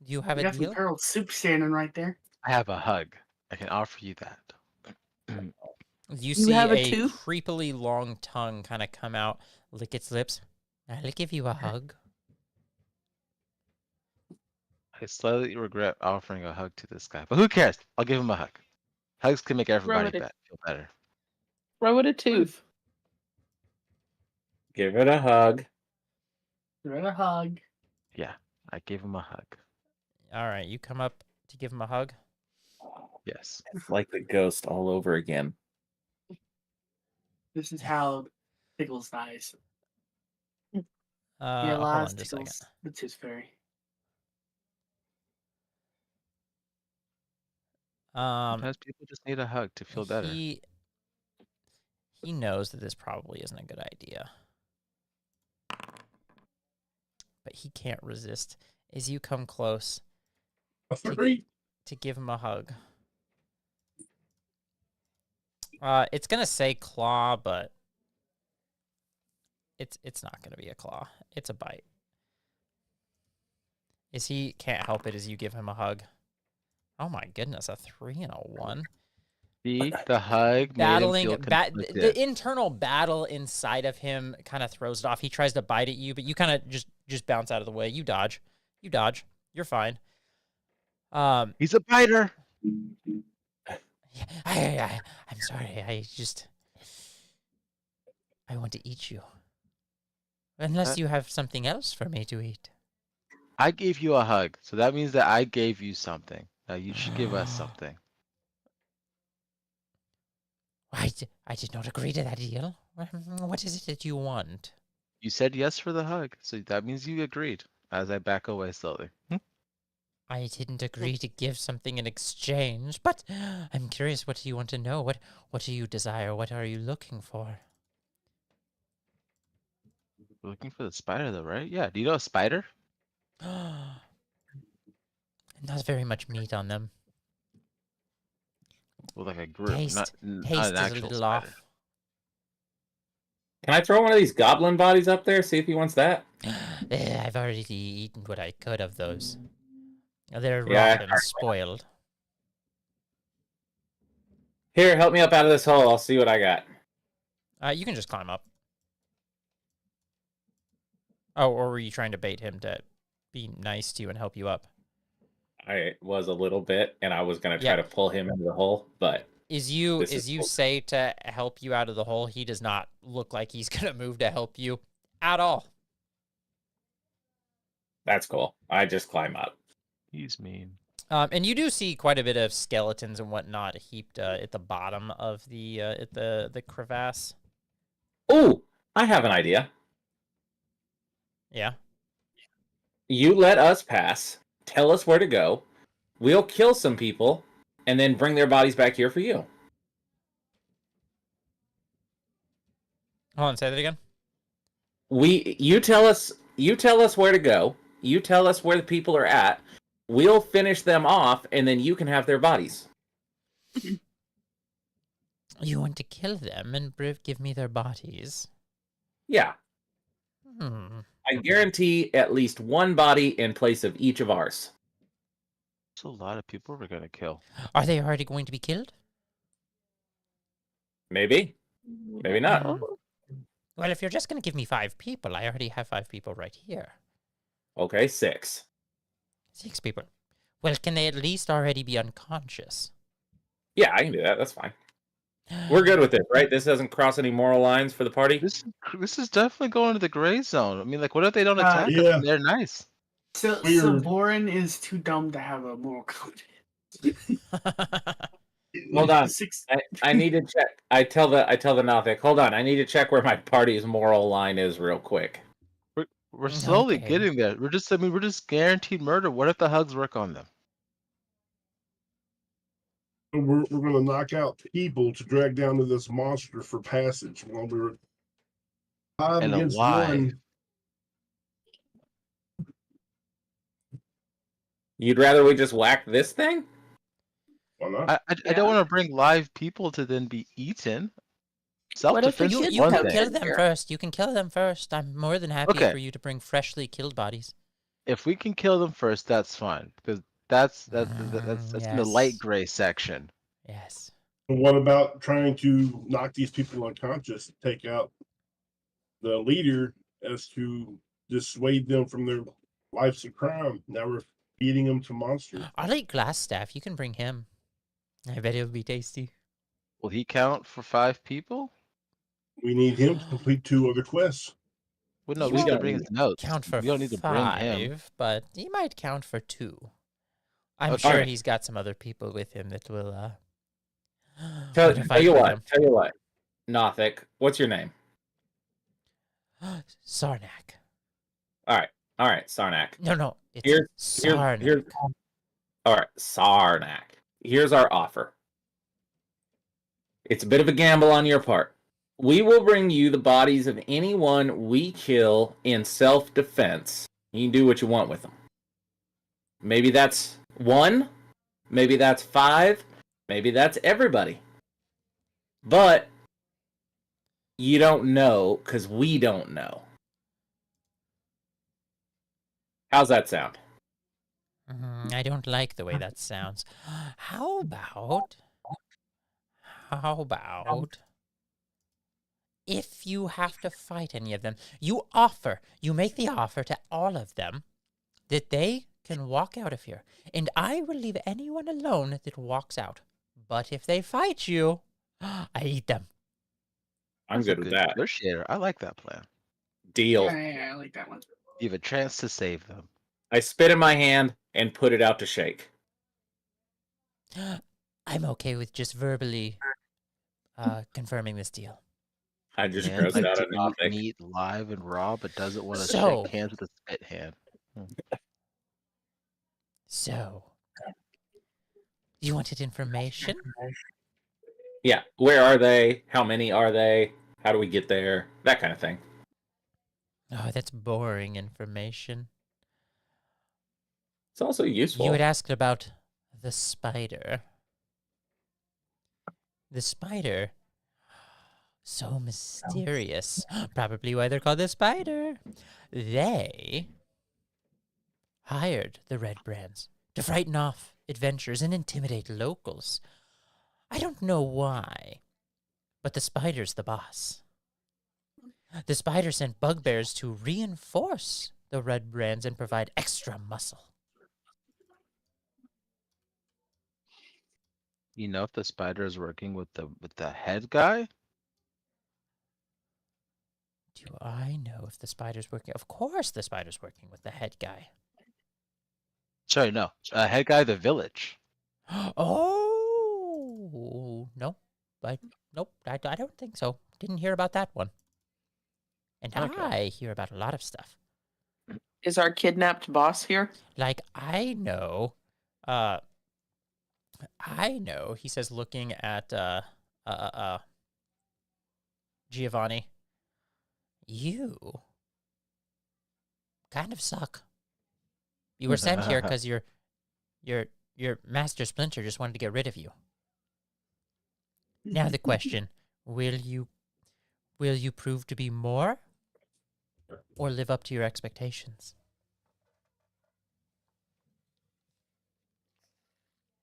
Do you have We a got some deal? turtle soup standing right there. I have a hug. I can offer you that. You see have a a tooth? creepily long tongue kind of come out, lick its lips. I'll give you a hug. I slightly regret offering a hug to this guy, but who cares? I'll give him a hug. Hugs can make everybody it. feel better. Throw it a tooth. Give it a hug. Give it a hug. Yeah, I gave him a hug. All right, you come up to give him a hug. Yes. It's like the ghost all over again. This is how Tickles dies. He Hold allows on just a second. Tickles the Tooth Fairy. Sometimes people just need a hug to feel better. He knows that this probably isn't a good idea. But he can't resist as you come close A 3. to give him a hug. It's gonna say claw, but it's not gonna be a claw. It's a bite. As he can't help it as you give him a hug. Oh my goodness, a 3 and a 1. See, the hug Battling, made him feel conflicted. the internal battle inside of him kind of throws it off. He tries to bite at you, but you kind of just bounce out of the way. You dodge. You're fine. He's a biter. I'm sorry. I want to eat you. Unless you have something else for me to eat. I gave you a hug, so that means that I gave you something. Now you should give us something. I did not agree to that deal. What is it that you want? You said yes for the hug, so that means you agreed. As I back away slowly. I didn't agree to give something in exchange, but I'm curious. What do you want to know? What do you desire? What are you looking for? Looking for the spider, though, right? Yeah. Do you know a spider? Not very much meat on them. Well, like a group, Taste not is an a actual little spider. off. Can I throw one of these goblin bodies up there? See if he wants that. I've already eaten what I could of those. They're Yeah. rotten, spoiled. Here, help me up out of this hole. I'll see what I got. You can just climb up. Oh, or were you trying to bait him to be nice to you and help you up? I was a little bit, and I was gonna try Yeah. to pull him into the hole, but As This you is cool. say to help you out of the hole, he does not look like he's gonna move to help you at all. that's cool. I just climb up. He's mean. And you do see quite a bit of skeletons and whatnot heaped at the bottom of the crevasse. Oh, I have an idea. Yeah. You let us pass. Tell us where to go. We'll kill some people, and then bring their bodies back here for you. Hold on, say that again. You tell us where to go. You tell us where the people are at. We'll finish them off, and then you can have their bodies. You want to kill them and give me their bodies? Yeah. I guarantee at least one body in place of each of ours. That's a lot of people we're gonna kill. Are they already going to be killed? Maybe. Maybe not. Well, if you're just going to give me 5 people, I already have 5 people right here. Okay, 6. 6 people. Well, can they at least already be unconscious? Yeah, I can do that. That's fine. We're good with this, right? This doesn't cross any moral lines for the party? This is definitely going to the gray zone. I mean, like, what if they don't attack us? yeah. And they're nice. So Weird. Boren is too dumb to have a moral code. Hold on. Six. I need to check. I tell the Nothic, hold on, I need to check where my party's moral line is real quick. We're slowly Okay. getting there. We're just guaranteed murder. What if the hugs work on them? we're going to knock out people to drag down to this monster for passage. While we're 5 And against alive. 1. You'd rather we just whack this thing? Why not? I don't want to bring live people to then be eaten. What if the Self-defense is kids You one can come thing. kill in them here? first. You can kill them first. I'm more than happy Okay. for you to bring freshly killed bodies. If we can kill them first, that's fine because that's in the light Yes. gray section. Yes. And what about trying to knock these people unconscious, take out the leader as to dissuade them from their lives of crime? Now we're feeding them to monsters. I'll eat glass staff. You can bring him. I bet it'll be tasty. Will he count for 5 people? We need him to complete 2 other quests. Well, no, He we need to won't bring his notes. Count for We don't need to bring him. 5, but he might count for 2. I'm Okay. sure Alright. he's got some other people with him that will Tell want to fight you with what. Nothic, what's your name? him. Sarnak. All right, Sarnak. No, it's Here's Sarnak. all right, Sarnak. Here's our offer. It's a bit of a gamble on your part. We will bring you the bodies of anyone we kill in self-defense. You can do what you want with them. Maybe that's 1, maybe that's 5, maybe that's everybody. But you don't know because we don't know. How's that sound? I don't like the way that sounds. How about if you have to fight any of them, you make the offer to all of them that they can walk out of here, and I will leave anyone alone that walks out. But if they fight you, I eat them. I'm That's a good with that. Negotiator. I like that plan. Deal. Yeah, I like that one. You have a chance to save them. I spit in my hand and put it out to shake. I'm okay with just verbally confirming this deal. I just Man grossed likes out to a eat Nothic. meat live and raw, but doesn't want to So- shake hands with a spit hand. So, you wanted information? Yeah, where are they? How many are they? How do we get there? That kind of thing. Oh, that's boring information. It's also useful. You had asked about the spider. The spider. So mysterious. Probably why they're called the spider. They hired the Red Brands to frighten off adventurers and intimidate locals. I don't know why, but the spider's the boss. The spider sent bugbears to reinforce the Red Brands and provide extra muscle. You know if the spider is working with the head guy? Do I know if the spider's working? Of course the spider's working with the head guy. Sorry, no. Head guy of the village. Oh, no. Nope, I don't think so. Didn't hear about that one. And Okay. I hear about a lot of stuff. Is our kidnapped boss here? Like, I know, he says, looking at, Giovanni, you kind of suck. You were sent here because your master Splinter just wanted to get rid of you. Now the question, will you prove to be more or live up to your expectations?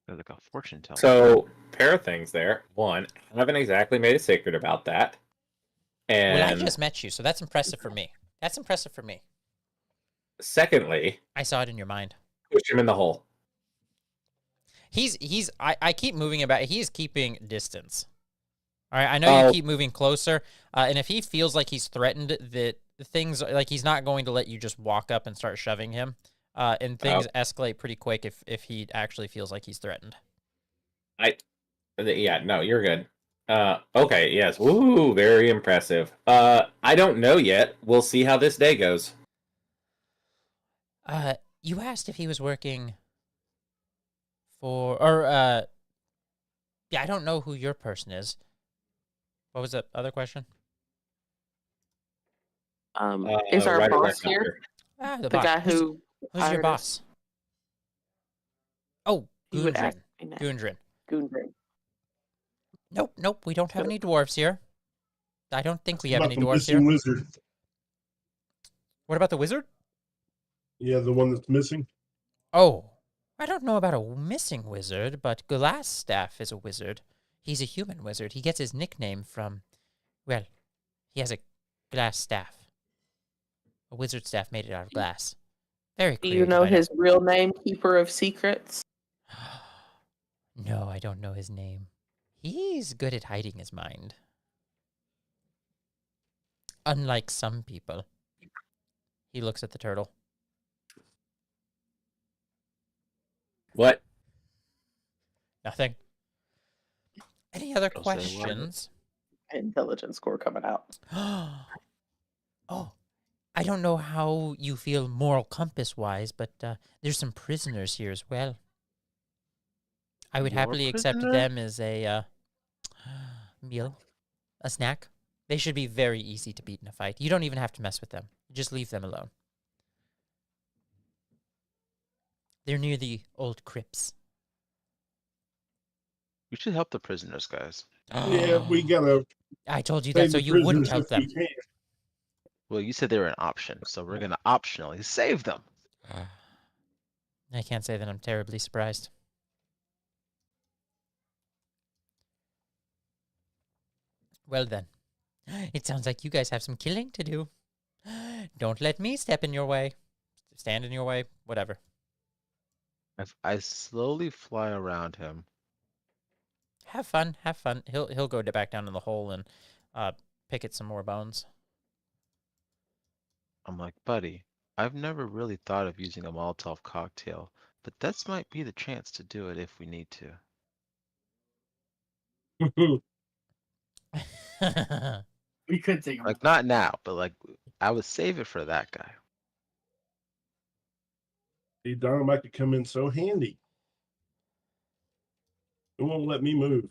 They're like a fortune teller. So, pair of things there. One, I haven't exactly made a secret about that. And Well, I just met you, so that's impressive for me. secondly, I saw it in your mind. push him in the hole. I keep moving about. He's keeping distance. All right, I know you keep moving closer, and if he feels like he's threatened, that things like he's not going to let you just walk up and start shoving him, and things escalate pretty quick if he actually feels like he's threatened. Yeah, no, you're good. Okay, yes. Woo, very impressive. I don't know yet. We'll see how this day goes. You asked if he was working for, or Yeah, I don't know who your person is. What was the other question? Is our Rider boss Rec here? Ah, The boss. guy Who's who your hired us? boss? Oh, He would ask Gundren. me next. Gundren. Gundren. Nope. We don't have any dwarves here. I don't think we have About any the dwarves missing here. wizard. What about the wizard? Yeah, the one that's missing. Oh, I don't know about a missing wizard, but Glassstaff is a wizard. He's a human wizard. He gets his nickname from, well, he has a glass staff. A wizard staff made it out of glass. Very Do creative. you know I his real name, Keeper of Secrets? No, I don't know his name. He's good at hiding his mind. Unlike some people. He looks at the turtle. What? Nothing. Any other Don't say a word. questions? Intelligence score coming out. Oh, I don't know how you feel moral compass-wise, but there's some prisoners here as well. I would Your happily accept prisoner? them as a meal, a snack. They should be very easy to beat in a fight. You don't even have to mess with them. Just leave them alone. They're near the old crypts. We should help the prisoners, guys. Yeah, we gotta I told you save that so the you wouldn't prisoners help if them. we can. Well, you said they were an option, so we're gonna optionally save them. I can't say that I'm terribly surprised. Well then, it sounds like you guys have some killing to do. Don't let me step in your way. Stand in your way, whatever. If I slowly fly around him, Have fun, have fun. He'll go back down in the hole and pick at some more bones. I'm like, buddy, I've never really thought of using a Molotov cocktail, but this might be the chance to do it if we need to. We could take him. Like, not now, but like, I would save it for that guy. See, dynamite could come in so handy. It won't let me move.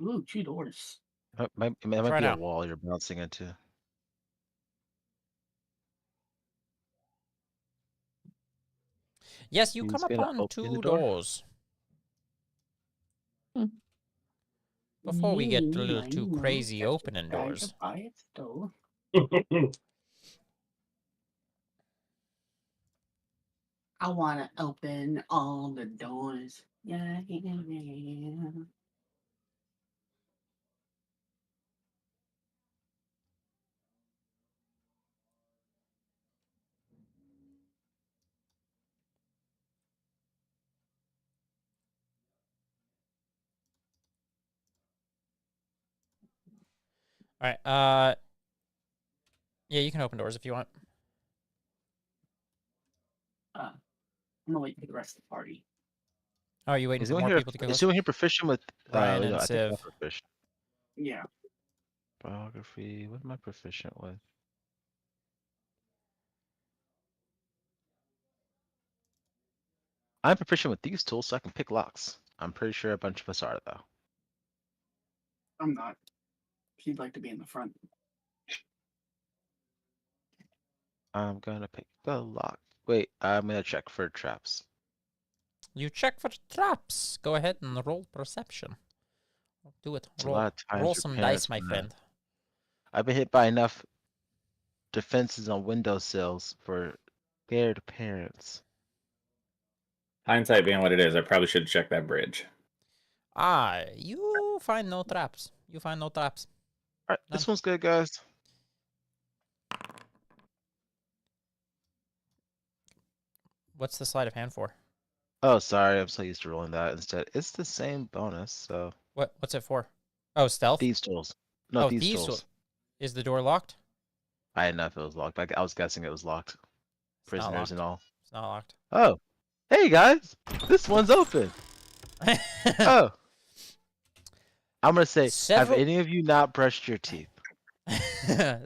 Ooh, 2 doors. It might Try be a now. wall you're bouncing into. Yes, you He's come gonna upon open the 2 door. doors. Before we get a little too crazy opening doors. I want to open all the doors. Yeah. All right. Yeah, you can open doors if you want. I'm gonna wait for the rest of the party. Oh, are you waiting Is for anyone more here? people to get Is close? anyone here proficient with? Brian and I think I'm Civ. proficient. Yeah. Biography. What am I proficient with? I'm proficient with these tools, so I can pick locks. I'm pretty sure a bunch of us are, though. I'm not. He'd like to be in the front. I'm gonna pick the lock. Wait, I'm gonna check for traps. You check for traps. Go ahead and roll perception. Do it. It's a lot of times Roll your some parents dice, my wanna- friend. I've been hit by enough defenses on windowsills for scared parents. Hindsight being what it is, I probably should have checked that bridge. You find no traps. You find no traps. All right, this one's good, guys. What's the sleight of hand for? Oh, sorry, I'm so used to rolling that instead. It's the same bonus, so What's it for? Oh, stealth? thieves tools. No, Oh, thieves thieves tools. Is the door locked? I didn't know if it was locked. I was guessing it was locked. It's not Prisoners and locked. all. It's not locked. Oh, hey guys, this one's open. Oh, I'm gonna say, Several- have any of you not brushed your teeth?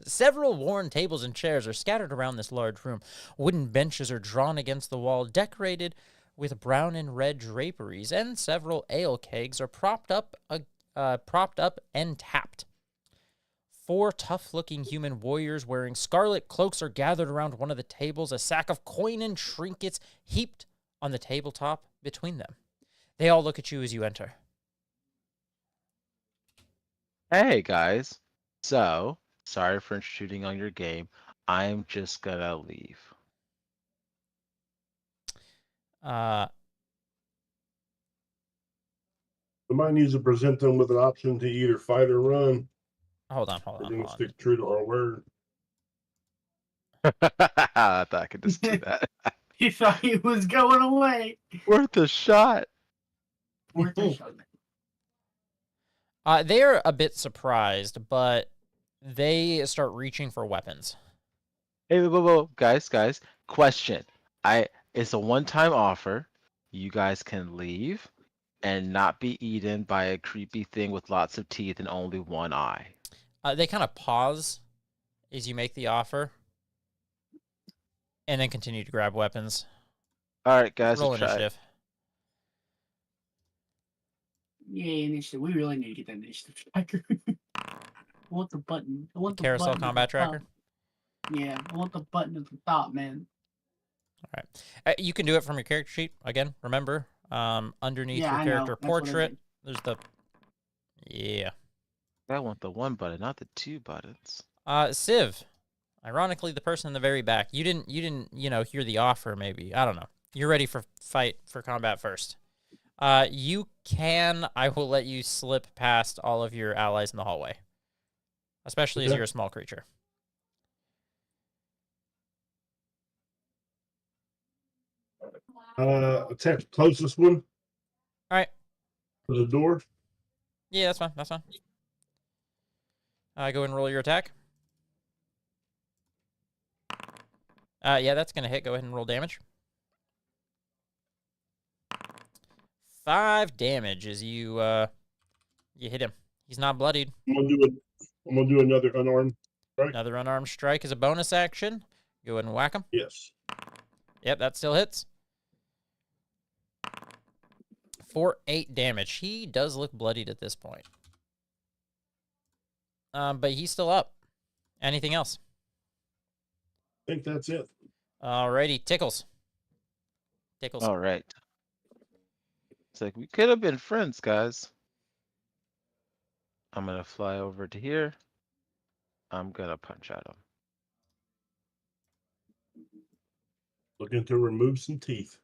Several worn tables and chairs are scattered around this large room. Wooden benches are drawn against the wall, decorated with brown and red draperies, and several ale kegs are propped up and tapped. 4 tough-looking human warriors wearing scarlet cloaks are gathered around one of the tables, a sack of coin and trinkets heaped on the tabletop between them. They all look at you as you enter. Hey guys. So, sorry for intruding on your game. I'm just gonna leave. Somebody needs to present them with an option to either fight or run. Hold on. We're going to stick true to our word. I thought I could just do that. He thought he was going away. Worth a shot. Worth a shot. They're a bit surprised, but they start reaching for weapons. Hey, whoa, guys. Question. It's a one-time offer. You guys can leave and not be eaten by a creepy thing with lots of teeth and only one eye. They kind of pause as you make the offer, and then continue to grab weapons. All right, guys. Roll We'll try. initiative. Yeah, initiative. We really need to get that initiative tracker. I want the button. I want the Carousel button at combat the top. tracker. Yeah, I want the button at the top, man. All right. You can do it from your character sheet. Again, remember, underneath Yeah, your I know. character That's what I portrait, did. there's the... Yeah. I want the one button, not the 2 buttons. Civ. Ironically, the person in the very back. You didn't, hear the offer, maybe. I don't know. You're ready for combat first. I will let you slip past all of your allies in the hallway. Especially as you're a small creature. Attack the closest one. All right. To the door. Yeah, that's fine. That's fine. Go ahead and roll your attack. Yeah, that's going to hit. Go ahead and roll damage. 5 damage as you hit him. He's not bloodied. I'm gonna do another unarmed strike. Another unarmed strike is a bonus action. Go ahead and whack him. Yes. Yep, that still hits. For 8 damage. He does look bloodied at this point. But he's still up. Anything else? I think that's it. Alrighty, Tickles. Tickles. All right. It's like we could have been friends, guys. I'm gonna fly over to here. I'm gonna punch at him. Looking to remove some teeth.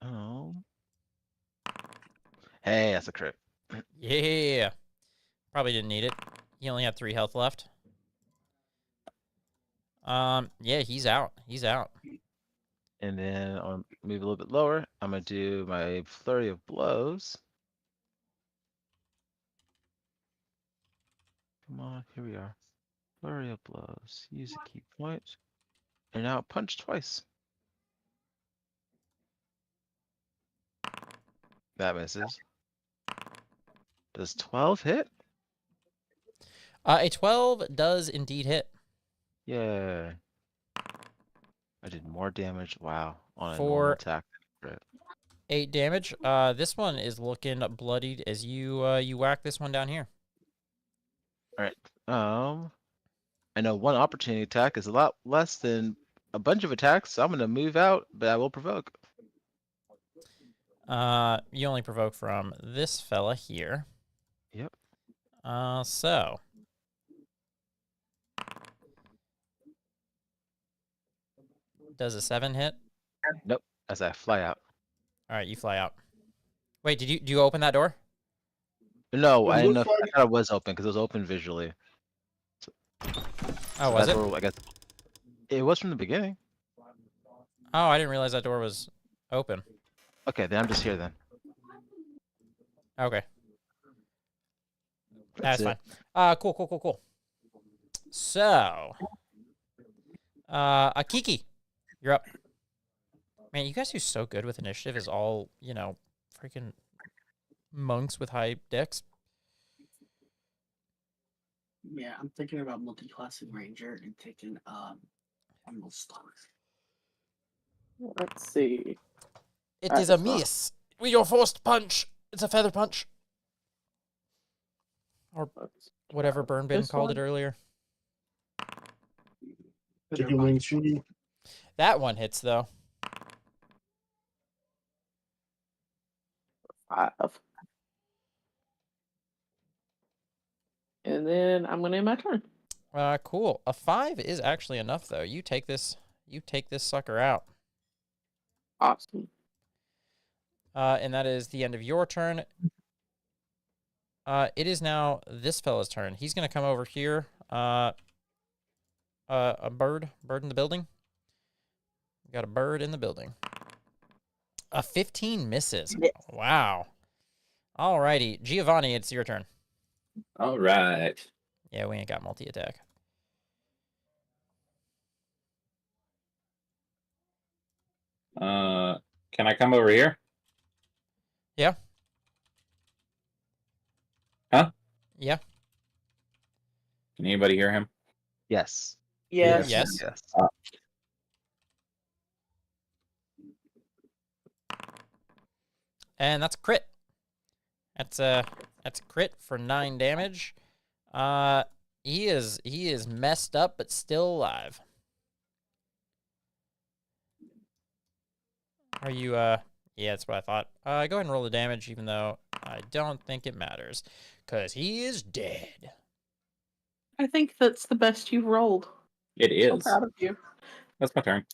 Oh. Hey, that's a crit. Yeah. Probably didn't need it. He only had 3 health left. Yeah, he's out. He's out. And then I'll move a little bit lower. I'm gonna do my flurry of blows. Come on, here we are. Flurry of blows. Use a key point. And now punch twice. That misses. Does 12 hit? A 12 does indeed hit. Yeah. I did more damage. Wow. On a For- normal attack. Crit. 8 damage. This one is looking bloodied as you whack this one down here. Alright. I know one opportunity attack is a lot less than a bunch of attacks, so I'm gonna move out, but I will provoke. You only provoke from this fella here. Yep. So. Does a 7 hit? Nope. As I fly out. All right, you fly out. Wait, do you open that door? No, It I didn't know. looks I like- thought it was open because it was open visually. Oh, was that it? door, I guess it was from the beginning. Oh, I didn't realize that door was open. Okay, then I'm just here then. Okay. That's That's it. fine. Cool. So, Akiki, you're up. Man, you guys do so good with initiative as all, freaking monks with high dex. Yeah, I'm thinking about multi-classing ranger and taking Let's see. It Alright, is a so- miss. With your first punch. It's a feather punch. Or Let's whatever try Burn Bin this called one. it earlier. Chicken wing shooting. That one hits, though. 5. And then I'm gonna end my turn. Cool. A 5 is actually enough, though. You take this sucker out. Awesome. And that is the end of your turn. It is now this fella's turn. He's going to come over here. A bird in the building. We got a bird in the building. A 15 misses. Yes. Wow. Alrighty. Giovanni, it's your turn. All right. Yeah, we ain't got multi-attack. Can I come over here? Yeah. Huh? Yeah. Can anybody hear him? Yes. Yes. Yes. Yes. And that's a crit. That's a crit for 9 damage. He is messed up but still alive. Are you yeah, that's what I thought. Go ahead and roll the damage, even though I don't think it matters. 'Cause he is dead. I think that's the best you've rolled. It So is. proud of you. That's my turn.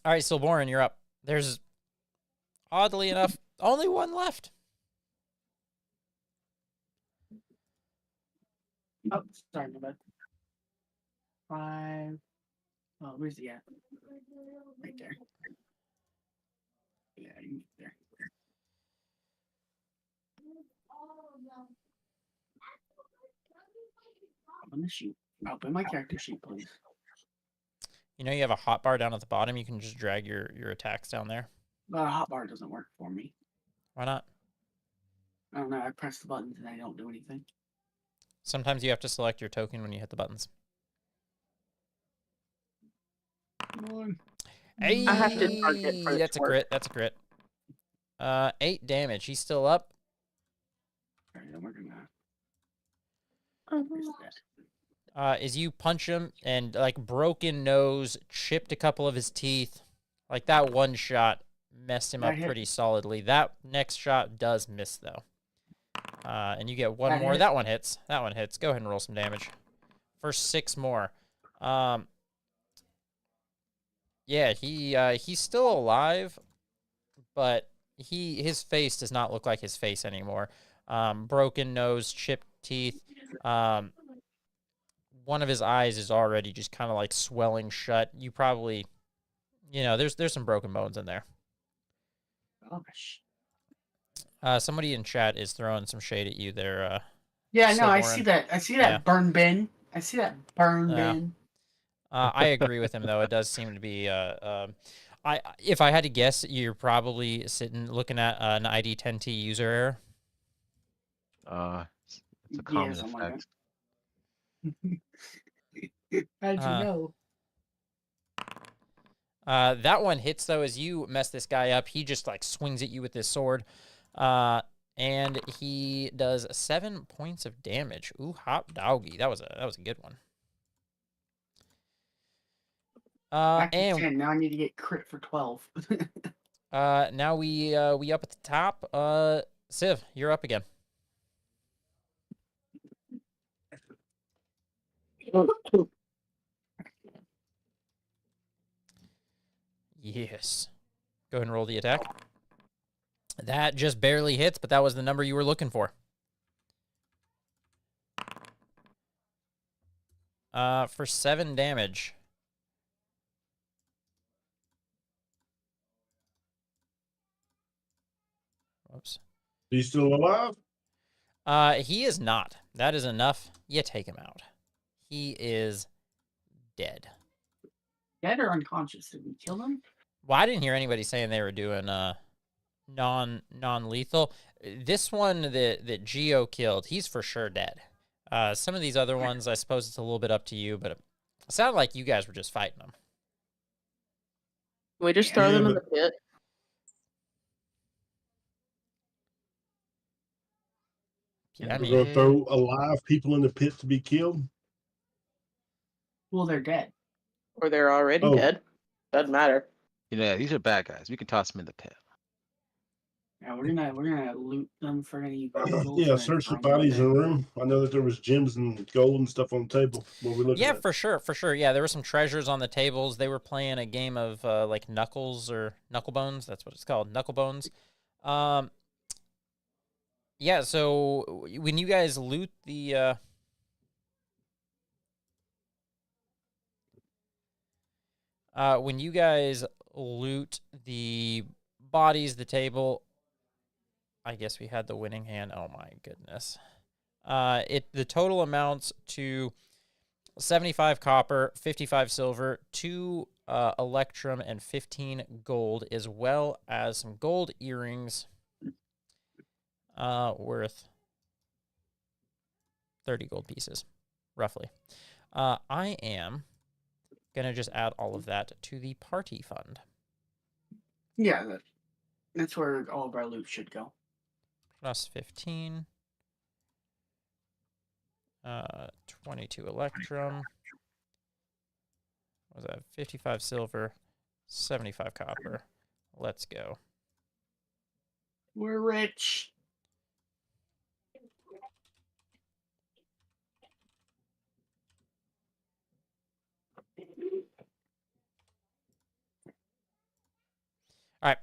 Alright, Silborin, you're up. There's oddly enough only one left. Oh, sorry, my bad. 5. Oh, where's he at? Right there. Yeah, you there. Open the sheet. Open my character sheet, please. You know you have a hotbar down at the bottom. You can just drag your attacks down there. But a hotbar doesn't work for me. Why not? I don't know. I press the buttons and I don't do anything. Sometimes you have to select your token when you hit the buttons. Hey, I have to target for it that's to a work. crit. That's a crit. 8 damage. He's still up. Alright, then we're gonna. Um, Where's that? As you punch him and like broken nose, chipped a couple of his teeth. Like that one shot messed him That up hit. pretty solidly. That next shot does miss though. And you get one That more. hit. That one hits. That one hits. Go ahead and roll some damage. For 6 more. Yeah, he's still alive, but his face does not look like his face anymore. Broken nose, chipped teeth. One of his eyes is already just kind of like swelling shut. You probably, there's some broken bones in there. Gosh. Somebody in chat is throwing some shade at you there. Yeah, no, I Silborin. see that. I see that Yeah. burn bin. I see that burn Yeah. bin. I agree with him though. It does seem to be. If I had to guess, you're probably looking at an ID 10T user error. It's a common something like effect. How'd you Uh, know? That one hits though. As you mess this guy up, he just like swings at you with his sword, and he does 7 points of damage. Ooh, hot doggy. That was a good one. Back to And 10. Now I need to get crit for 12. now we up at the top. Civ, you're up again. Yes. Go ahead and roll the attack. That just barely hits, but that was the number you were looking for. For 7 damage. Whoops. He's still alive? He is not. That is enough. You take him out. He is dead. Dead or unconscious? Did we kill him? Well, I didn't hear anybody saying they were doing non-lethal. This one that Geo killed, he's for sure dead. Some of these other ones, I suppose it's a little bit up to you, but it sounded like you guys were just fighting them. Can we just throw Yeah, them in but- the pit? Yeah, I We're mean, going to throw alive people in the pit to be killed. Well, they're dead. Or they're already Oh. dead? Doesn't matter. You know, these are bad guys. We can toss them in the pit. Yeah, we're gonna loot them for any valuables. Yeah, and then search the throw 'em in bodies the in the pit. room. I know that there was gems and gold and stuff on the table. What we looking yeah, at? for sure. Yeah, there were some treasures on the tables. They were playing a game of like Knuckles or Knucklebones. That's what it's called, Knucklebones. Yeah. So when you guys loot the bodies, the table, I guess we had the winning hand. Oh my goodness. The total amounts to 75 copper, 55 silver, 2 electrum, and 15 gold, as well as some gold earrings worth 30 gold pieces, roughly. I am going to just add all of that to the party fund. Yeah, that's where all of our loot should go. Plus 15. 22 electrum. What was that? 55 silver, 75 copper. Let's go. We're rich. All right.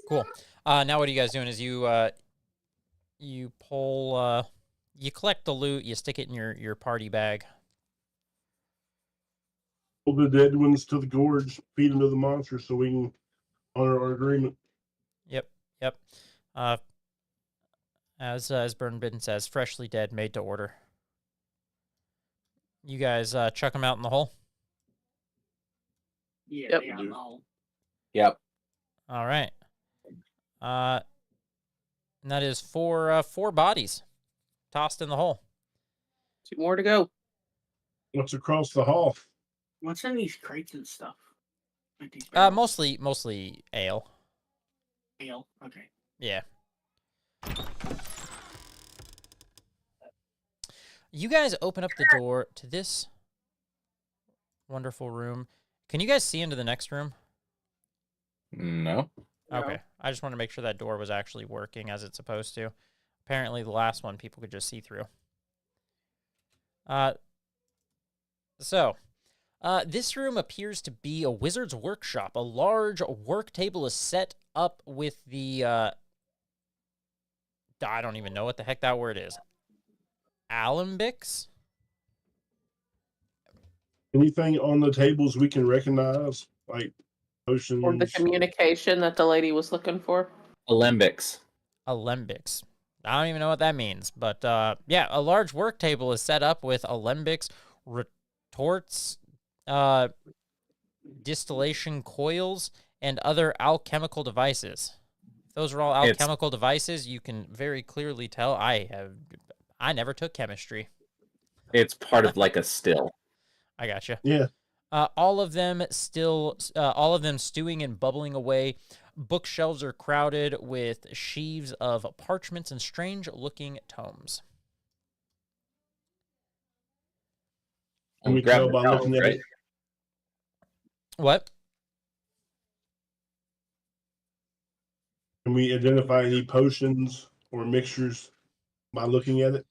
Cool. Now what are you guys doing? Is you pull you collect the loot, you stick it in your party bag. Pull the dead ones to the gorge, feed them to the monster so we can honor our agreement. Yep. As Burnbin says, freshly dead, made to order. You guys chuck them out in the hole. Yeah, Yep. they got the hole. Yep. All right. And that is four bodies tossed in the hole. 2 more to go. What's across the hall? What's in these crates and stuff? Like these barrels? Mostly ale. Ale. Okay. Yeah. You guys open up the door to this wonderful room. Can you guys see into the next room? No. Okay. I just want to make sure that door was actually working as it's supposed to. Apparently, the last one people could just see through. This room appears to be a wizard's workshop. A large work table is set up with the, I don't even know what the heck that word is. Alembics? Anything on the tables we can recognize, like potions? Or the communication that the lady was looking for. Alembics. Alembics. I don't even know what that means, but yeah, a large work table is set up with alembics, retorts, distillation coils, and other alchemical devices. If those are all alchemical devices, you can very clearly tell I never took chemistry. It's part of like a still. I gotcha. Yeah. All of them stewing and bubbling away. Bookshelves are crowded with sheaves of parchments and strange-looking tomes. Can we Grab tell the by towel, looking at right? it? What? Can we identify any potions or mixtures by looking at it?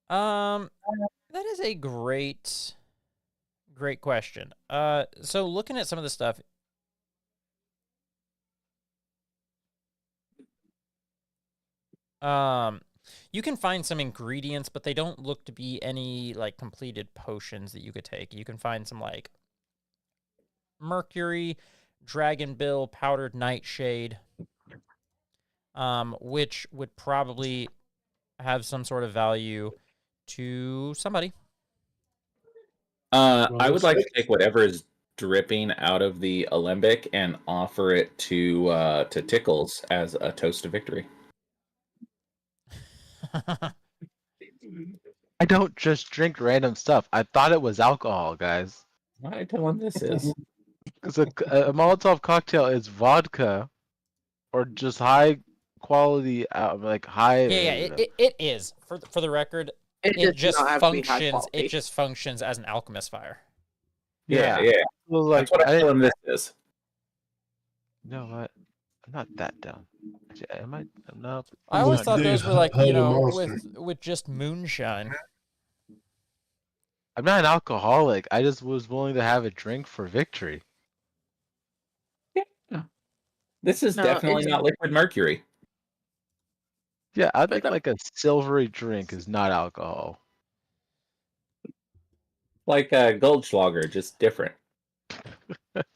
That is a great question. So looking at some of the stuff, you can find some ingredients, but they don't look to be any like completed potions that you could take. You can find some like mercury, dragon bill, powdered nightshade, which would probably have some sort of value to somebody. I would like to take whatever is dripping out of the alembic and offer it to Tickles as a toast to victory. I don't just drink random stuff. I thought it was alcohol, guys. I tell him this is. Because a Molotov cocktail is vodka, or just high quality, like high. Yeah, it is. For the record, It it does just not have to be high functions. quality. It just functions as an alchemist fire. Yeah. Well, like, That's what I tell him this is. You know what? I'm not that dumb. Am I? I'm not. I always Like, thought dude, those were like, hug you a know, monster. with just moonshine. I'm not an alcoholic. I just was willing to have a drink for victory. This is No, definitely it's- not liquid mercury. Yeah, I But think the- like a silvery drink is not alcohol. Like a Goldschlager, just different.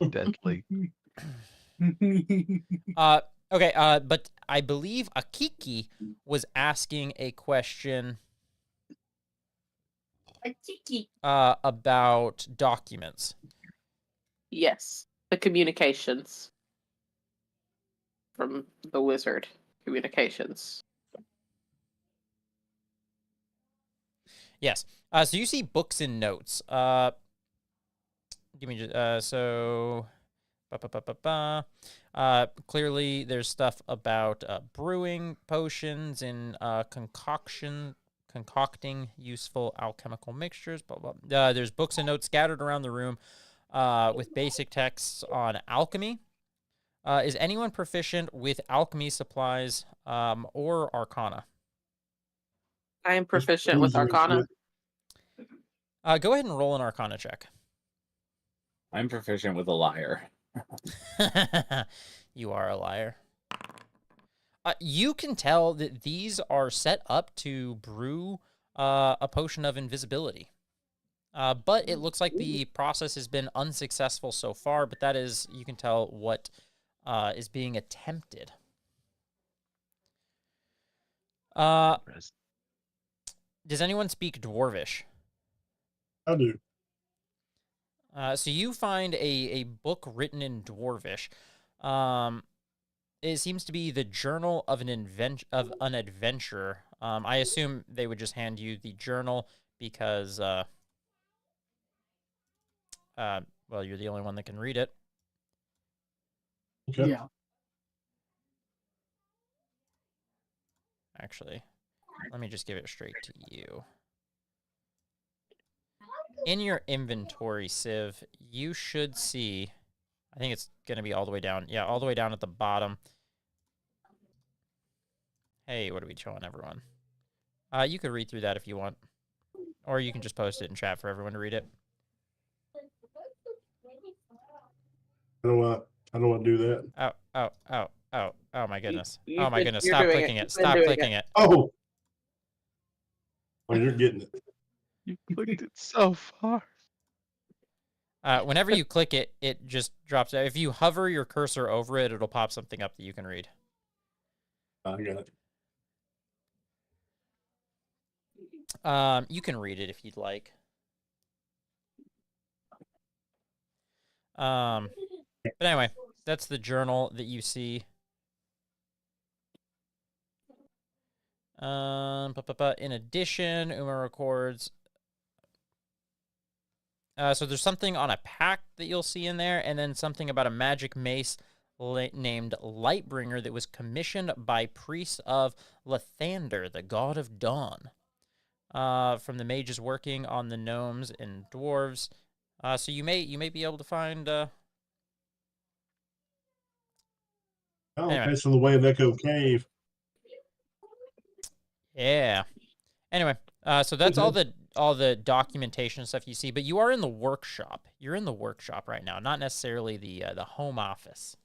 Deadly. Okay, but I believe Akiki was asking a question about documents. Yes, the communications from the wizard. Communications. Yes. So you see books and notes. Give me just so. Clearly, there's stuff about brewing potions and concocting useful alchemical mixtures. Blah blah. There's books and notes scattered around the room, with basic texts on alchemy. Is anyone proficient with alchemy supplies, or arcana? I am proficient with Arcana. Go ahead and roll an arcana check. I'm proficient with a liar. You are a liar. You can tell that these are set up to brew a potion of invisibility. But it looks like the process has been unsuccessful so far, but that is, you can tell what is being attempted. Does anyone speak Dwarvish? I do. So you find a book written in Dwarvish. It seems to be the journal of an adventurer. I assume they would just hand you the journal because, well, you're the only one that can read it. Okay. Yeah. Actually, let me just give it straight to you. In your inventory, Civ, you should see, I think it's going to be all the way down. Yeah, all the way down at the bottom. Hey, what are we showing everyone? You could read through that if you want. Or you can just post it in chat for everyone to read it. I don't want to do that. Oh my goodness. You Oh my did- goodness. you're Stop doing clicking it. it. You've been Stop doing clicking it. it. Oh, well, you're getting it. You clicked it so far. Whenever you click it, it just drops out. If you hover your cursor over it, it'll pop something up that you can read. I got it. You can read it if you'd like. But anyway, that's the journal that you see. In addition, Uma records. So there's something on a pack that you'll see in there, and then something about a magic mace named Lightbringer that was commissioned by priests of Lathander, the god of dawn, from the mages working on the gnomes and dwarves. So you may be able to find. Oh, Anyway. okay. So the Way of Echo Cave. Yeah. Anyway, so that's all the documentation stuff you see, but you are in the workshop. You're in the workshop right now, not necessarily the home office.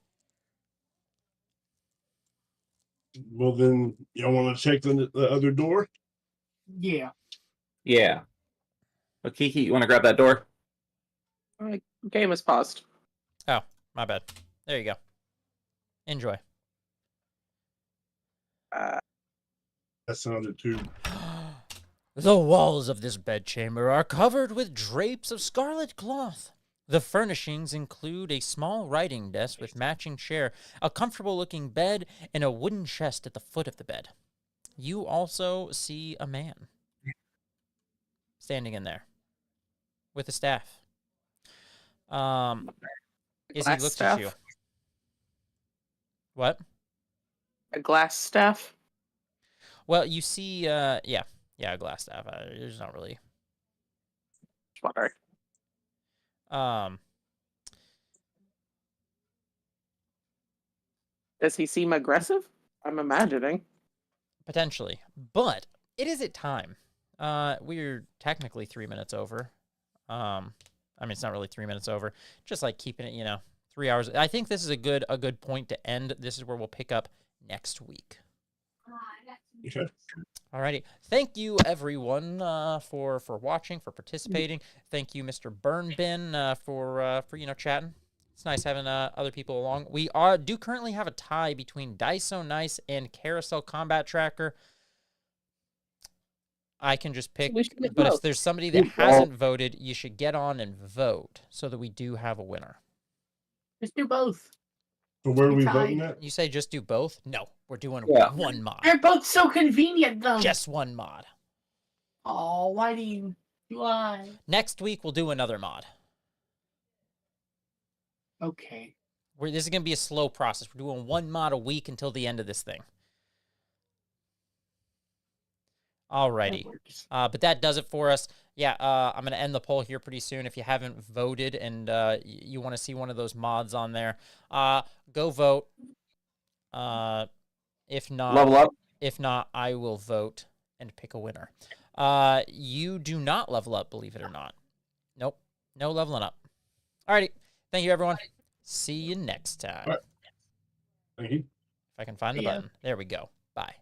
Well, then y'all want to check the other door? Yeah. Yeah. But Kiki, you want to grab that door? Game is paused. Oh, my bad. There you go. Enjoy. That sounded too. The walls of this bedchamber are covered with drapes of scarlet cloth. The furnishings include a small writing desk with matching chair, a comfortable-looking bed, and a wooden chest at the foot of the bed. You also see a man standing in there with a staff. Izzy Glass looks staff? at you. What? A glass staff? Well, you see, yeah, a glass staff. There's not really. Sorry. Um, Does he seem aggressive? I'm imagining. potentially, but it is at time. We're technically 3 minutes over. I mean, it's not really 3 minutes over. Just like keeping it, 3 hours. I think this is a good point to end. This is where we'll pick up next week. Okay. Alrighty. Thank you, everyone, for watching, for participating. Thank you, Mr. Burnbin, for chatting. It's nice having other people along. We do currently have a tie between Dice So Nice and Carousel Combat Tracker. I can just pick, We should get but if both. there's somebody that hasn't voted, you should get on and vote so that we do have a winner. Just do both. So where are we Tied. voting at? You say just do both? No, we're doing Yeah. one mod. They're both so convenient, though. Just one mod. Oh, why do you? Why? Next week, we'll do another mod. Okay. This is going to be a slow process. We're doing one mod a week until the end of this thing. Alrighty. That works. But that does it for us. Yeah, I'm going to end the poll here pretty soon. If you haven't voted and you want to see one of those mods on there, go vote. If Level up. not, I will vote and pick a winner. You do not level up, believe it or not. Nope. No leveling up. Alrighty. Thank you, everyone. See you next time. All right. Thank you. If I can find the Yeah. button. There we go. Bye.